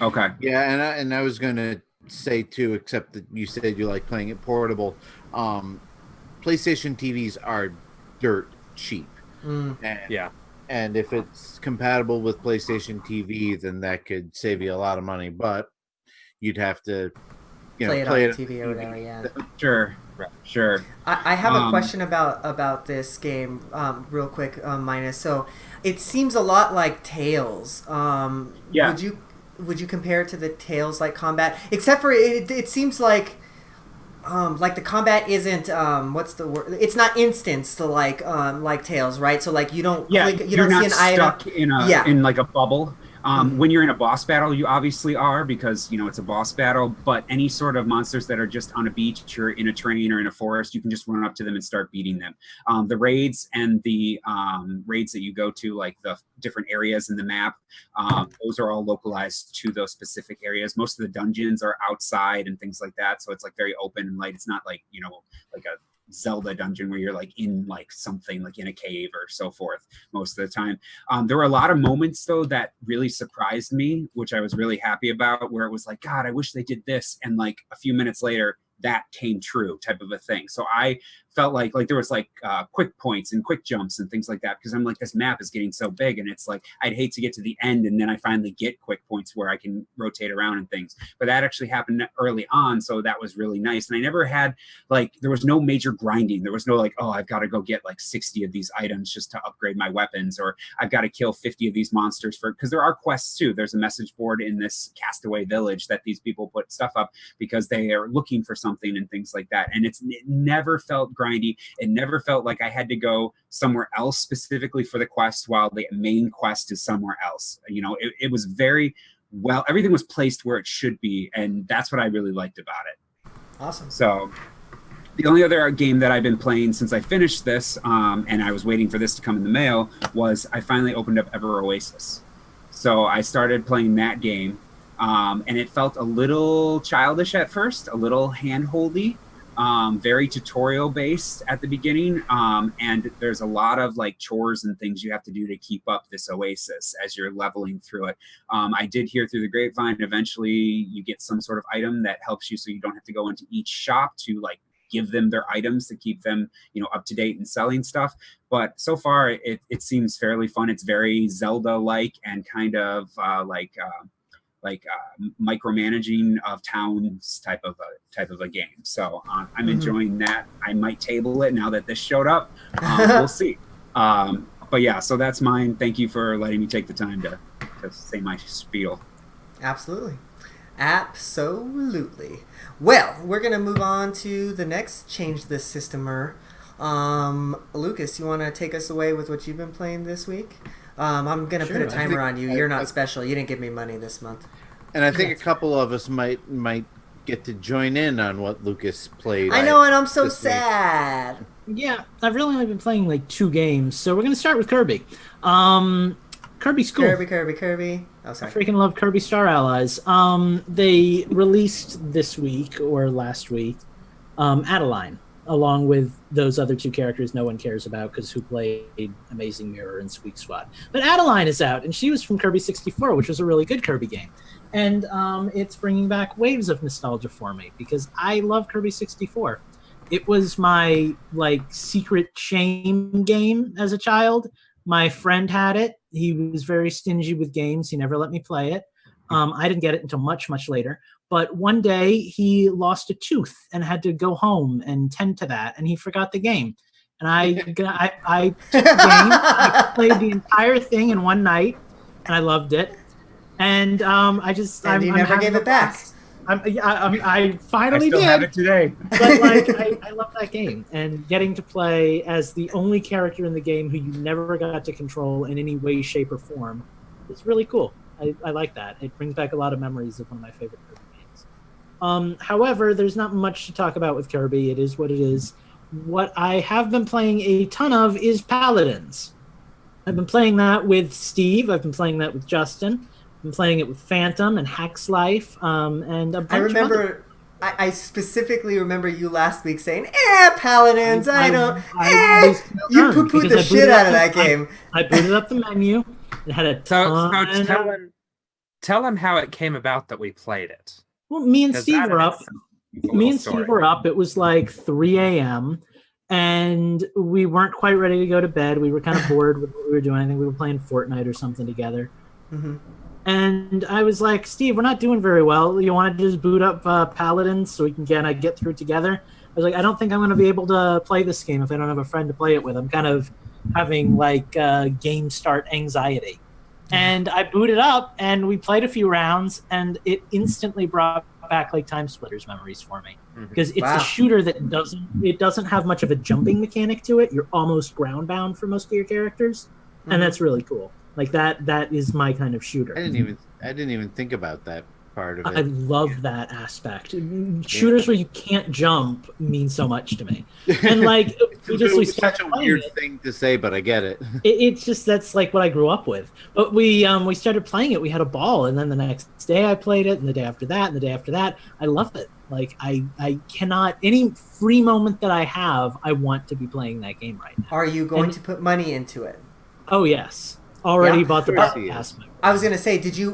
Okay. Yeah, and I was gonna say too, except that you said you like playing it portable. PlayStation TVs are dirt cheap. And if it's compatible with PlayStation TV, then that could save you a lot of money. But you'd have to, play it on TV or whatever. Yeah. Sure. I have a question about this game, real quick, Minus. So it seems a lot like Tales. Yeah. Would you compare it to the Tales-like combat? Except for it seems like the combat isn't what's the word? It's not instanced like Tales, right? So like you don't click, you don't see an stuck item in like a bubble. When you're in a boss battle, you obviously are, because it's a boss battle, but any sort of monsters that are just on a beach or in a train or in a forest, you can just run up to them and start beating them. The raids and the raids that you go to, like the different areas in the map, those are all localized to those specific areas. Most of the dungeons are outside and things like that, so it's like very open and light. It's not like like a Zelda dungeon where you're like in like something like in a cave or so forth most of the time. There were a lot of moments though that really surprised me, which I was really happy about, where it was like, God, I wish they did this, and like a few minutes later that came true, type of a thing. So I felt like there was like quick points and quick jumps and things like that, because I'm like, this map is getting so big, and it's like I'd hate to get to the end and then I finally get quick points where I can rotate around and things. But that actually happened early on, so that was really nice. And I never had there was no major grinding. There was no like, oh, I've got to go get like 60 of these items just to upgrade my weapons, or I've got to kill 50 of these monsters because there are quests too. There's a message board in this castaway village that these people put stuff up because they are looking for something and things like that. And it never felt grindy. It never felt like I had to go somewhere else specifically for the quest while the main quest is somewhere else. It was very well, everything was placed where it should be, and that's what I really liked about it. Awesome. So the only other game that I've been playing since I finished this, and I was waiting for this to come in the mail, was I finally opened up Ever Oasis. So I started playing that game, and it felt a little childish at first, a little hand-holdy, very tutorial based at the beginning, and there's a lot of like chores and things you have to do to keep up this oasis as you're leveling through it. I did hear through the grapevine eventually you get some sort of item that helps you so you don't have to go into each shop to like give them their items to keep them, you know, up to date and selling stuff. But so far it seems fairly fun. It's very Zelda like and kind of micromanaging of towns type of a game. So I'm enjoying that. I might table it now that this showed up. We'll see. But yeah, so that's mine. Thank you for letting me take the time to say my spiel. Absolutely. Absolutely. Well, we're going to move on to the next Change the Systemer. Lucas, you want to take us away with what you've been playing this week? I'm going to put a timer on you. You're not special. You didn't give me money this month. And I think a couple of us might get to join in on what Lucas played. I know, and I'm so sad. Yeah, I've really only been playing like 2 games, so we're going to start with Kirby. Kirby's cool. Kirby. Oh, sorry. I freaking love Kirby Star Allies. They released this week or last week Adeline, along with those other 2 characters no one cares about because who played Amazing Mirror and Squeak Squad. But Adeline is out, and she was from Kirby 64, which was a really good Kirby game. And it's bringing back waves of nostalgia for me because I love Kirby 64. It was my like secret shame game as a child. My friend had it. He was very stingy with games. He never let me play it. I didn't get it until much, much later. But one day he lost a tooth and had to go home and tend to that, and he forgot the game. And I took the game, I played the entire thing in one night, and I loved it. And you never gave it back. I finally still did. have it today. But like, I love that game, and getting to play as the only character in the game who you never got to control in any way, shape, or form is really cool. I like that. It brings back a lot of memories of one of my favorite Kirby games. However, there's not much to talk about with Kirby. It is what it is. What I have been playing a ton of is Paladins. I've been playing that with Steve. I've been playing that with Justin. I've been playing it with Phantom and Hack's Life, and a bunch I remember. of other... I specifically remember you last week saying, Paladins, you poo-pooed the shit out of that game. I booted up the menu. It had a ton. So tell him how it came about that we played it. Well, me and Steve were up. Steve were up. It was like 3 a.m. and we weren't quite ready to go to bed. We were kind of bored with what we were doing. I think we were playing Fortnite or something together. Mm-hmm. And I was like, Steve, we're not doing very well. You want to just boot up Paladins so we can get through it together? I was like, I don't think I'm going to be able to play this game if I don't have a friend to play it with. I'm kind of having like game start anxiety. And I booted up and we played a few rounds and it instantly brought back like Time Splitters memories for me. Because it's a shooter that doesn't have much of a jumping mechanic to it. You're almost ground bound for most of your characters. And that's really cool. Like that is my kind of shooter. I didn't even think about that part of it. I love that aspect. Shooters where you can't jump mean so much to me. And like we such a weird thing to say, but I get it. It's just that's like what I grew up with. But we started playing it. We had a ball, and then the next day I played it, and the day after that, and the day after that. I love it. Like I cannot, any free moment that I have, I want to be playing that game right now. Are you going to put money into it? Oh yes. Already bought the pass. I was gonna say, did you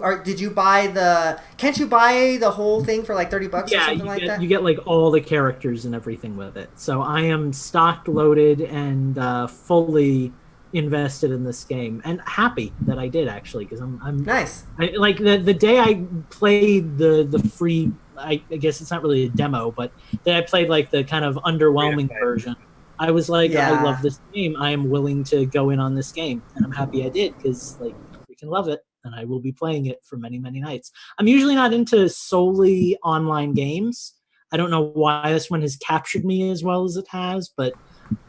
buy the? Can't you buy the whole thing for like $30 or something like that? You get like all the characters and everything with it. So I am stocked, loaded, and fully invested in this game, and happy that I did actually because I'm nice. Like the day I played the free, I guess it's not really a demo, but that I played like the kind of underwhelming version. I was like, I love this game. I am willing to go in on this game, and I'm happy I did because like I freaking love it, and I will be playing it for many, many nights. I'm usually not into solely online games. I don't know why this one has captured me as well as it has, but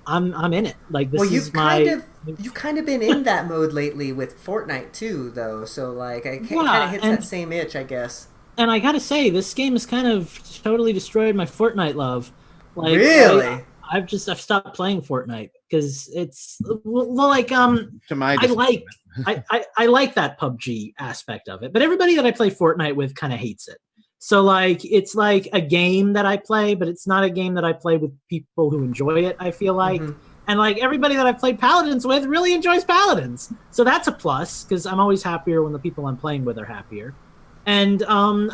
I'm in it. Like this you've kind of been in that mode lately with Fortnite too, though. So like, it kind of hits that same itch, I guess. And I gotta say, this game has kind of totally destroyed my Fortnite love. Like, Really? I've stopped playing Fortnite because it's like To my I like I like that PUBG aspect of it, but everybody that I play Fortnite with kind of hates it. So like it's like a game that I play, but it's not a game that I play with people who enjoy it, I feel like. And like everybody that I've played Paladins with really enjoys Paladins. So that's a plus because I'm always happier when the people I'm playing with are happier. And I'm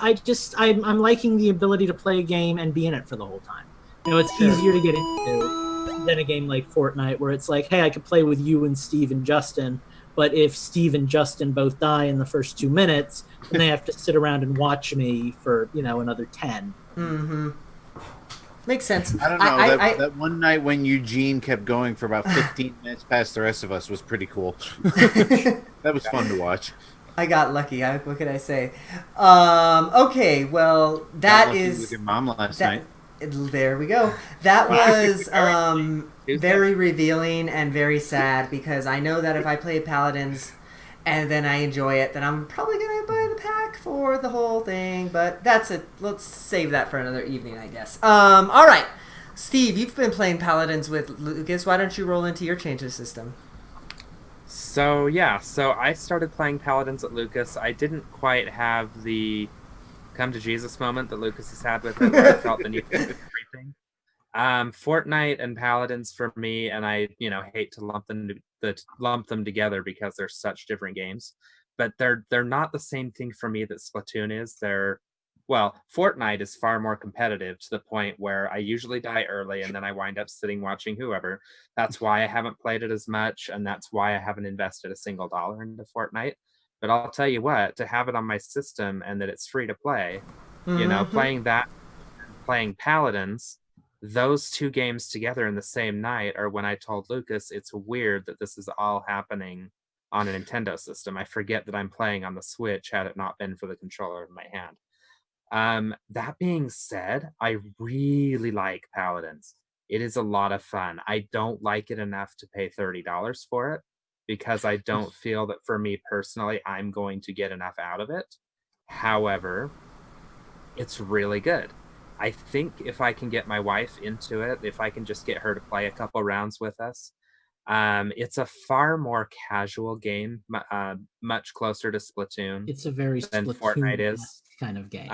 liking the ability to play a game and be in it for the whole time. You know, it's easier to get into than a game like Fortnite where it's like, hey, I could play with you and Steve and Justin, but if Steve and Justin both die in the first 2 minutes, then they have to sit around and watch me for, another 10. Makes sense. I don't know. That one night when Eugene kept going for about 15 minutes past the rest of us was pretty cool. That was fun to watch. I got lucky. What can I say? Okay, well, that is with your mom last night. There we go. That was very revealing and very sad because I know that if I play Paladins and then I enjoy it, then I'm probably going to buy the pack for the whole thing. But that's it. Let's save that for another evening, I guess. All right. Steve, you've been playing Paladins with Lucas. Why don't you roll into your change of system? So I started playing Paladins at Lucas. I didn't quite have the come to Jesus moment that Lucas has had with it, where I felt the need to do everything. Fortnite and Paladins for me, and I hate to lump them together because they're such different games, but they're not the same thing for me that Splatoon is. Fortnite is far more competitive to the point where I usually die early and then I wind up sitting watching whoever. That's why I haven't played it as much, and that's why I haven't invested a single dollar into Fortnite. But I'll tell you what, to have it on my system and that it's free to play, playing that, playing Paladins, those two games together in the same night are when I told Lucas it's weird that this is all happening on a Nintendo system. I forget that I'm playing on the Switch had it not been for the controller in my hand. That being said, I really like Paladins. It is a lot of fun. I don't like it enough to pay $30 for it because I don't feel that for me personally, I'm going to get enough out of it. However, it's really good. I think if I can get my wife into it, if I can just get her to play a couple rounds with us, it's a far more casual game, much closer to Splatoon. It's a very than Splatoon Fortnite is. Kind of game.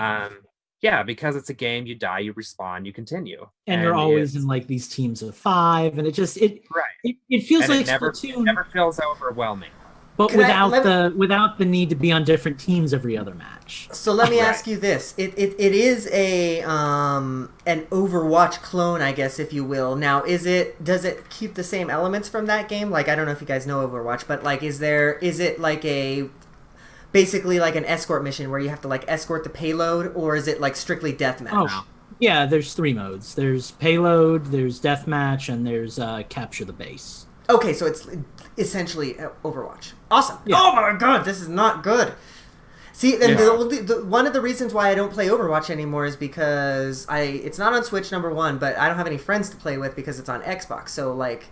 Yeah, because it's a game, you die, you respawn, you continue. And you're always in like these teams of 5, and it feels and like it never, Splatoon. It never feels overwhelming. But without the need to be on different teams every other match. So let me ask you this: it is an Overwatch clone, I guess, if you will. Now, does it keep the same elements from that game? Like, I don't know if you guys know Overwatch, but like, is it like basically like an escort mission where you have to like escort the payload, or is it like strictly deathmatch? Oh, yeah. There's 3 modes. There's payload, there's deathmatch, and there's capture the base. Okay, so it's essentially Overwatch. Awesome. Yeah. Oh my god, this is not good. See, one of the reasons why I don't play Overwatch anymore is because it's not on Switch, number one, but I don't have any friends to play with because it's on Xbox. So like,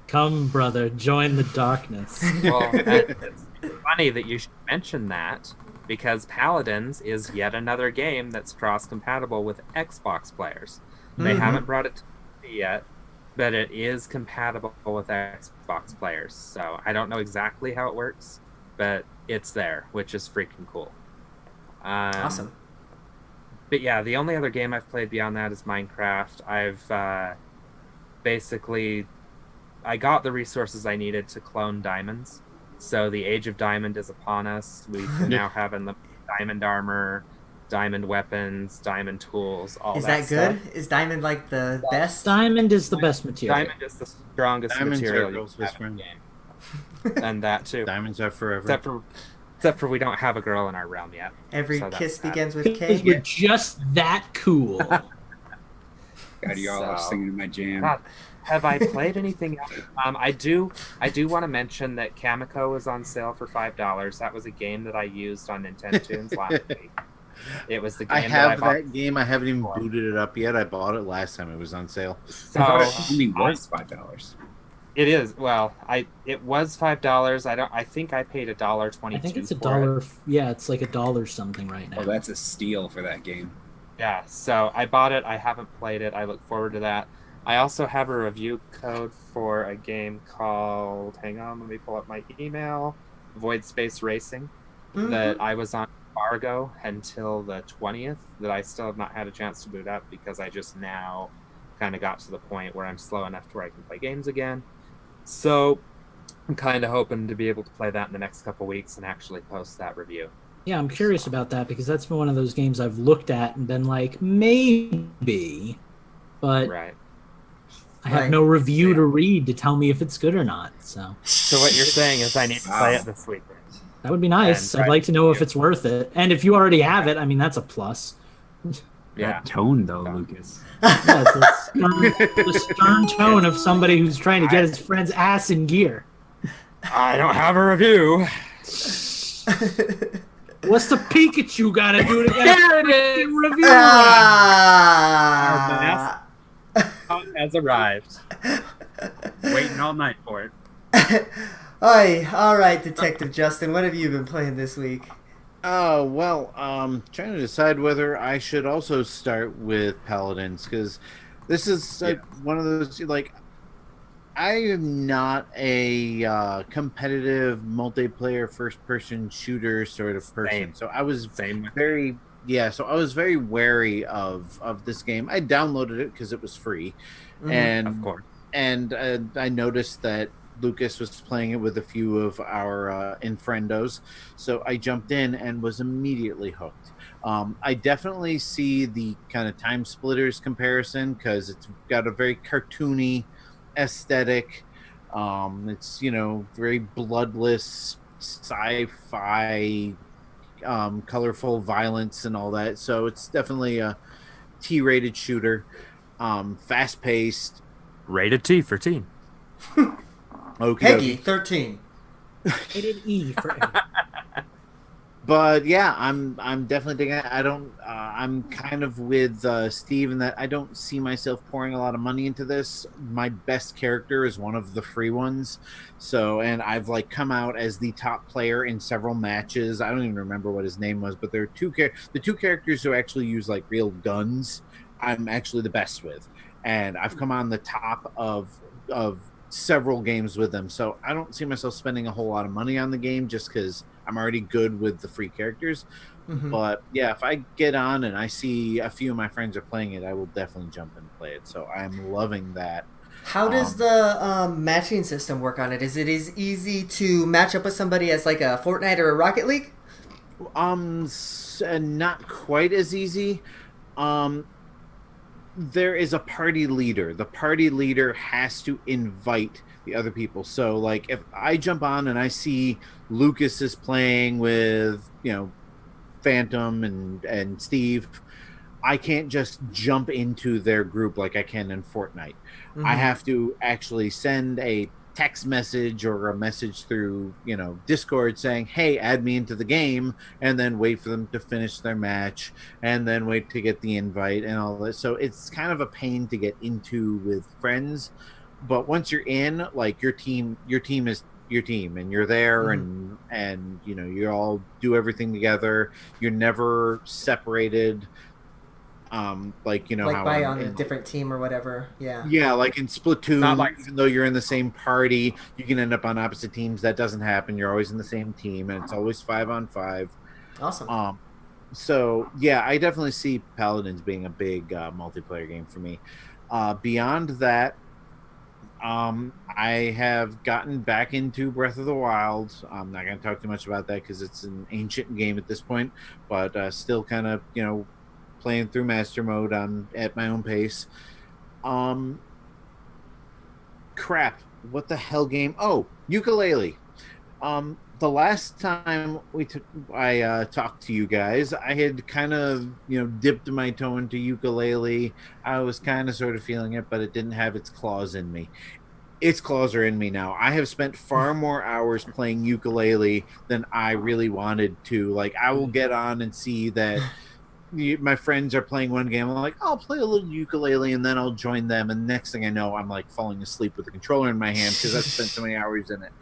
come brother, join the darkness. Well, it's funny that you should mention that because Paladins is yet another game that's cross-compatible with Xbox players. They haven't brought it to PC yet, but it is compatible with Xbox players. So I don't know exactly how it works, but it's there, which is freaking cool. Awesome. But yeah, the only other game I've played beyond that is Minecraft. I've I got the resources I needed to clone diamonds. So the Age of Diamond is upon us. We now have diamond armor, diamond weapons, diamond tools, all that Is that good? stuff. Is diamond like the best? Diamond is the best material. Diamond is the strongest material you can have in the game. And that too. Diamonds are forever. Except for we don't have a girl in our realm yet. Every kiss begins with K. Because we're just that cool. God, y'all are singing my jam. God, have I played anything else? I do want to mention that Kamiko was on sale for $5. That was a game that I used on Nintendo last week. It was the game I have that game. I haven't even booted it up yet. I bought it last time it was on sale. So I thought it only was $5. It is. Well, it was $5. I think I paid $1.22. I think it's a for dollar. it. Yeah, it's like $1 something right now. Oh, that's a steal for that game. Yeah, so I bought it. I haven't played it. I look forward to that. I also have a review code for a game called, hang on, let me pull up my email, Void Space Racing, that I was on embargo until the 20th, that I still have not had a chance to boot up because I just now kind of got to the point where I'm slow enough to where I can play games again. So I'm kind of hoping to be able to play that in the next couple weeks and actually post that review. Yeah, I'm curious about that because that's been one of those games I've looked at and been like, maybe, but Right. I have no review to read to tell me if it's good or not. So what you're saying is I need to play it this week. that would be nice. And I'd like to know if it's worth it. And if you already have it, I mean, that's a plus. Yeah. That tone, though, Lucas. Yeah, it's the stern tone of somebody who's trying to get his friend's ass in gear. I don't have a review. What's the Pikachu got to do to get a review? Has arrived. Waiting all night for it. All right, Detective Justin, what have you been playing this week? Oh, well, trying to decide whether I should also start with Paladins, because this is one of those, like, I am not a competitive multiplayer first-person shooter sort of person. So I was very wary of this game. I downloaded it because it was free, and of course, and I noticed that Lucas was playing it with a few of our Infrendos, so I jumped in and was immediately hooked. I definitely see the kind of Time Splitters comparison because it's got a very cartoony aesthetic. It's, you know, very bloodless sci-fi, colorful violence and all that. So it's definitely a T-rated shooter, fast-paced. Rated T for teen. Okay. Peggy 13. Rated E for But yeah, I'm definitely digging it. I don't. I'm kind of with Steve in that I don't see myself pouring a lot of money into this. My best character is one of the free ones, so and I've like come out as the top player in several matches. I don't even remember what his name was, but there are the two characters who actually use like real guns. I'm actually the best with, and I've come on the top of several games with them. So I don't see myself spending a whole lot of money on the game just because I'm already good with the free characters. But yeah, if I get on and I see a few of my friends are playing it, I will definitely jump in and play it. So I'm loving that. How does the matching system work on it? Is it as easy to match up with somebody as like a Fortnite or a Rocket League? Not quite as easy. There is a party leader. The party leader has to invite the other people. So like if I jump on and I see Lucas is playing with, you know, Phantom and Steve, I can't just jump into their group like I can in Fortnite. I have to actually send a text message or a message through, you know, Discord saying, hey, add me into the game, and then wait for them to finish their match and then wait to get the invite and all this. So it's kind of a pain to get into with friends, but once you're in, like your team is your team and you're there and you know, you all do everything together. You're never separated. Like, you know, like how by on a different team or whatever. Yeah, like in Splatoon, even though you're in the same party, you can end up on opposite teams. That doesn't happen. You're always in the same team, and it's always 5-on-5. Awesome. So yeah, I definitely see Paladins being a big multiplayer game for me. Beyond that, I have gotten back into Breath of the Wild. I'm not going to talk too much about that because it's an ancient game at this point, but still kind of, you know, playing through master mode at my own pace. Crap, what the hell game? Oh, ukulele. The last time I talked to you guys, I had kind of, you know, dipped my toe into ukulele. I was kind of sort of feeling it, but it didn't have its claws in me. Its claws are in me now. I have spent far more hours playing ukulele than I really wanted to. Like, I will get on and see that my friends are playing one game. I'm like, I'll play a little ukulele and then I'll join them. And next thing I know, I'm like falling asleep with the controller in my hand because I've spent so many hours in it.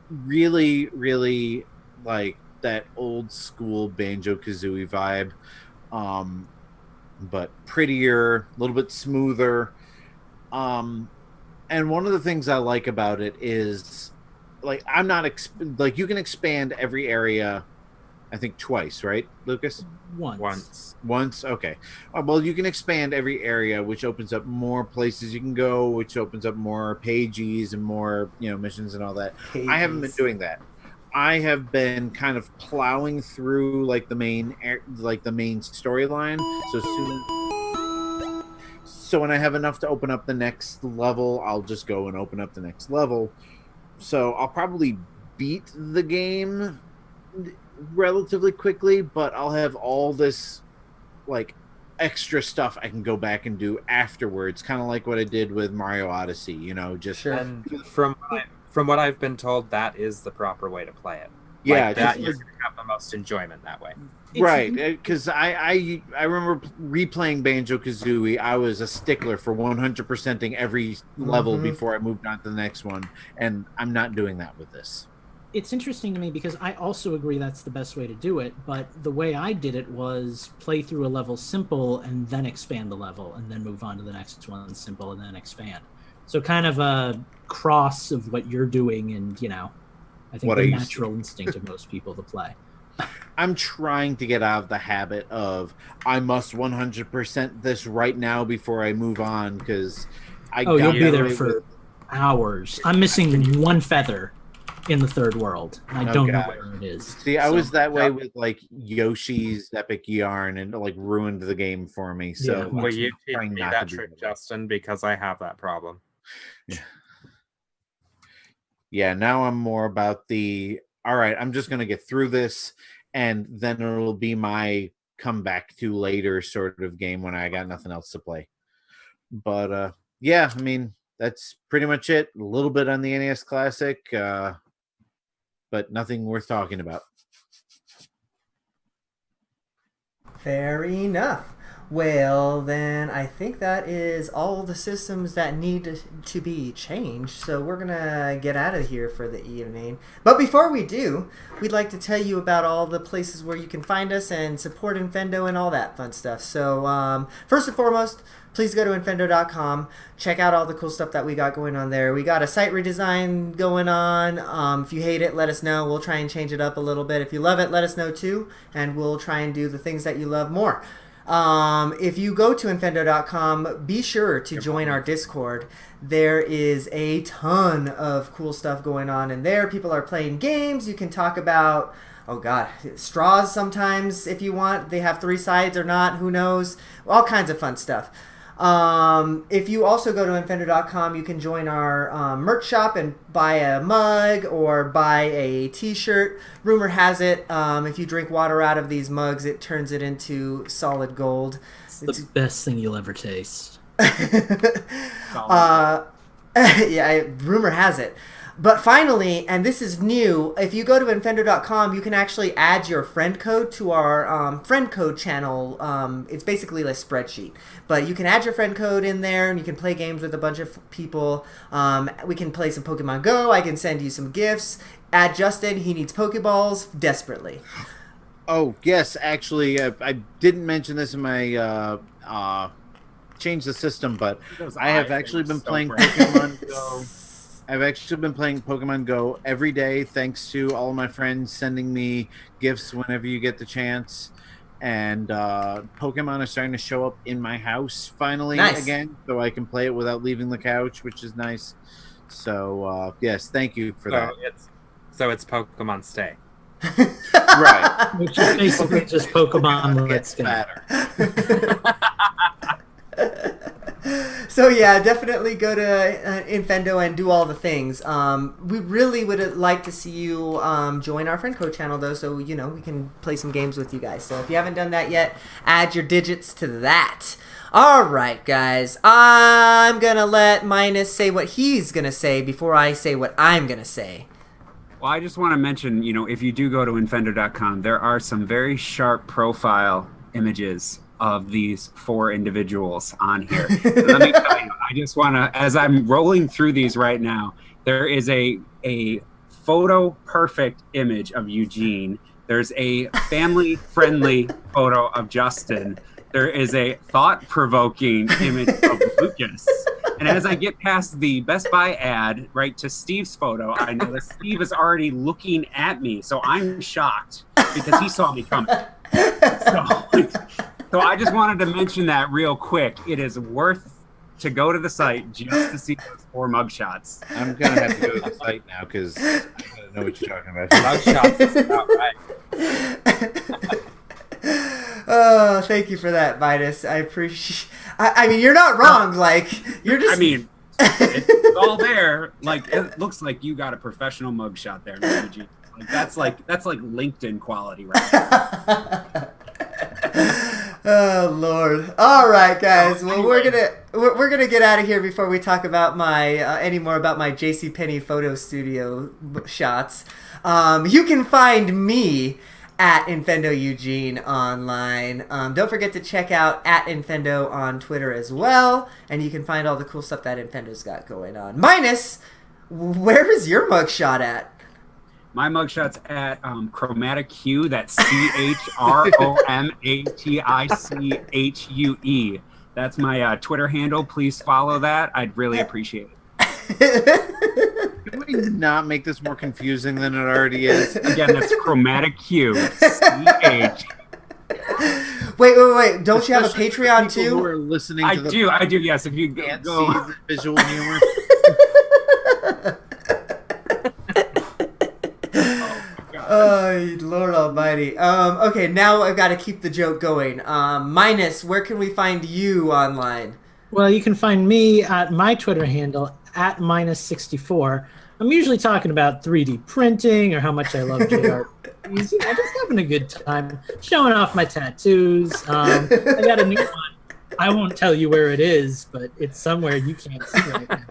Really, really like that old school Banjo-Kazooie vibe, but prettier, a little bit smoother. And one of the things I like about it is, like, I'm not like, you can expand every area, I think twice, right, Lucas? Once. Okay. Well, you can expand every area, which opens up more places you can go, which opens up more pages and more, missions and all that. Pages. I haven't been doing that. I have been kind of plowing through like the main storyline. So when I have enough to open up the next level, I'll just go and open up the next level. So I'll probably beat the game relatively quickly, but I'll have all this like extra stuff I can go back and do afterwards, kind of like what I did with Mario Odyssey, just Sure. And from what I've been told, that is the proper way to play it. Yeah, like that you're going to have the most enjoyment that way. Right, because I remember replaying Banjo-Kazooie. I was a stickler for 100%ing every level before I moved on to the next one, and I'm not doing that with this. It's interesting to me because I also agree that's the best way to do it, but the way I did it was play through a level simple and then expand the level and then move on to the next one simple and then expand. So kind of a cross of what you're doing and, I think the natural instinct of most people to play. I'm trying to get out of the habit of I must 100% this right now before I move on, because you'll be there for hours. I'm missing one feather in the third world. I don't know where it is. See, I was that way with like Yoshi's Epic Yarn, and like ruined the game for me. So well, you teach me that trick, Justin, because I have that problem. Yeah, now I'm more about all right, I'm just gonna get through this, and then it'll be my come back to later sort of game when I got nothing else to play. But yeah, I mean, that's pretty much it. A little bit on the NES Classic, but nothing worth talking about. Fair enough. Well, then I think that is all the systems that need to be changed. So we're going to get out of here for the evening. But before we do, we'd like to tell you about all the places where you can find us and support Infendo and all that fun stuff. So first and foremost, please go to Infendo.com. Check out all the cool stuff that we got going on there. We got a site redesign going on. If you hate it, let us know. We'll try and change it up a little bit. If you love it, let us know too. And we'll try and do the things that you love more. If you go to Infendo.com, be sure to join our Discord. There is a ton of cool stuff going on in there. People are playing games. You can talk about, straws sometimes if you want. They have 3 sides or not, who knows. All kinds of fun stuff. If you also go to Infendo.com, you can join our merch shop and buy a mug or buy a t-shirt. Rumor has it, if you drink water out of these mugs, it turns it into solid gold. It's the best thing you'll ever taste. Rumor has it. But finally, and this is new, if you go to Infendo.com, you can actually add your friend code to our friend code channel. It's basically a spreadsheet. But you can add your friend code in there, and you can play games with a bunch of people. We can play some Pokemon Go. I can send you some gifts. Add Justin. He needs Pokeballs desperately. Oh, yes. Actually, I didn't mention this in my change the system, but I have actually been playing Pokemon Go. I've actually been playing Pokemon Go every day, thanks to all of my friends sending me gifts whenever you get the chance. And Pokemon are starting to show up in my house finally again, so I can play it without leaving the couch, which is nice. So, yes, thank you for that. It's Pokemon Stay. Right. Which is basically just Pokemon Let's Go. So yeah, definitely go to Infendo and do all the things. We really would like to see you join our friend code channel though, so we can play some games with you guys. So if you haven't done that yet, add your digits to that. All right, guys, I'm gonna let Minus say what he's gonna say before I say what I'm gonna say. Well, I just want to mention, if you do go to Infendo.com, there are some very sharp profile images of these 4 individuals on here. And let me tell you, I just want to, as I'm rolling through these right now, there is a photo perfect image of Eugene. There's a family friendly photo of Justin. There is a thought provoking image of Lucas. And as I get past the Best Buy ad, right to Steve's photo, I know that Steve is already looking at me. So I'm shocked because he saw me coming. So I just wanted to mention that real quick. It is worth to go to the site just to see those 4 mugshots. I'm going to have to go to the site now because I don't know what you're talking about. Mugshots is about right. Oh, thank you for that, Midas. I appreciate. I mean, you're not wrong. Like, you're just. I mean, it's all there. Like, it looks like you got a professional mugshot there, Eugene. Like that's like LinkedIn quality, right? Oh Lord! All right, guys. Well, we're gonna get out of here before we talk about my any more about my JCPenney photo studio shots. You can find me at Infendo Eugene online. Don't forget to check out at Infendo on Twitter as well, and you can find all the cool stuff that Infendo's got going on. Minus, where is your mugshot at? My mugshot's at Chromatic Hue. That's CHROMATICHUE. That's my Twitter handle. Please follow that. I'd really appreciate it. Can we not make this more confusing than it already is? Again, that's Chromatic Hue. CH. Wait! Don't you have a Especially for Patreon people who too? are listening I to the do. Yes, if you can't go. see the visual humor. Oh, Lord Almighty. Okay, now I've got to keep the joke going. Minus, where can we find you online? Well, you can find me at my Twitter handle at -64. I'm usually talking about 3D printing or how much I love JRPGs. You know, just having a good time, showing off my tattoos. I got a new one. I won't tell you where it is, but it's somewhere you can't see right now.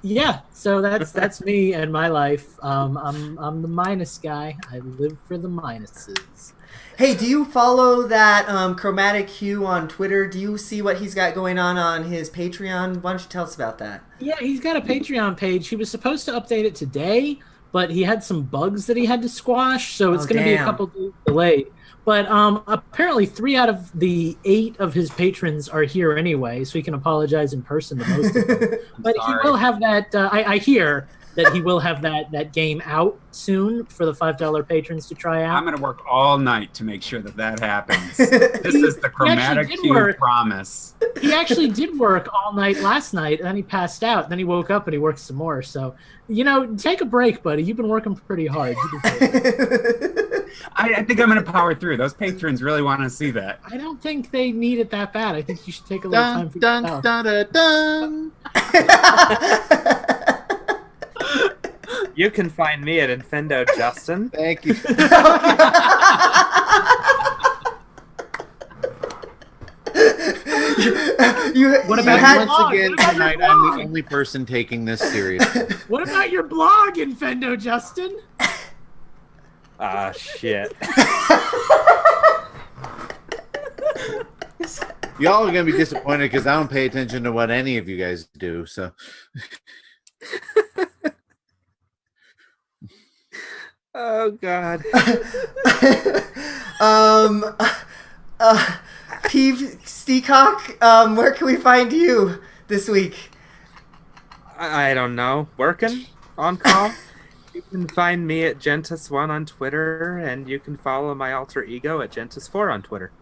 Yeah, so that's me and my life. I'm the minus guy. I live for the minuses. Hey, do you follow that Chromatic Hue on Twitter? Do you see what he's got going on his Patreon? Why don't you tell us about that? Yeah, he's got a Patreon page. He was supposed to update it today, but he had some bugs that he had to squash, so it's going to be a couple days delayed. But apparently 3 out of the 8 of his patrons are here anyway, so he can apologize in person to most of them. But he will have that, I hear that he will have that game out soon for the $5 patrons to try out. I'm going to work all night to make sure that happens. This is the Chromatic Hue promise. He actually did work all night last night, and then he passed out. Then he woke up and he worked some more. So, take a break, buddy. You've been working pretty hard. I think I'm going to power through. Those patrons really want to see that. I don't think they need it that bad. I think you should take a little time for dun, yourself. dun, dun, dun. You can find me at Infendo Justin. Thank you. What about Once again tonight, I'm the only person taking this seriously. What about your blog, Infendo Justin? Ah, shit. Y'all are gonna be disappointed because I don't pay attention to what any of you guys do. So, Oh, God. Peeve Steacock, where can we find you this week? I don't know. Working? On call? You can find me at Gentis1 on Twitter, and you can follow my alter ego at Gentis4 on Twitter.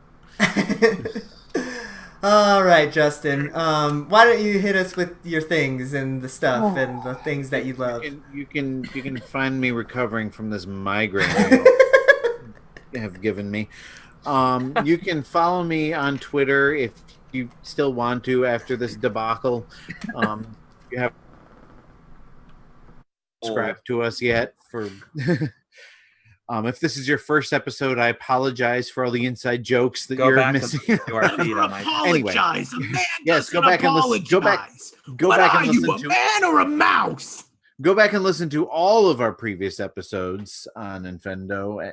All right, Justin. Why don't you hit us with your things and the stuff and the things that you love? you can find me recovering from this migraine you have given me. You can follow me on Twitter if you still want to after this debacle. You have subscribed to us yet for if this is your first episode, I apologize for all the inside jokes that you're missing. Anyway, yes, go back and listen. Go back and listen to man or a mouse. Go back and listen to all of our previous episodes on Infendo.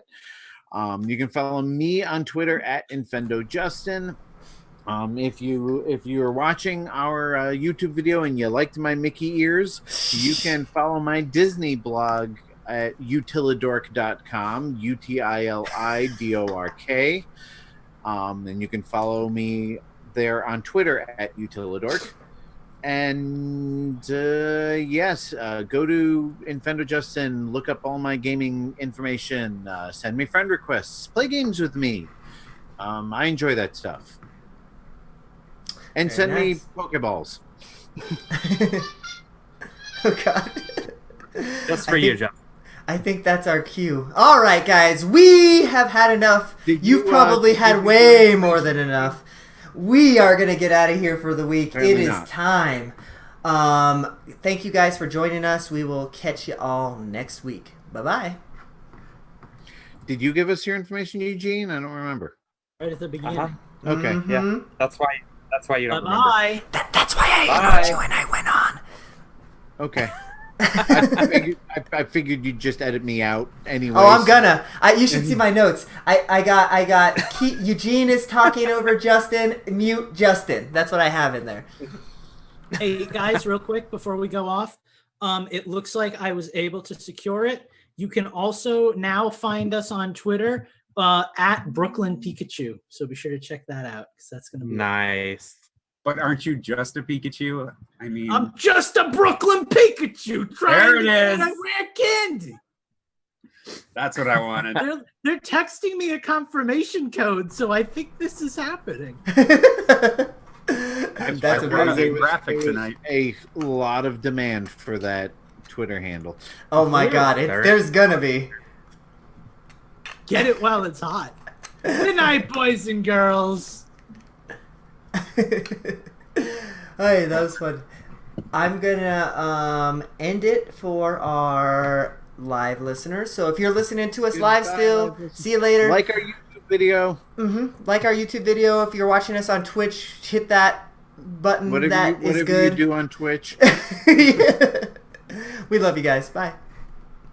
You can follow me on Twitter at InfendoJustin. If you are watching our YouTube video and you liked my Mickey ears, you can follow my Disney blog at utilidork.com, UTILIDORK. And you can follow me there on Twitter at utilidork. And yes, go to Infendo Justin, look up all my gaming information, send me friend requests, play games with me. I enjoy that stuff. And Very send nice. me Pokeballs. Oh God. Just for you, Jeff. I think that's our cue. All right, guys, we have had enough. You've probably had way more than enough. We are gonna get out of here for the week. Apparently it is not. time. Thank you guys for joining us. We will catch you all next week. Bye bye. Did you give us your information, Eugene? I don't remember. Right at the beginning. Okay. Yeah, that's why you don't remember. Bye. That's why I Bye. ignored you and I went on. Okay. I figured you'd just edit me out anyway. Oh, I'm gonna. You should see my notes. I got. Eugene is talking over Justin. Mute Justin. That's what I have in there. Hey guys, real quick before we go off, it looks like I was able to secure it. You can also now find us on Twitter at Brooklyn Pikachu. So be sure to check that out because that's gonna be Nice. But aren't you just a Pikachu? I mean, I'm just a Brooklyn Pikachu trying There it to get is. a rare candy. that's what I wanted. They're texting me a confirmation code, so I think this is happening. That's I brought a amazing. big graphic tonight. A lot of demand for that Twitter handle. Oh my God! There's gonna be. Get it while it's hot. Good night, boys and girls. Hey, that was fun. I'm gonna end it for our live listeners. So if you're listening to us live Goodbye, still, live listeners. see you later. Like our YouTube video. Like our YouTube video. If you're watching us on Twitch, hit that button. Whatever That is you good. do on Twitch. We love you guys. Bye.